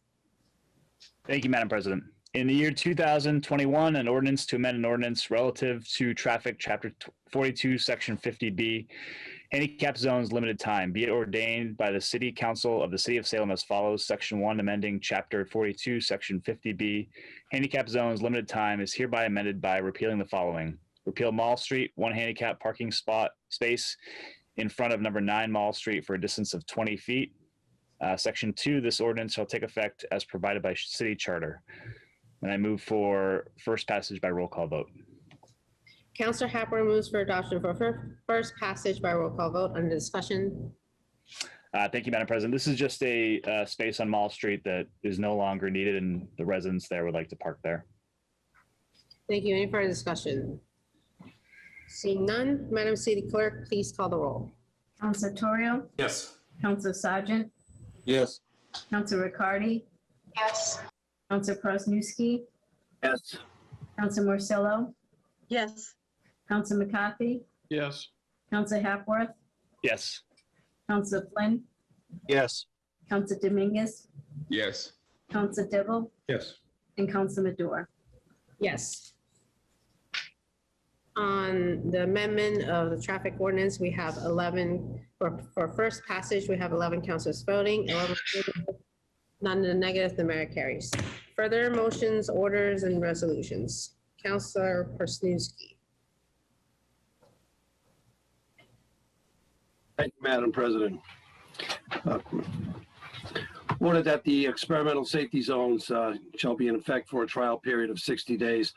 Thank you, Madam President. In the year 2021, an ordinance to amend an ordinance relative to traffic, Chapter 42, Section 50B, handicap zones limited time, be it ordained by the City Council of the City of Salem as follows. Section 1, amending Chapter 42, Section 50B, handicap zones limited time is hereby amended by repealing the following. Repeal Mall Street, 1 handicap parking space in front of number 9 Mall Street for a distance of 20 feet. Section 2, this ordinance shall take effect as provided by City Charter. And I move for first passage by roll call vote. Counselor Happer moves for adoption for first passage by roll call vote. Under discussion. Thank you, Madam President. This is just a space on Mall Street that is no longer needed, and the residents there would like to park there. Thank you. Any further discussion? Seeing none, Madam City Clerk, please call the roll. Counselor Torrio, Yes. Counselor Sargent, Yes. Counselor Riccardi, Yes. Counselor Prosnewski, Yes. Counselor Morcillo, Yes. Counselor McCarthy, Yes. Counselor Hapworth, Yes. Counselor Flynn, Yes. Counselor Dominguez, Yes. Counselor Dibble, Yes. and Counselor Madore. Yes. On the amendment of the traffic ordinance, we have 11, for first passage, we have 11 councilors voting, 11 none in the negative, the mayor carries. Further motions, orders, and resolutions. Counselor Persniewski. Thank you, Madam President. Ordered that the experimental safety zones shall be in effect for a trial period of 60 days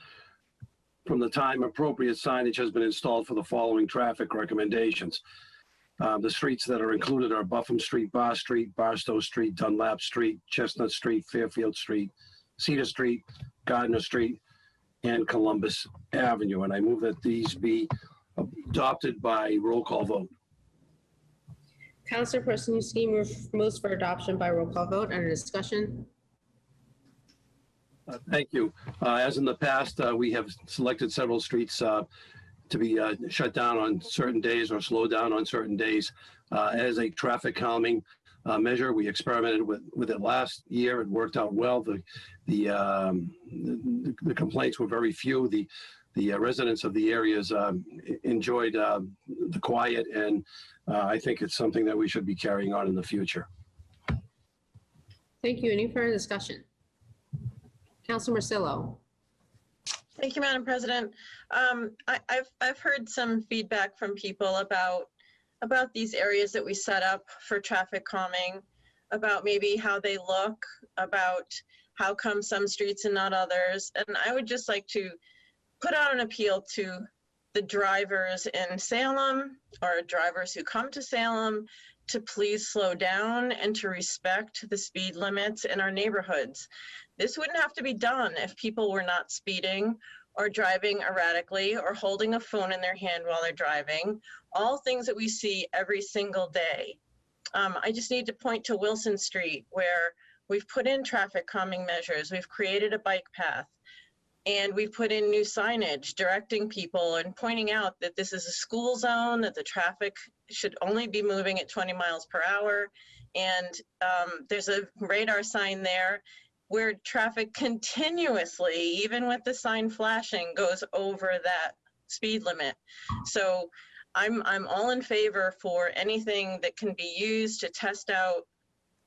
from the time appropriate signage has been installed for the following traffic recommendations. The streets that are included are Buffum Street, Barstow Street, Dunlap Street, Chestnut Street, Fairfield Street, Cedar Street, Gardner Street, and Columbus Avenue. And I move that these be adopted by roll call vote. Counselor Persniewski moves for adoption by roll call vote. Under discussion. Thank you. As in the past, we have selected several streets to be shut down on certain days or slowed down on certain days as a traffic calming measure. We experimented with it last year. It worked out well. The complaints were very few. The residents of the areas enjoyed the quiet, and I think it's something that we should be carrying on in the future. Thank you. Any further discussion? Councilor Morcillo. Thank you, Madam President. I've heard some feedback from people about these areas that we set up for traffic calming, about maybe how they look, about how come some streets and not others. And I would just like to put out an appeal to the drivers in Salem or drivers who come to Salem to please slow down and to respect the speed limits in our neighborhoods. This wouldn't have to be done if people were not speeding or driving erratically or holding a phone in their hand while they're driving, all things that we see every single day. I just need to point to Wilson Street, where we've put in traffic calming measures. We've created a bike path, and we've put in new signage directing people and pointing out that this is a school zone, that the traffic should only be moving at 20 miles per hour. And there's a radar sign there where traffic continuously, even with the sign flashing, goes over that speed limit. So I'm all in favor for anything that can be used to test out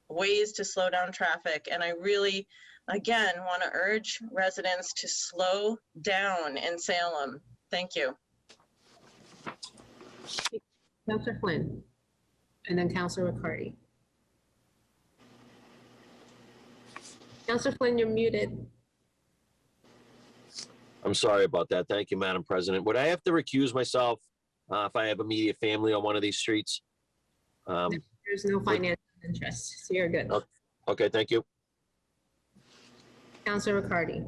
ways to slow down traffic. And I really, again, want to urge residents to slow down in Salem. Thank you. Councilor Flynn, and then Councilor Riccardi. Councilor Flynn, you're muted. I'm sorry about that. Thank you, Madam President. Would I have to recuse myself if I have immediate family on one of these streets? There's no financial interest, so you're good. Okay, thank you. Councilor Riccardi.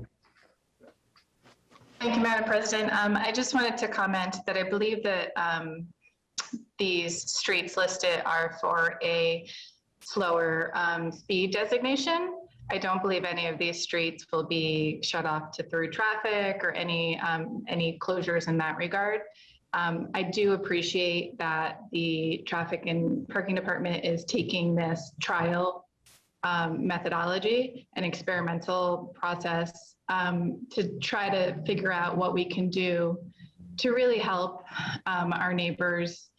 Thank you, Madam President. I just wanted to comment that I believe that these streets listed are for a slower speed designation. I don't believe any of these streets will be shut off to through traffic or any closures in that regard. I do appreciate that the Traffic and Parking Department is taking this trial methodology and experimental process to try to figure out what we can do to really help our neighbors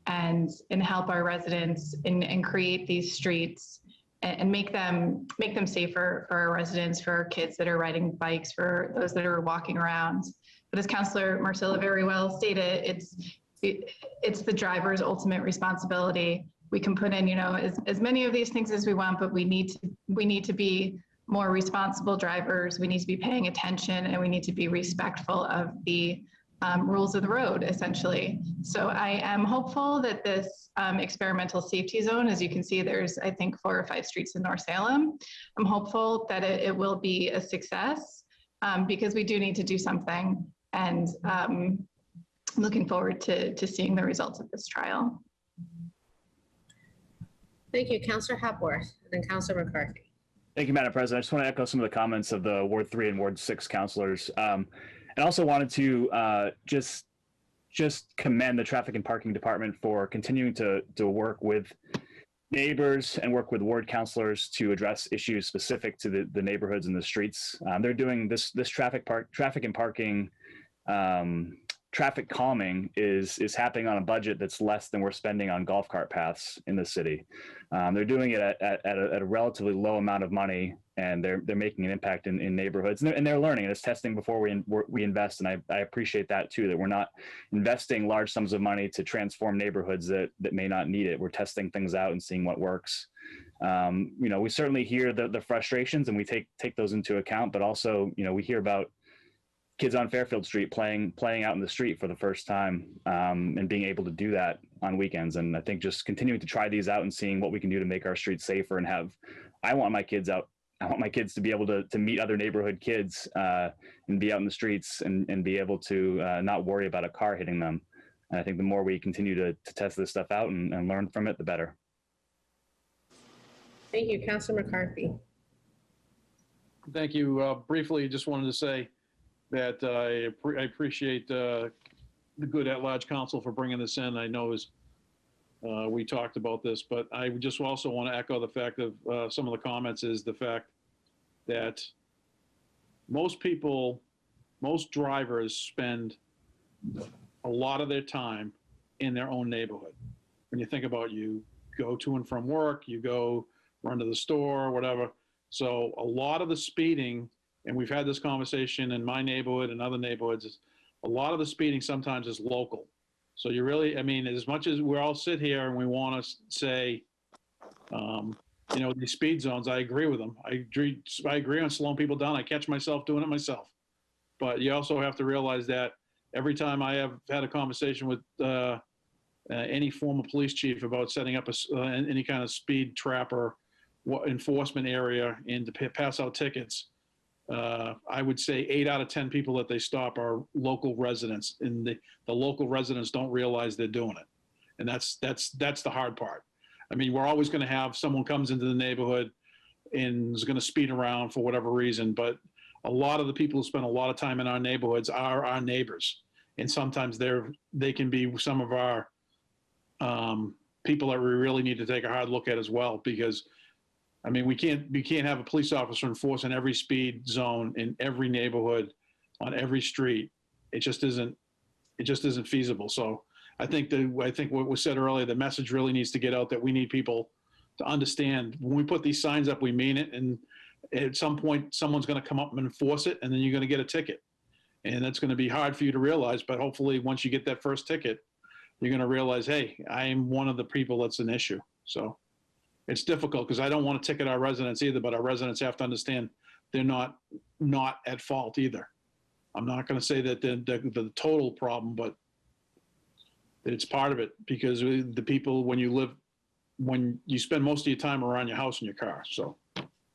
and help our residents and create these streets and make them safer for our residents, for our kids that are riding bikes, for those that are walking around. But as Councilor Morcillo very well stated, it's the driver's ultimate responsibility. We can put in, as many of these things as we want, but we need to be more responsible drivers. We need to be paying attention, and we need to be respectful of the rules of the road, essentially. So I am hopeful that this experimental safety zone, as you can see, there's, I think, 4 or 5 streets in North Salem. I'm hopeful that it will be a success because we do need to do something. And looking forward to seeing the results of this trial. Thank you, Councillor Hepworth, and then Councillor McCarthy. Thank you, Madam President. I just want to echo some of the comments of the Ward 3 and Ward 6 councilors. And also wanted to just commend the Traffic and Parking Department for continuing to work with neighbors and work with ward councilors to address issues specific to the neighborhoods and the streets. They're doing this traffic and parking traffic calming is happening on a budget that's less than we're spending on golf cart paths in the city. They're doing it at a relatively low amount of money, and they're making an impact in neighborhoods, and they're learning. And it's testing before we invest, and I appreciate that too, that we're not investing large sums of money to transform neighborhoods that may not need it. We're testing things out and seeing what works. We certainly hear the frustrations, and we take those into account, but also, we hear about kids on Fairfield Street playing out in the street for the first time, and being able to do that on weekends. And I think just continuing to try these out and seeing what we can do to make our streets safer and I want my kids out. I want my kids to be able to meet other neighborhood kids and be out in the streets and be able to not worry about a car hitting them. And I think the more we continue to test this stuff out and learn from it, the better. Thank you, Councilor McCarthy. Thank you. Briefly, just wanted to say that I appreciate the good at-large counsel for bringing this in. I know we talked about this, but I just also want to echo the fact of some of the comments is the fact that most drivers spend a lot of their time in their own neighborhood. When you think about you go to and from work, you go run to the store, whatever. So a lot of the speeding, and we've had this conversation in my neighborhood and other neighborhoods, a lot of the speeding sometimes is local. So you really, as much as we all sit here and we want to say, these speed zones, I agree with them. I agree on slowing people down. I catch myself doing it myself. But you also have to realize that every time I have had a conversation with any former police chief about setting up any kind of speed trap or enforcement area and to pass out tickets, I would say 8 out of 10 people that they stop are local residents, and the local residents don't realize they're doing it. And that's the hard part. We're always going to have someone comes into the neighborhood and is going to speed around for whatever reason, but a lot of the people who spend a lot of time in our neighborhoods are our neighbors. And sometimes they can be some of our people that we really need to take a hard look at as well, because we can't have a police officer enforcing every speed zone in every neighborhood on every street. It just isn't feasible. So I think what was said earlier, the message really needs to get out that we need people to understand when we put these signs up, we mean it. And at some point, someone's going to come up and enforce it, and then you're going to get a ticket. And that's going to be hard for you to realize. But hopefully, once you get that first ticket, you're going to realize, hey, I am one of the people that's an issue. So it's difficult because I don't want to ticket our residents either, but our residents have to understand they're not at fault either. I'm not going to say that they're the total problem, but it's part of it, because the people, when you spend most of your time around your house and your car. So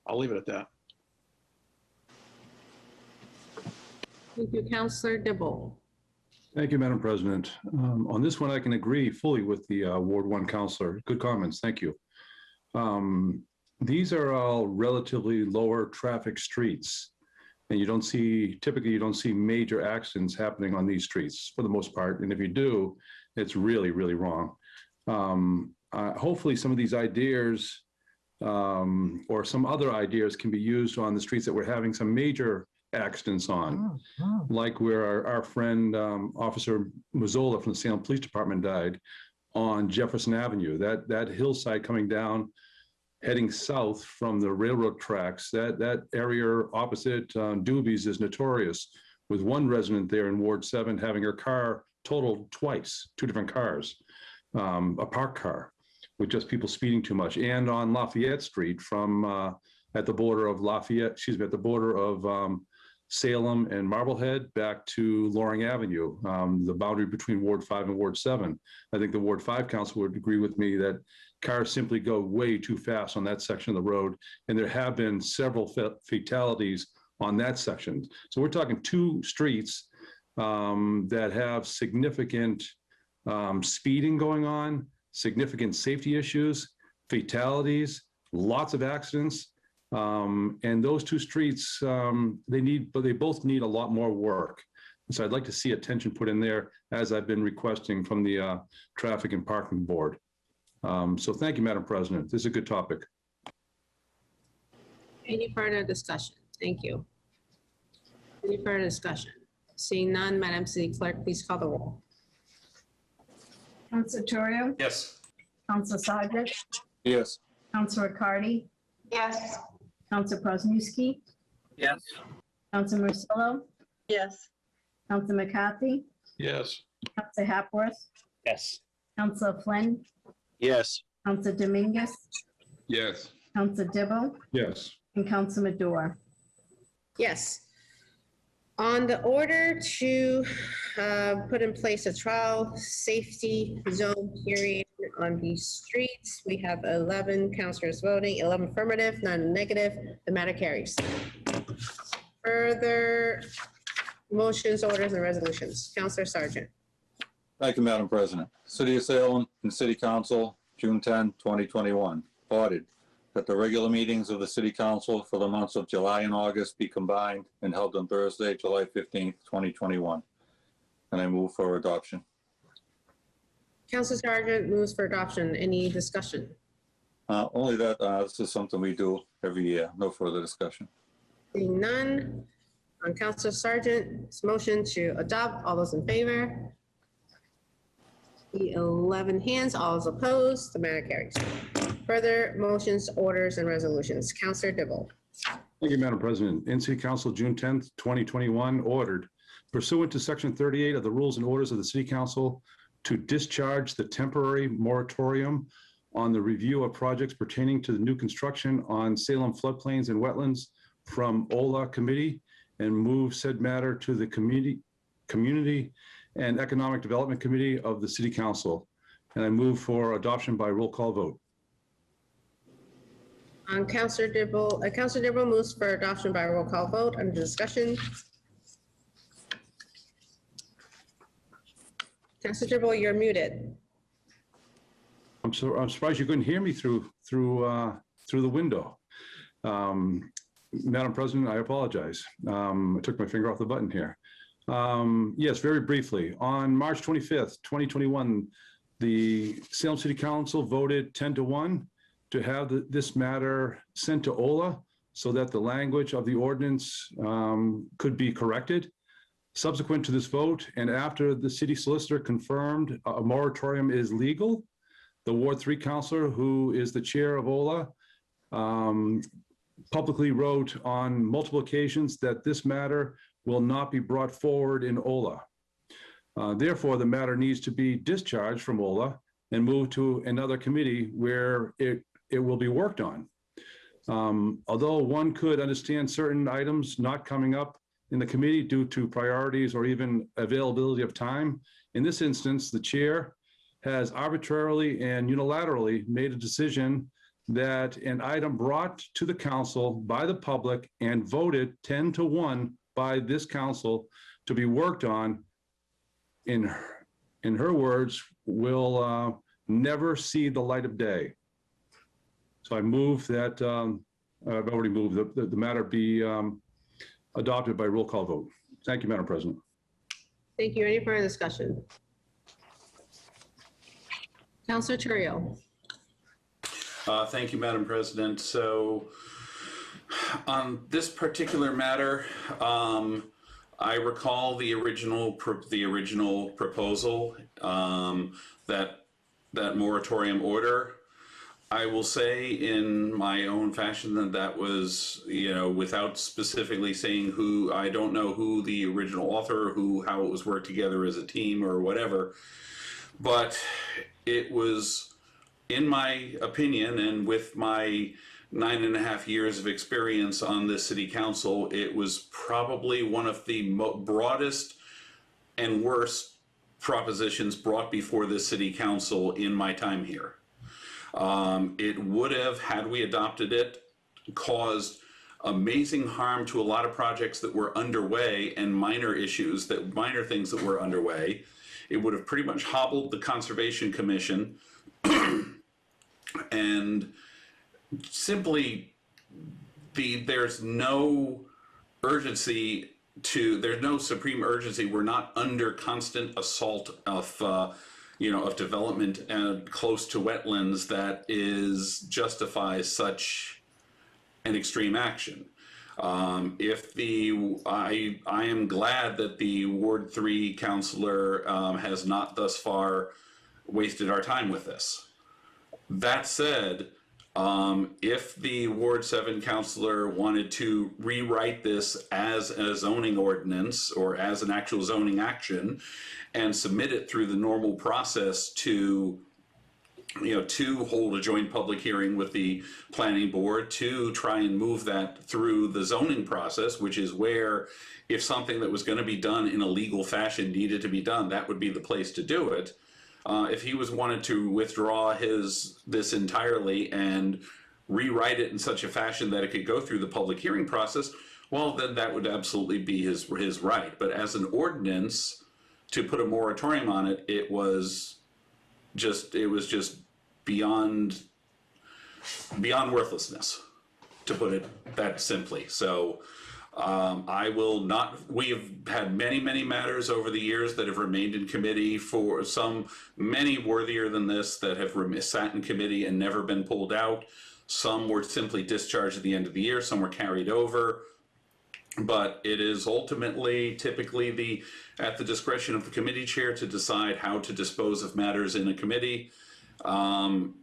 I'll leave it at that. Thank you, Councilor Dibble. Thank you, Madam President. On this one, I can agree fully with the Ward 1 councilor. Good comments. Thank you. These are all relatively lower traffic streets, and typically you don't see major accidents happening on these streets for the most part. And if you do, it's really, really wrong. Hopefully some of these ideas or some other ideas can be used on the streets that we're having some major accidents on, like where our friend Officer Mazzola from the Salem Police Department died on Jefferson Avenue. That hillside coming down, heading south from the railroad tracks, that area opposite Doobies is notorious, with one resident there in Ward 7 having her car totaled twice, 2 different cars, a parked car, with just people speeding too much. And on Lafayette Street at the border of Salem and Marblehead back to Loring Avenue, the boundary between Ward 5 and Ward 7. I think the Ward 5 council would agree with me that cars simply go way too fast on that section of the road, and there have been several fatalities on that section. So we're talking two streets that have significant speeding going on, significant safety issues, fatalities, lots of accidents. And those two streets, they both need a lot more work. So I'd like to see attention put in there, as I've been requesting from the Traffic and Parking Board. So thank you, Madam President. This is a good topic. Any further discussion? Thank you. Any further discussion? Seeing none, Madam City Clerk, please call the roll. Council Torrio, Yes. Council Sargent, Yes. Council Riccardi, Yes. Council Kwasniewski, Yes. Council Marcillo, Yes. Council McCarthy, Yes. Council Hapworth, Yes. Council Flynn, Yes. Council Dominguez, Yes. Council Dibble, Yes. and Council Madore. Yes. On the order to put in place a trial safety zone period on these streets, we have 11 councilors voting, 11 affirmative, none negative. The matter carries. Further motions, orders, and resolutions. Councilor Sargent. Thank you, Madam President. City of Salem and City Council, June 10, 2021. Ordered that the regular meetings of the City Council for the months of July and August be combined and held on Thursday, July 15th, 2021. And I move for adoption. Councilor Sargent moves for adoption. Any discussion? Only that this is something we do every year. No further discussion. Seeing none. On Councilor Sargent's motion to adopt, all those in favor? The 11 hands, all those opposed, the matter carries. Further motions, orders, and resolutions. Councilor Dibble. Thank you, Madam President. In City Council, June 10th, 2021, ordered pursuant to Section 38 of the Rules and Orders of the City Council to discharge the temporary moratorium on the review of projects pertaining to the new construction on Salem floodplains and wetlands from OLA Committee and move said matter to the Community and Economic Development Committee of the City Council. And I move for adoption by roll call vote. On Councilor Dibble, Councilor Dibble moves for adoption by roll call vote. Under discussion. Councilor Dibble, you're muted. I'm surprised you couldn't hear me through the window. Madam President, I apologize. I took my finger off the button here. Yes, very briefly. On March 25th, 2021, the Salem City Council voted 10-1 to have this matter sent to OLA so that the language of the ordinance could be corrected. Subsequent to this vote, and after the city solicitor confirmed a moratorium is legal, the Ward 3 councilor, who is the chair of OLA, publicly wrote on multiple occasions that this matter will not be brought forward in OLA. Therefore, the matter needs to be discharged from OLA and moved to another committee where it will be worked on. Although one could understand certain items not coming up in the committee due to priorities or even availability of time, in this instance, the chair has arbitrarily and unilaterally made a decision that an item brought to the council by the public and voted 10-1 by this council to be worked on, in her words, will never see the light of day. So I move that, I've already moved, the matter be adopted by roll call vote. Thank you, Madam President. Thank you. Any further discussion? Councilor Terrio. Thank you, Madam President. So on this particular matter, I recall the original proposal, that moratorium order. I will say in my own fashion that was, without specifically saying who, I don't know who the original author, how it was worked together as a team or whatever, but it was, in my opinion and with my 9.5 years of experience on the city council, it was probably one of the broadest and worst propositions brought before the city council in my time here. It would have, had we adopted it, caused amazing harm to a lot of projects that were underway and minor things that were underway. It would have pretty much hobbled the Conservation Commission and simply there's no urgency there's no supreme urgency. We're not under constant assault of development and close to wetlands that justifies such an extreme action. I am glad that the Ward 3 councilor has not thus far wasted our time with this. That said, if the Ward 7 councilor wanted to rewrite this as a zoning ordinance or as an actual zoning action and submit it through the normal process to hold a joint public hearing with the planning board, to try and move that through the zoning process, which is where, if something that was going to be done in a legal fashion needed to be done, that would be the place to do it. If he wanted to withdraw this entirely and rewrite it in such a fashion that it could go through the public hearing process, well, then that would absolutely be his right. But as an ordinance, to put a moratorium on it, it was just beyond worthlessness, to put it that simply. So I will not. We have had many matters over the years that have remained in committee, for many worthier than this, that have sat in committee and never been pulled out. Some were simply discharged at the end of the year, some were carried over. But it is ultimately, typically, at the discretion of the committee chair to decide how to dispose of matters in a committee. And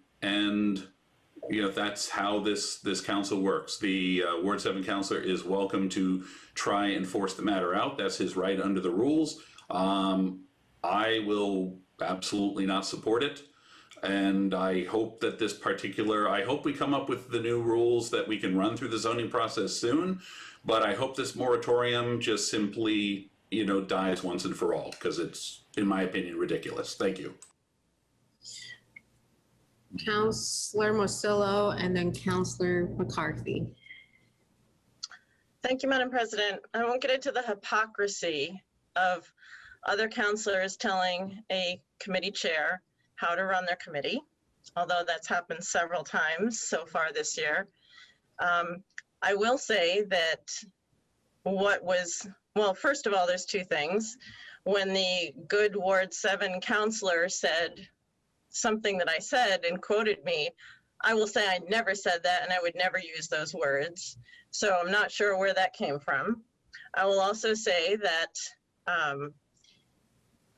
that's how this council works. The Ward 7 councilor is welcome to try and force the matter out. That's his right under the rules. I will absolutely not support it. And I hope that I hope we come up with the new rules that we can run through the zoning process soon. But I hope this moratorium just simply, dies once and for all, because it's, in my opinion, ridiculous. Thank you. Councillor Morcillo and then Councillor McCarthy. Thank you, Madam President. I won't get into the hypocrisy of other councilors telling a committee chair how to run their committee, although that's happened several times so far this year. I will say that first of all, there's two things. When the good Ward 7 councilor said something that I said and quoted me, I will say I never said that and I would never use those words. So I'm not sure where that came from. I will also say that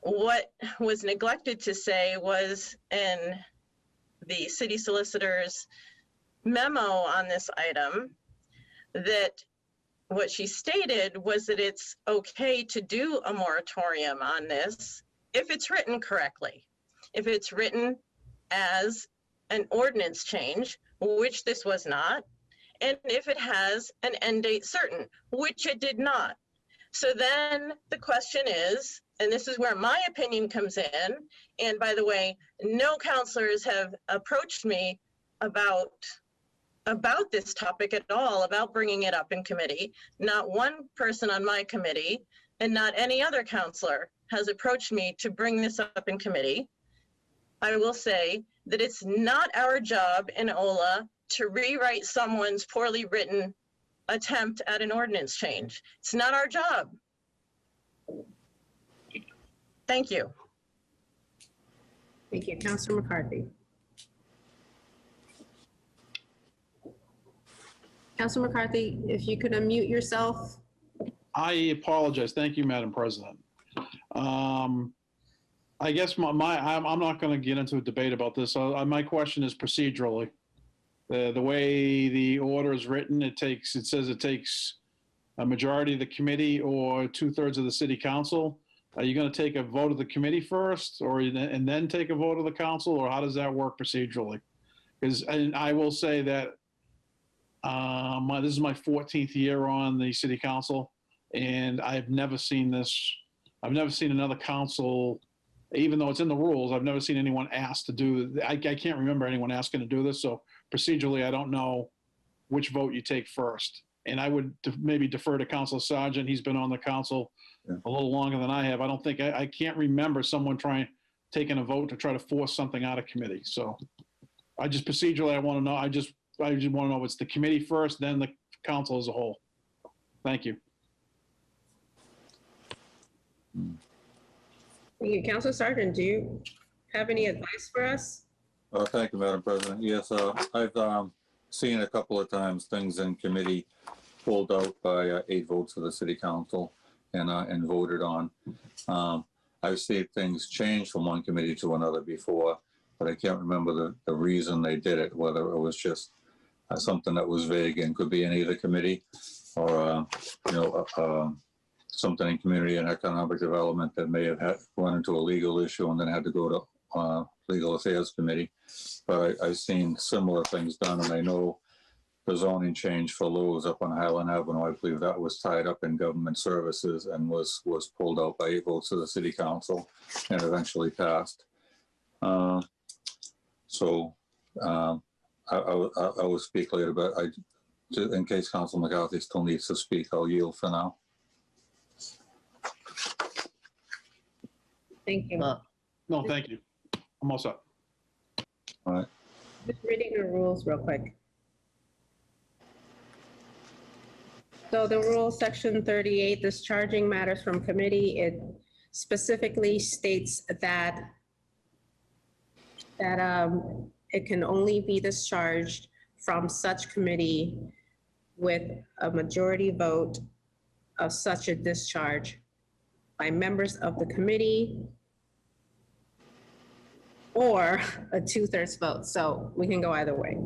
what was neglected to say was in the city solicitor's memo on this item, that what she stated was that it's okay to do a moratorium on this if it's written correctly. If it's written as an ordinance change, which this was not, and if it has an end date certain, which it did not. So then the question is, and this is where my opinion comes in, and by the way, no counselors have approached me about this topic at all, about bringing it up in committee. Not one person on my committee and not any other counselor has approached me to bring this up in committee. I will say that it's not our job in OLA to rewrite someone's poorly written attempt at an ordinance change. It's not our job. Thank you. Thank you. Councilor McCarthy. Councilor McCarthy, if you could unmute yourself. I apologize. Thank you, Madam President. I guess I'm not going to get into a debate about this. My question is procedurally. The way the order is written, it says it takes a majority of the committee or 2/3 of the city council. Are you going to take a vote of the committee first, and then take a vote of the council, or how does that work procedurally? And I will say that This is my 14th year on the city council, and I've never seen this. I've never seen another council, even though it's in the rules, I've never seen anyone asked to do, I can't remember anyone asking to do this, so procedurally, I don't know which vote you take first. And I would maybe defer to Council Sargent. He's been on the council a little longer than I have. I don't think, I can't remember someone taking a vote to try to force something out of committee. So I just procedurally, I want to know, I just want to know it's the committee first, then the council as a whole. Thank you. Thank you. Councilor Sargent, do you have any advice for us? Thank you, Madam President. Yes, I've seen a couple of times things in committee pulled out by 8 votes of the city council and voted on. I've seen things change from one committee to another before, but I can't remember the reason they did it, whether it was just something that was vague and could be any of the committee, or something in community and economic development that may have run into a legal issue and then had to go to legal affairs committee. But I've seen similar things done, and I know the zoning change for Lowe's up on Highland Avenue, I believe that was tied up in government services and was pulled out by 8 votes of the city council and eventually passed. I will speak later, but in case Council McCarthy still needs to speak, I'll yield for now. Thank you. No, thank you. I'm all set. All right. Just reading the rules real quick. So the rule, section 38, discharging matters from committee, it specifically states that it can only be discharged from such committee with a majority vote of such a discharge by members of the committee or a 2/3 vote. So we can go either way.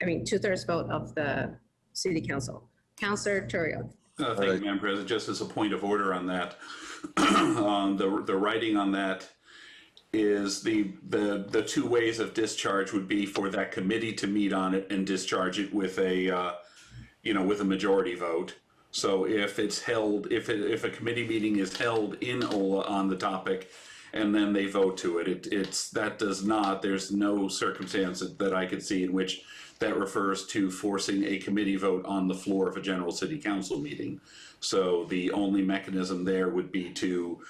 I mean, 2/3 vote of the city council. Councilor Turiel. Thank you, Madam President. Just as a point of order on that, the writing on that is the 2 ways of discharge would be for that committee to meet on it and discharge it with a with a majority vote. So if it's held, if a committee meeting is held in OLA on the topic, and then they vote to it, there's no circumstance that I could see in which that refers to forcing a committee vote on the floor of a general city council meeting. So the only mechanism there would be to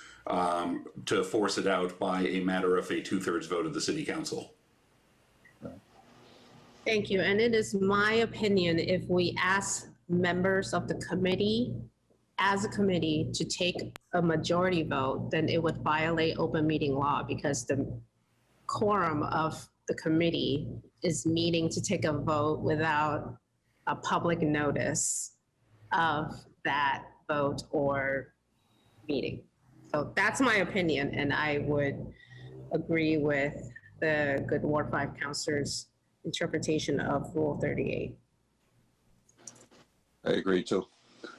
force it out by a matter of a 2/3 vote of the city council. Thank you. And it is my opinion, if we ask members of the committee, as a committee, to take a majority vote, then it would violate open meeting law, because the quorum of the committee is meeting to take a vote without a public notice of that vote or meeting. So that's my opinion, and I would agree with the good Ward 5 councilor's interpretation of Rule 38. I agree too.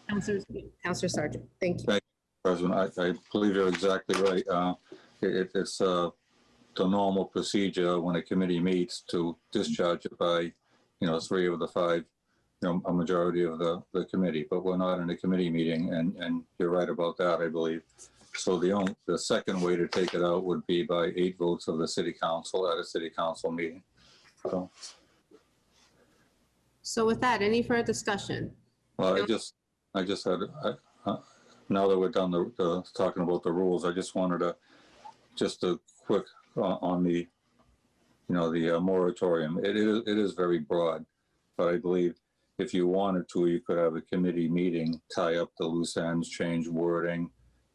Councilor Sargent, thank you. Thank you, President. I believe you're exactly right. It's the normal procedure when a committee meets to discharge it by, 3 of the 5, a majority of the committee. But we're not in a committee meeting, and you're right about that, I believe. So the second way to take it out would be by 8 votes of the city council at a city council meeting. So with that, any further discussion? Well, I just had, now that we're done talking about the rules, I just wanted to, just a quick on the, the moratorium. It is very broad, but I believe if you wanted to, you could have a committee meeting, tie up the loose ends, change wording,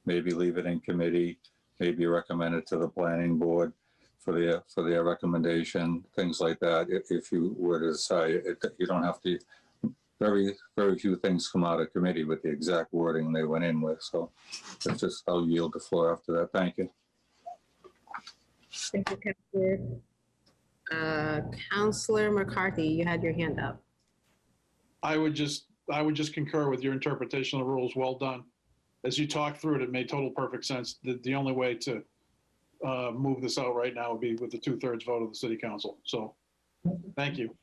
maybe leave it in committee, maybe recommend it to the planning board for their recommendation, things like that. If you were to decide, you don't have to. Very, very few things come out of committee with the exact wording they went in with. So it's just, I'll yield the floor after that. Thank you. Thank you, Councilor. Councilor McCarthy, you had your hand up. I would just concur with your interpretation of the rules. Well done. As you talked through it, it made total perfect sense. The only way to move this out right now would be with the 2/3 vote of the city council. So thank you.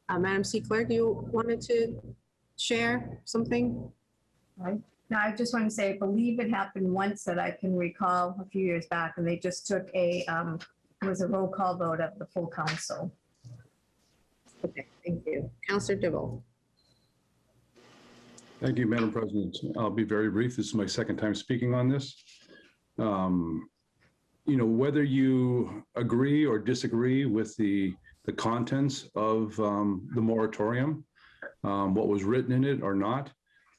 Madam C. Clerk, you wanted to share something? Right. Now, I just want to say, I believe it happened once that I can recall a few years back, and they just took it was a roll call vote of the full council. Okay, thank you. Counselor Dibble. Thank you, Madam President. I'll be very brief. This is my second time speaking on this. Whether you agree or disagree with the contents of the moratorium, what was written in it or not,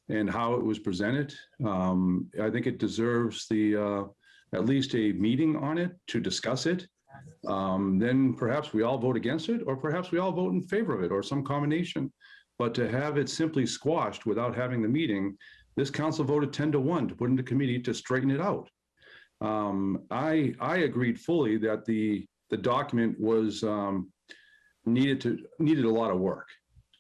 and how it was presented, I think it deserves at least a meeting on it to discuss it. Then perhaps we all vote against it, or perhaps we all vote in favor of it, or some combination. But to have it simply squashed without having the meeting, this council voted 10-1 to put into committee to straighten it out. I agreed fully that the document was needed a lot of work.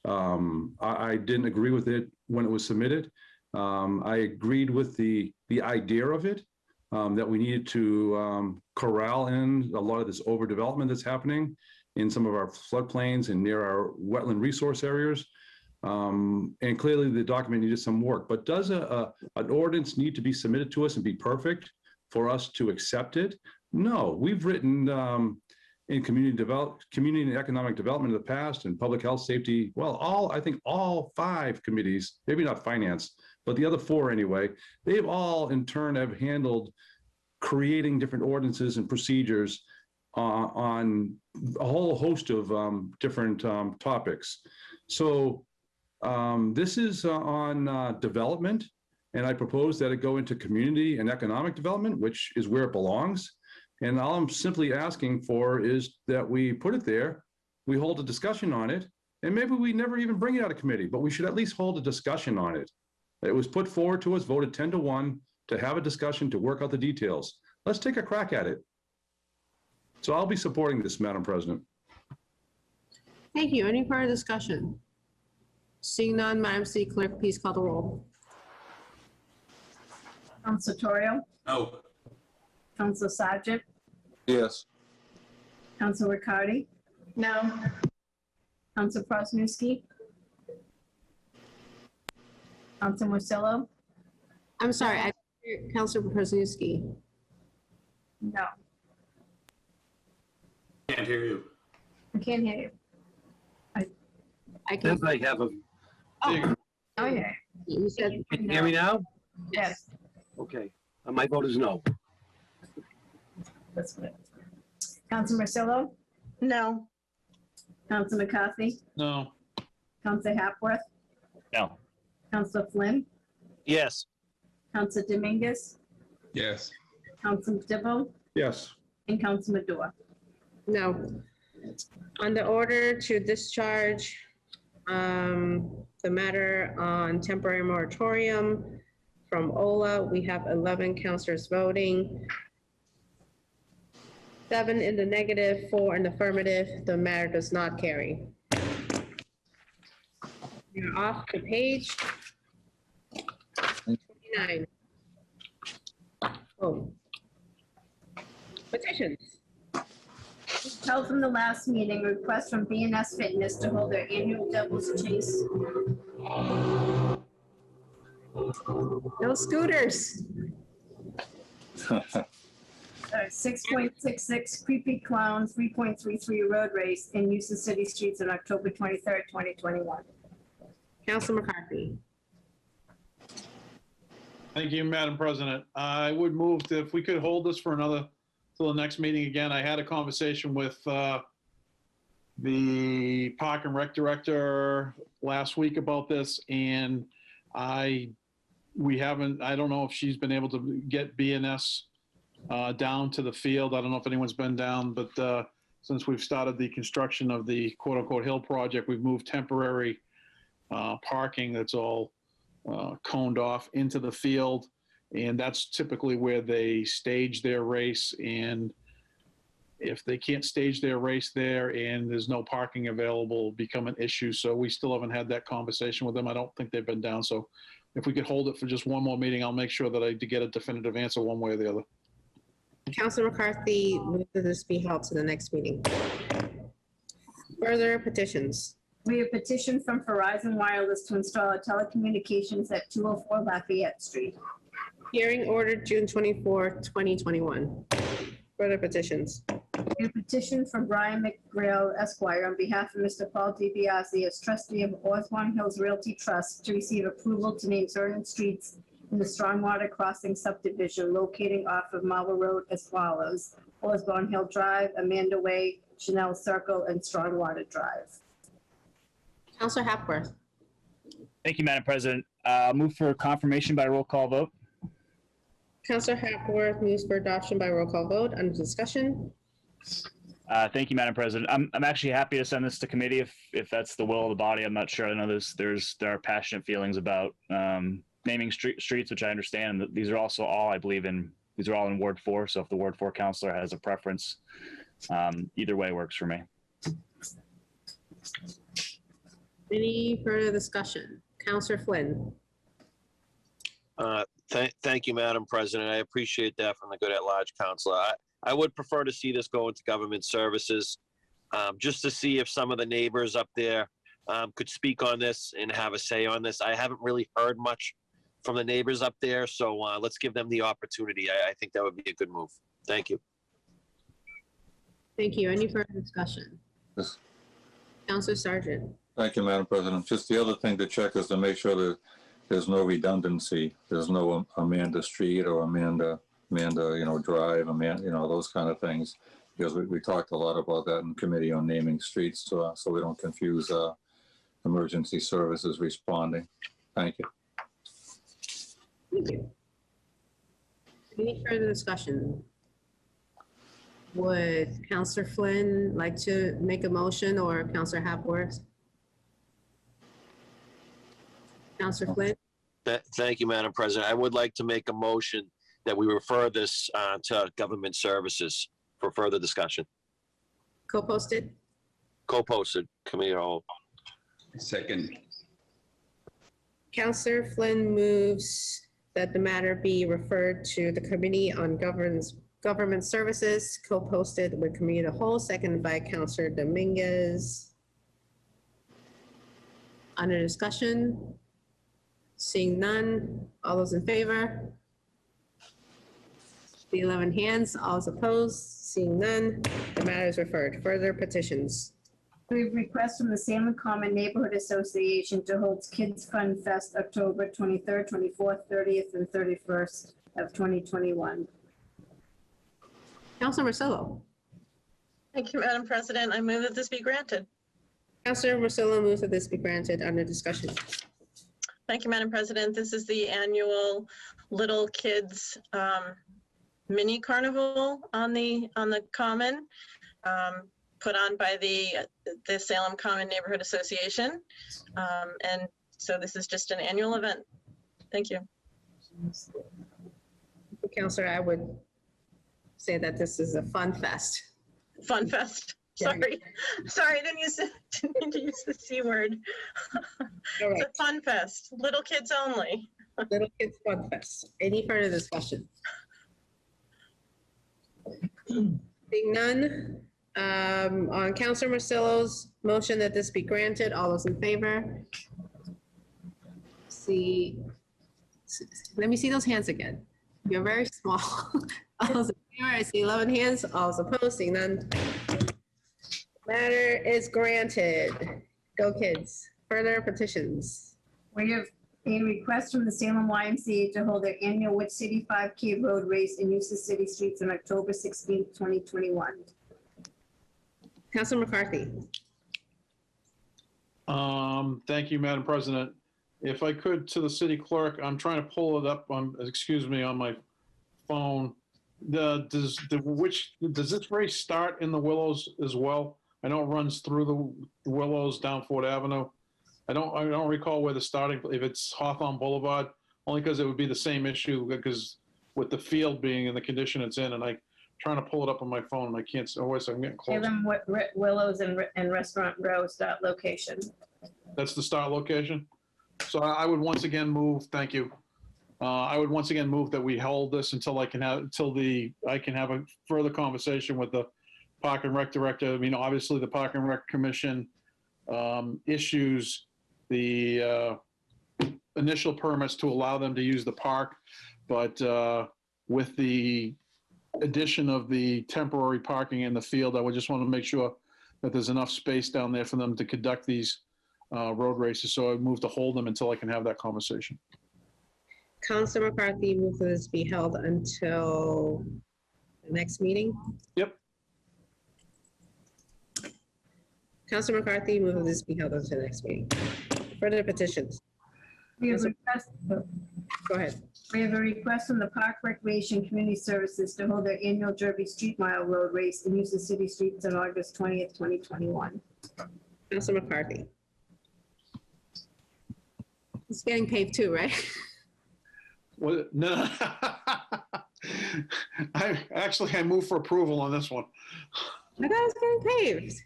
I didn't agree with it when it was submitted. I agreed with the idea of it, that we needed to corral in a lot of this overdevelopment that's happening in some of our floodplains and near our wetland resource areas. And clearly the document needed some work, but does an ordinance need to be submitted to us and be perfect for us to accept it? No, we've written in community and economic development in the past, and public health safety, well, I think all 5 committees, maybe not finance, but the other 4 anyway, they've all in turn have handled creating different ordinances and procedures on a whole host of different topics. So this is on development, and I propose that it go into community and economic development, which is where it belongs. And all I'm simply asking for is that we put it there, we hold a discussion on it, and maybe we never even bring it out of committee, but we should at least hold a discussion on it. It was put forward to us, voted 10-1 to have a discussion to work out the details. Let's take a crack at it. So I'll be supporting this, Madam President. Thank you. Any further discussion? Seeing none, Madam C. Clerk, please call the roll. Council Torrio, No. Council Sargent, Yes. Council Riccardi, No. Council Prosnewski, Council Marcillo, I'm sorry, I hear Counselor Presnewski. no, Can't hear you. I can't hear you. I can. Since I have a, Oh, yeah. You said can you hear me now? Yes. Okay, my vote is no. That's good. Council Marcillo, No. Council McCarthy, No. Council Hapworth, No. Council Flynn, Yes. Council Dominguez, Yes. Council DeVoe, Yes. and Council Madua. no. On the order to discharge the matter on temporary moratorium from OLA, we have 11 councilors voting. 7 in the negative, 4 in the affirmative. The matter does not carry. You're off to page 29. Oh. Petitions. Held from the last meeting, request from B&S Fitness to hold their annual Devil's Chase. No scooters. 6.66 Creepy Clown, 3.33 Road Race in Houston City Streets on October 23rd, 2021. Councilor McCarthy. Thank you, Madam President. I would move to, if we could hold this for another, till the next meeting again. I had a conversation with the Park and Rec Director last week about this, and I don't know if she's been able to get BNS down to the field. I don't know if anyone's been down, but since we've started the construction of the quote-unquote Hill project, we've moved temporary parking that's all coned off into the field. And that's typically where they stage their race. And if they can't stage their race there and there's no parking available, it'll become an issue. So we still haven't had that conversation with them. I don't think they've been down. So if we could hold it for just one more meeting, I'll make sure that I get a definitive answer one way or the other. Councilor McCarthy, move that this be held to the next meeting. Further petitions. We have petition from Verizon Wireless to install a telecommunications at 204 Lafayette Street. Hearing ordered June 24, 2021. Further petitions. We have petition from Brian McGrail Esquire on behalf of Mr. Paul DiBiase as trustee of Osborne Hills Realty Trust to receive approval to name certain streets in the Stormwater Crossing subdivision locating off of Marble Road as follows: Osborne Hill Drive, Amanda Way, Chanel Circle, and Stormwater Drive. Counselor Hapworth. Thank you, Madam President. Move for confirmation by roll call vote. Counselor Hapworth moves for adoption by roll call vote. Under discussion. Thank you, Madam President. I'm actually happy to send this to committee if that's the will of the body. I'm not sure. I know there are passionate feelings about naming streets, which I understand. These are also all, I believe, these are all in Ward 4. So if the Ward 4 counselor has a preference, either way works for me. Any further discussion? Counselor Flynn. Thank you, Madam President. I appreciate that from the good at large counselor. I would prefer to see this go into government services, just to see if some of the neighbors up there could speak on this and have a say on this. I haven't really heard much from the neighbors up there, so let's give them the opportunity. I think that would be a good move. Thank you. Thank you. Any further discussion? Yes. Counselor Sargent. Thank you, Madam President. Just the other thing to check is to make sure that there's no redundancy. There's no Amanda Street or Amanda, Drive, those kind of things. Because we talked a lot about that in committee on naming streets, so we don't confuse emergency services responding. Thank you. Thank you. Any further discussion? Would Counselor Flynn like to make a motion, or Counselor Hapworth? Counselor Flynn? Thank you, Madam President. I would like to make a motion that we refer this to government services for further discussion. Co-posted? Co-posted, committee all. Second. Counselor Flynn moves that the matter be referred to the Committee on Government Services, co-posted with Committee of the Whole, seconded by Counselor Dominguez. Under discussion? Seeing none, all those in favor? The 11 hands, all those opposed, seeing none, the matter is referred. Further petitions. We have requests from the Salem Common Neighborhood Association to hold Kids Fun Fest October 23rd, 24th, 30th, and 31st of 2021. Counselor Marcello. Thank you, Madam President. I move that this be granted. Counselor Marcello moves that this be granted. Under discussion. Thank you, Madam President. This is the annual Little Kids mini carnival on the Common, put on by the Salem Common Neighborhood Association. And so this is just an annual event. Thank you. Counselor, I would say that this is a fun fest. Fun fest. Sorry. Sorry, I didn't need to use the C word. All right. It's a fun fest. Little kids only. Little Kids Fun Fest. Any further discussion? Seeing none, on Counselor Marcello's motion that this be granted, all those in favor? Let me see those hands again. You're very small. All those in favor, I see 11 hands, all those opposed, seeing none. Matter is granted. Go Kids. Further petitions. We have a request from the Salem YMCA to hold their annual Which City 5K road race in use of city streets on October 16th, 2021. Councilor McCarthy. Thank you, Madam President. If I could, to the city clerk, I'm trying to pull it up on my phone. Does this race start in the Willows as well? I know it runs through the Willows down Ford Avenue. I don't recall where the starting, if it's Hawthorne Boulevard, only because it would be the same issue, because with the field being in the condition it's in, and I'm trying to pull it up on my phone and I can't, always I'm getting close. Give them what Willows and Restaurant Row start location. That's the start location. So I would once again move, thank you. I would once again move that we hold this until I can have a further conversation with the Park and Rec Director. I mean, obviously, the Park and Rec Commission issues the initial permits to allow them to use the park, but with the addition of the temporary parking in the field, I would just want to make sure that there's enough space down there for them to conduct these road races. So I move to hold them until I can have that conversation. Councilor McCarthy moved for this be held until the next meeting. Yep. Councilor McCarthy moved for this be held until the next meeting. Further petitions. We have a request. Go ahead. We have a request from the Park Recreation Community Services to hold their annual Derby Street Mile Road Race and use the city streets on August 20th, 2021. Councilor McCarthy. It's getting paved too, right? Well, no. I moved for approval on this one. I thought it was getting paved.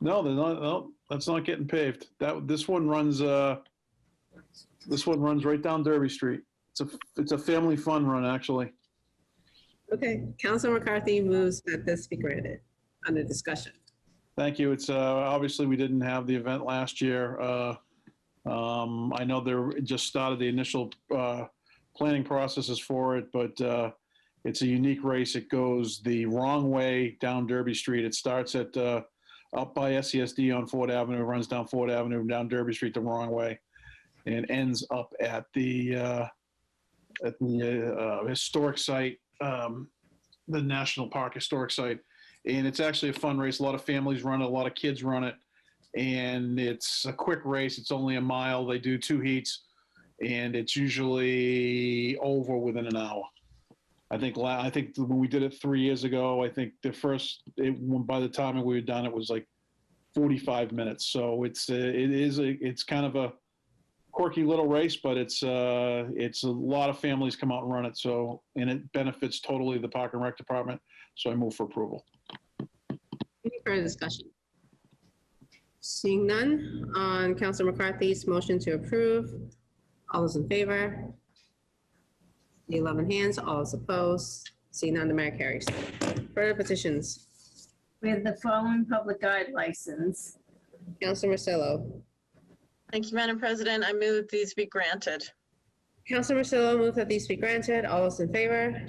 No, they're not. No, that's not getting paved. This one runs right down Derby Street. It's a family fun run, actually. Okay, Councilor McCarthy moves that this be granted under discussion. Thank you. It's obviously we didn't have the event last year. I know they just started the initial planning processes for it, but it's a unique race. It goes the wrong way down Derby Street. It starts at up by SCSD on Ford Avenue, runs down Ford Avenue, down Derby Street the wrong way, and ends up at the historic site, the National Park Historic Site. And it's actually a fun race. A lot of families run it, a lot of kids run it, and it's a quick race. It's only a mile. They do 2 heats, and it's usually over within an hour. I think when we did it 3 years ago, I think by the time we were done, it was like 45 minutes. So it's kind of a quirky little race, but it's a lot of families come out and run it. So, and it benefits totally the Park and Rec Department. So I move for approval. Any further discussion? Seeing none, on Councilor McCarthy's motion to approve, all those in favor? The 11 hands, all those opposed. Seeing none, the mayor carries. Further petitions. We have the following public guide license. Councilor Marcelo. Thank you, Madam President. I move that these be granted. Councilor Marcelo moved that these be granted. All those in favor?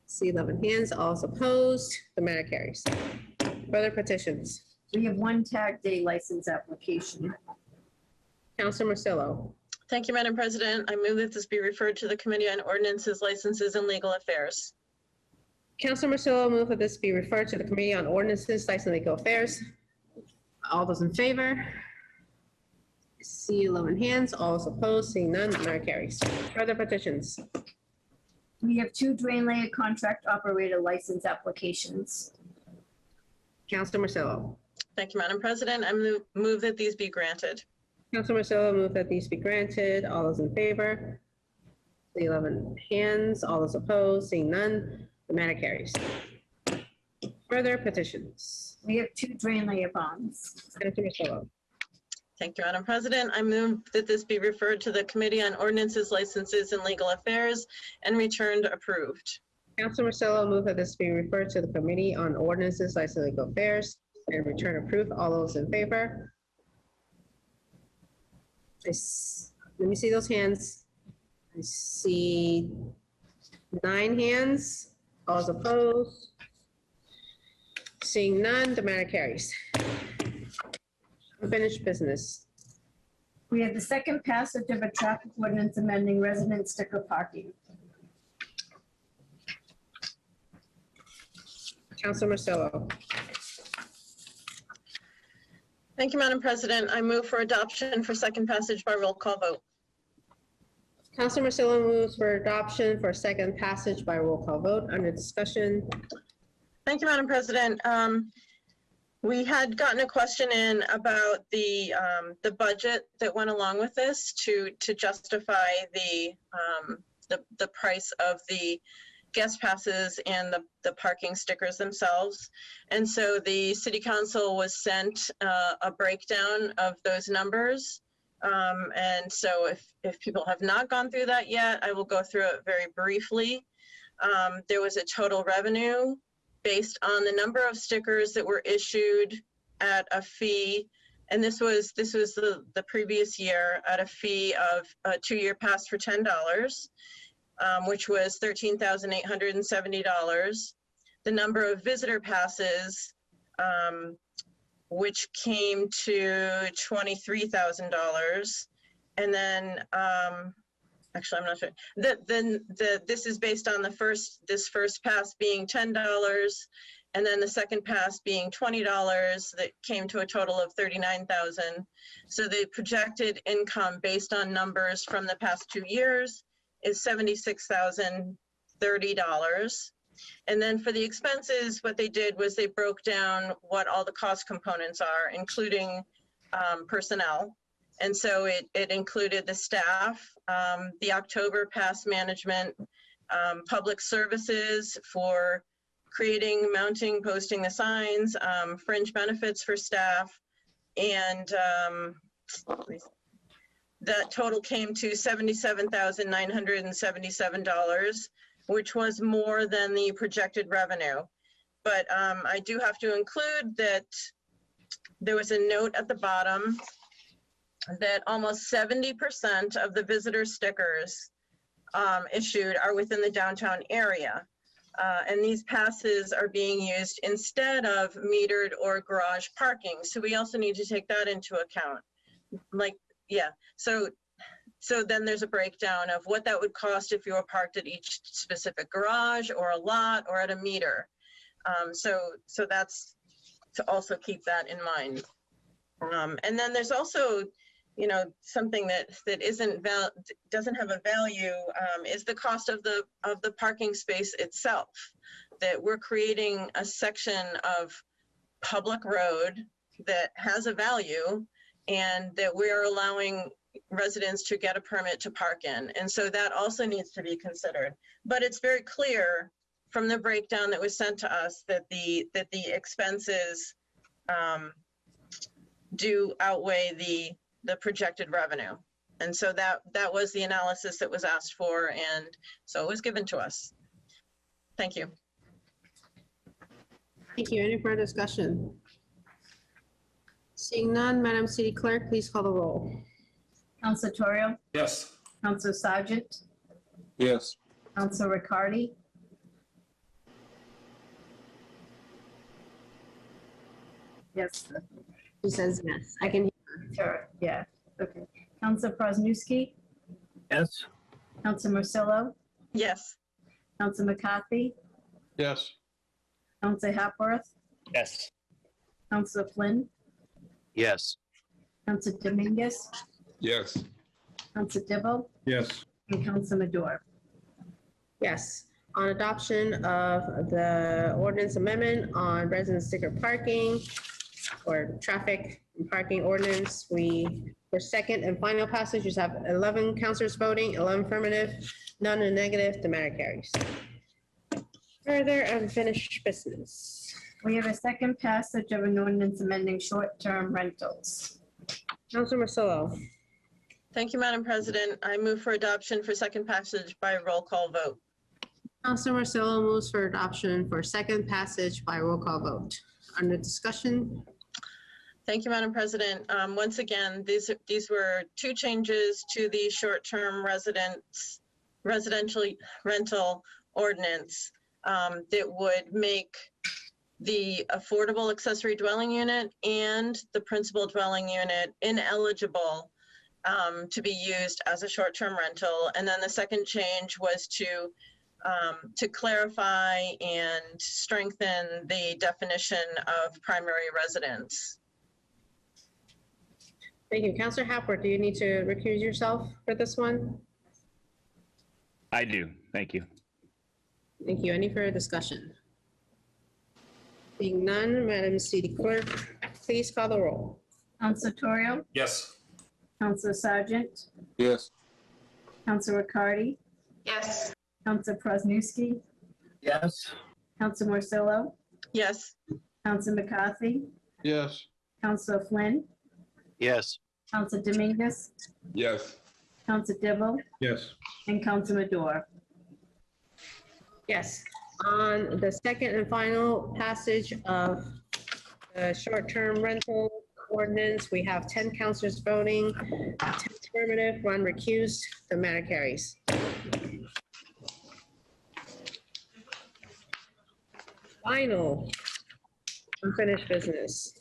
See 11 hands, all those opposed. The matter carries. Further petitions. We have one tag day license application. Councilor Marcelo. Thank you, Madam President. I move that this be referred to the Committee on Ordinances, Licenses, and Legal Affairs. Councilor Marcelo moved that this be referred to the Committee on Ordinances, License, and Legal Affairs. All those in favor? See 11 hands, all those opposed, seeing none, the matter carries. Further petitions. We have 2 drain layer contract operator license applications. Councilor Marcelo. Thank you, Madam President. I move that these be granted. Councilor Marcelo moved that these be granted. All those in favor? The 11 hands, all those opposed, seeing none, the matter carries. Further petitions. We have 2 drain layer bonds. Councilor Marcelo. Thank you, Madam President. I move that this be referred to the Committee on Ordinances, Licenses, and Legal Affairs and returned approved. Councilor Marcelo moved that this be referred to the Committee on Ordinances, License, and Legal Affairs and return approved. All those in favor? Let me see those hands. I see 9 hands. All those opposed? Seeing none, the matter carries. Unfinished business. We have the second passage of a traffic ordinance amending resident sticker parking. Councilor Marcelo. Thank you, Madam President. I move for adoption for second passage by roll call vote. Councilor Marcelo moves for adoption for second passage by roll call vote. Under discussion. Thank you, Madam President. We had gotten a question in about the budget that went along with this to justify the price of the guest passes and the parking stickers themselves. And so the City Council was sent a breakdown of those numbers. And so if people have not gone through that yet, I will go through it very briefly. There was a total revenue based on the number of stickers that were issued at a fee. And this was the previous year at a fee of a 2-year pass for $10, which was $13,870. The number of visitor passes, which came to $23,000. And then, actually, I'm not sure. This is based on this first pass being $10, and then the second pass being $20. That came to a total of $39,000. So the projected income based on numbers from the past 2 years is $76,030. And then for the expenses, what they did was they broke down what all the cost components are, including personnel. And so it included the staff, the October pass management, public services for creating, mounting, posting the signs, fringe benefits for staff, and that total came to $77,977, which was more than the projected revenue. But I do have to include that there was a note at the bottom that almost 70% of the visitor stickers issued are within the downtown area. And these passes are being used instead of metered or garage parking. So we also need to take that into account. So then there's a breakdown of what that would cost if you were parked at each specific garage or a lot or at a meter. So that's to also keep that in mind. And then there's also, something that doesn't have a value is the cost of the parking space itself. That we're creating a section of public road that has a value, and that we're allowing residents to get a permit to park in. And so that also needs to be considered. But it's very clear from the breakdown that was sent to us that the expenses do outweigh the projected revenue. And so that was the analysis that was asked for, and so it was given to us. Thank you. Thank you. Any further discussion? Seeing none, Madam City Clerk, please call the roll. Council Torrio, Yes. Council Sargent, Yes. Council Riccardi, yes, She says yes. I can hear her. sure, yeah, okay. Council Prosnewski, Yes. Council Marcillo, Yes. Council McCarthy, Yes. Council Hapworth, Yes. Council Flynn, Yes. Council Dominguez, Yes. Council Dibble, Yes. and Council Madore. Yes. On adoption of the ordinance amendment on resident sticker parking or traffic and parking ordinance, for second and final passage, you have 11 councilors voting, 11 affirmative, none in negative, the matter carries. Further unfinished business. We have a second passage of an ordinance amending short-term rentals. Councilor Marcillo. Thank you, Madam President. I move for adoption for second passage by roll call vote. Councilor Marcillo moves for adoption for second passage by roll call vote. Under discussion. Thank you, Madam President. Once again, these were two changes to the short-term residential rental ordinance that would make the affordable accessory dwelling unit and the principal dwelling unit ineligible to be used as a short-term rental. And then the second change was to clarify and strengthen the definition of primary residence. Thank you. Councilor Hapworth, do you need to recuse yourself for this one? I do. Thank you. Thank you. Any further discussion? Being none, Madam City Clerk, please call the roll. Council Torrio, Yes. Council Sargent, Yes. Council Riccardi, Yes. Council Prosnewski, Yes. Council Marcillo, Yes. Council McCarthy, Yes. Council Flynn, Yes. Council Dominguez, Yes. Council Dibble, Yes. and Council Madore. Yes. On the second and final passage of the short-term rental ordinance, we have 10 councilors voting, 10 affirmative, 1 recused. The matter carries. Final unfinished business.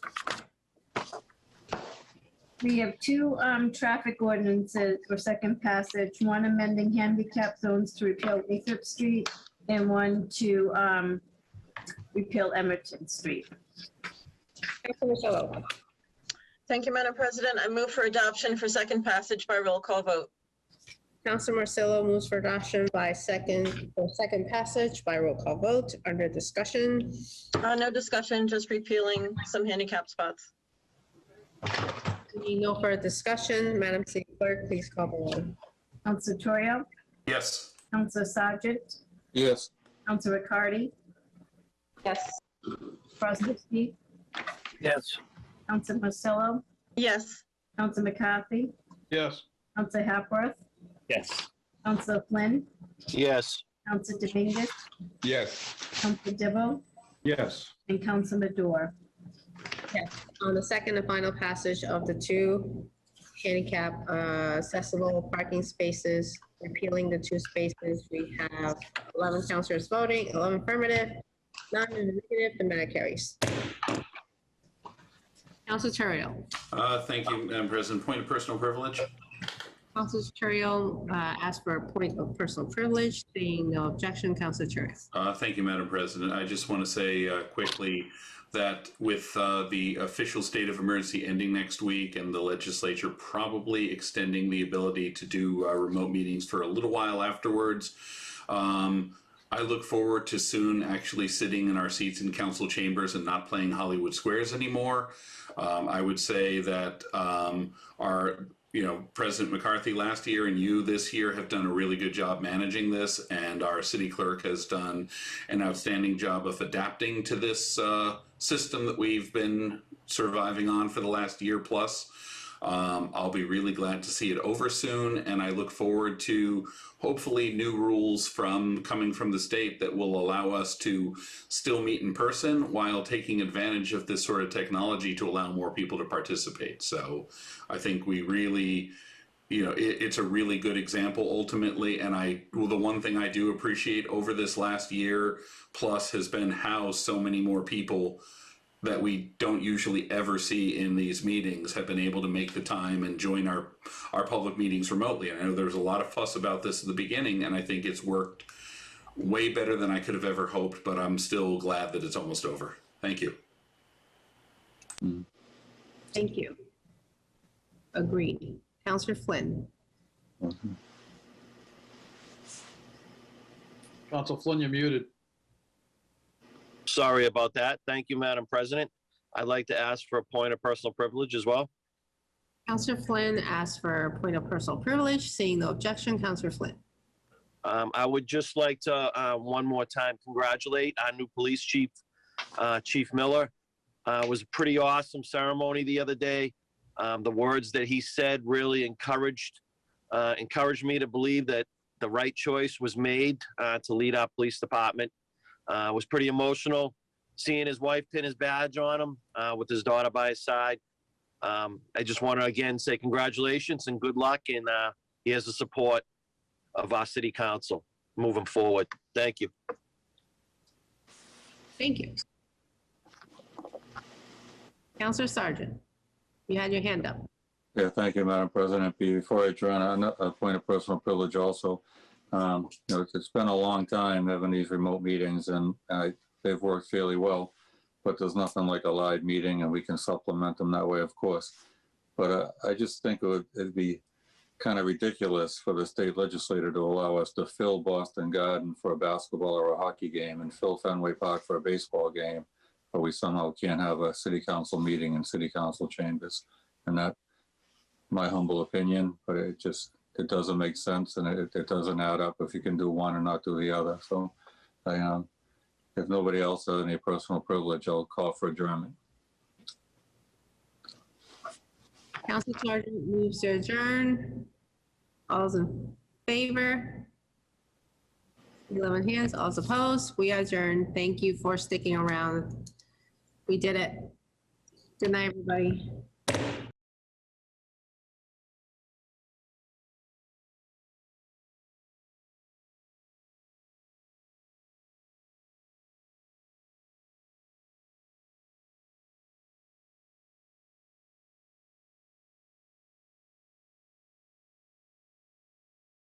We have two traffic ordinances for second passage, one amending handicap zones to repeal Lathrop Street and one to repeal Emerson Street. Councilor Marcello. Thank you, Madam President. I move for adoption for second passage by roll call vote. Councilor Marcello moves for adoption for second passage by roll call vote. Under discussion. No discussion, just repealing some handicap spots. Seeing no further discussion, Madam City Clerk, please call the roll. Councilor Torrio, Yes. Councilor Sargent, Yes. Councilor Riccardi, Yes. President Steve, Yes. Councilor Marcello, Yes. Councilor McCarthy, Yes. Councilor Hapworth, Yes. Councilor Flynn, Yes. Councilor Dominguez, Yes. Councilor DeVoe, Yes. and Councilor Madore. Yes. On the second and final passage of the 2 handicap accessible parking spaces, repealing the 2 spaces, we have 11 councilors voting, 11 affirmative, 9 in the negative. The matter carries. Councilor Terrio. Thank you, Madam President. Point of personal privilege. Councilor Terrio asked for a point of personal privilege. Seeing no objection, Councilor Terrio. Thank you, Madam President. I just want to say quickly that with the official state of emergency ending next week and the legislature probably extending the ability to do remote meetings for a little while afterwards, I look forward to soon actually sitting in our seats in council chambers and not playing Hollywood Squares anymore. I would say that our President McCarthy last year and you this year have done a really good job managing this, and our city clerk has done an outstanding job of adapting to this system that we've been surviving on for the last year plus. I'll be really glad to see it over soon, and I look forward to hopefully new rules coming from the state that will allow us to still meet in person while taking advantage of this sort of technology to allow more people to participate. So I think we really, it's a really good example ultimately. And the one thing I do appreciate over this last year plus has been how so many more people that we don't usually ever see in these meetings have been able to make the time and join our public meetings remotely. And I know there was a lot of fuss about this at the beginning, and I think it's worked way better than I could have ever hoped, but I'm still glad that it's almost over. Thank you. Thank you. Agreed. Councilor Flynn. Council Flynn, you're muted. Sorry about that. Thank you, Madam President. I'd like to ask for a point of personal privilege as well. Councilor Flynn asked for a point of personal privilege. Seeing no objection, Councilor Flynn. I would just like to one more time congratulate our new police chief, Chief Miller. It was a pretty awesome ceremony the other day. The words that he said really encouraged me to believe that the right choice was made to lead our police department. It was pretty emotional seeing his wife pin his badge on him with his daughter by his side. I just want to again say congratulations and good luck, and he has the support of our city council moving forward. Thank you. Thank you. Councilor Sargent, you had your hand up. Yeah, thank you, Madam President. Before I adjourn, a point of personal privilege also. It's been a long time having these remote meetings, and they've worked fairly well, but there's nothing like a live meeting, and we can supplement them that way, of course. But I just think it'd be kind of ridiculous for the state legislature to allow us to fill Boston Garden for a basketball or a hockey game and fill Fenway Park for a baseball game, but we somehow can't have a city council meeting in city council chambers. And that's my humble opinion, but it doesn't make sense, and it doesn't add up if you can do one and not do the other. So if nobody else has any personal privilege, I'll call for adjournment. Councilor Sargent moves to adjourn. All's in favor? 11 hands, all opposed. We adjourn. Thank you for sticking around. We did it. Good night, everybody.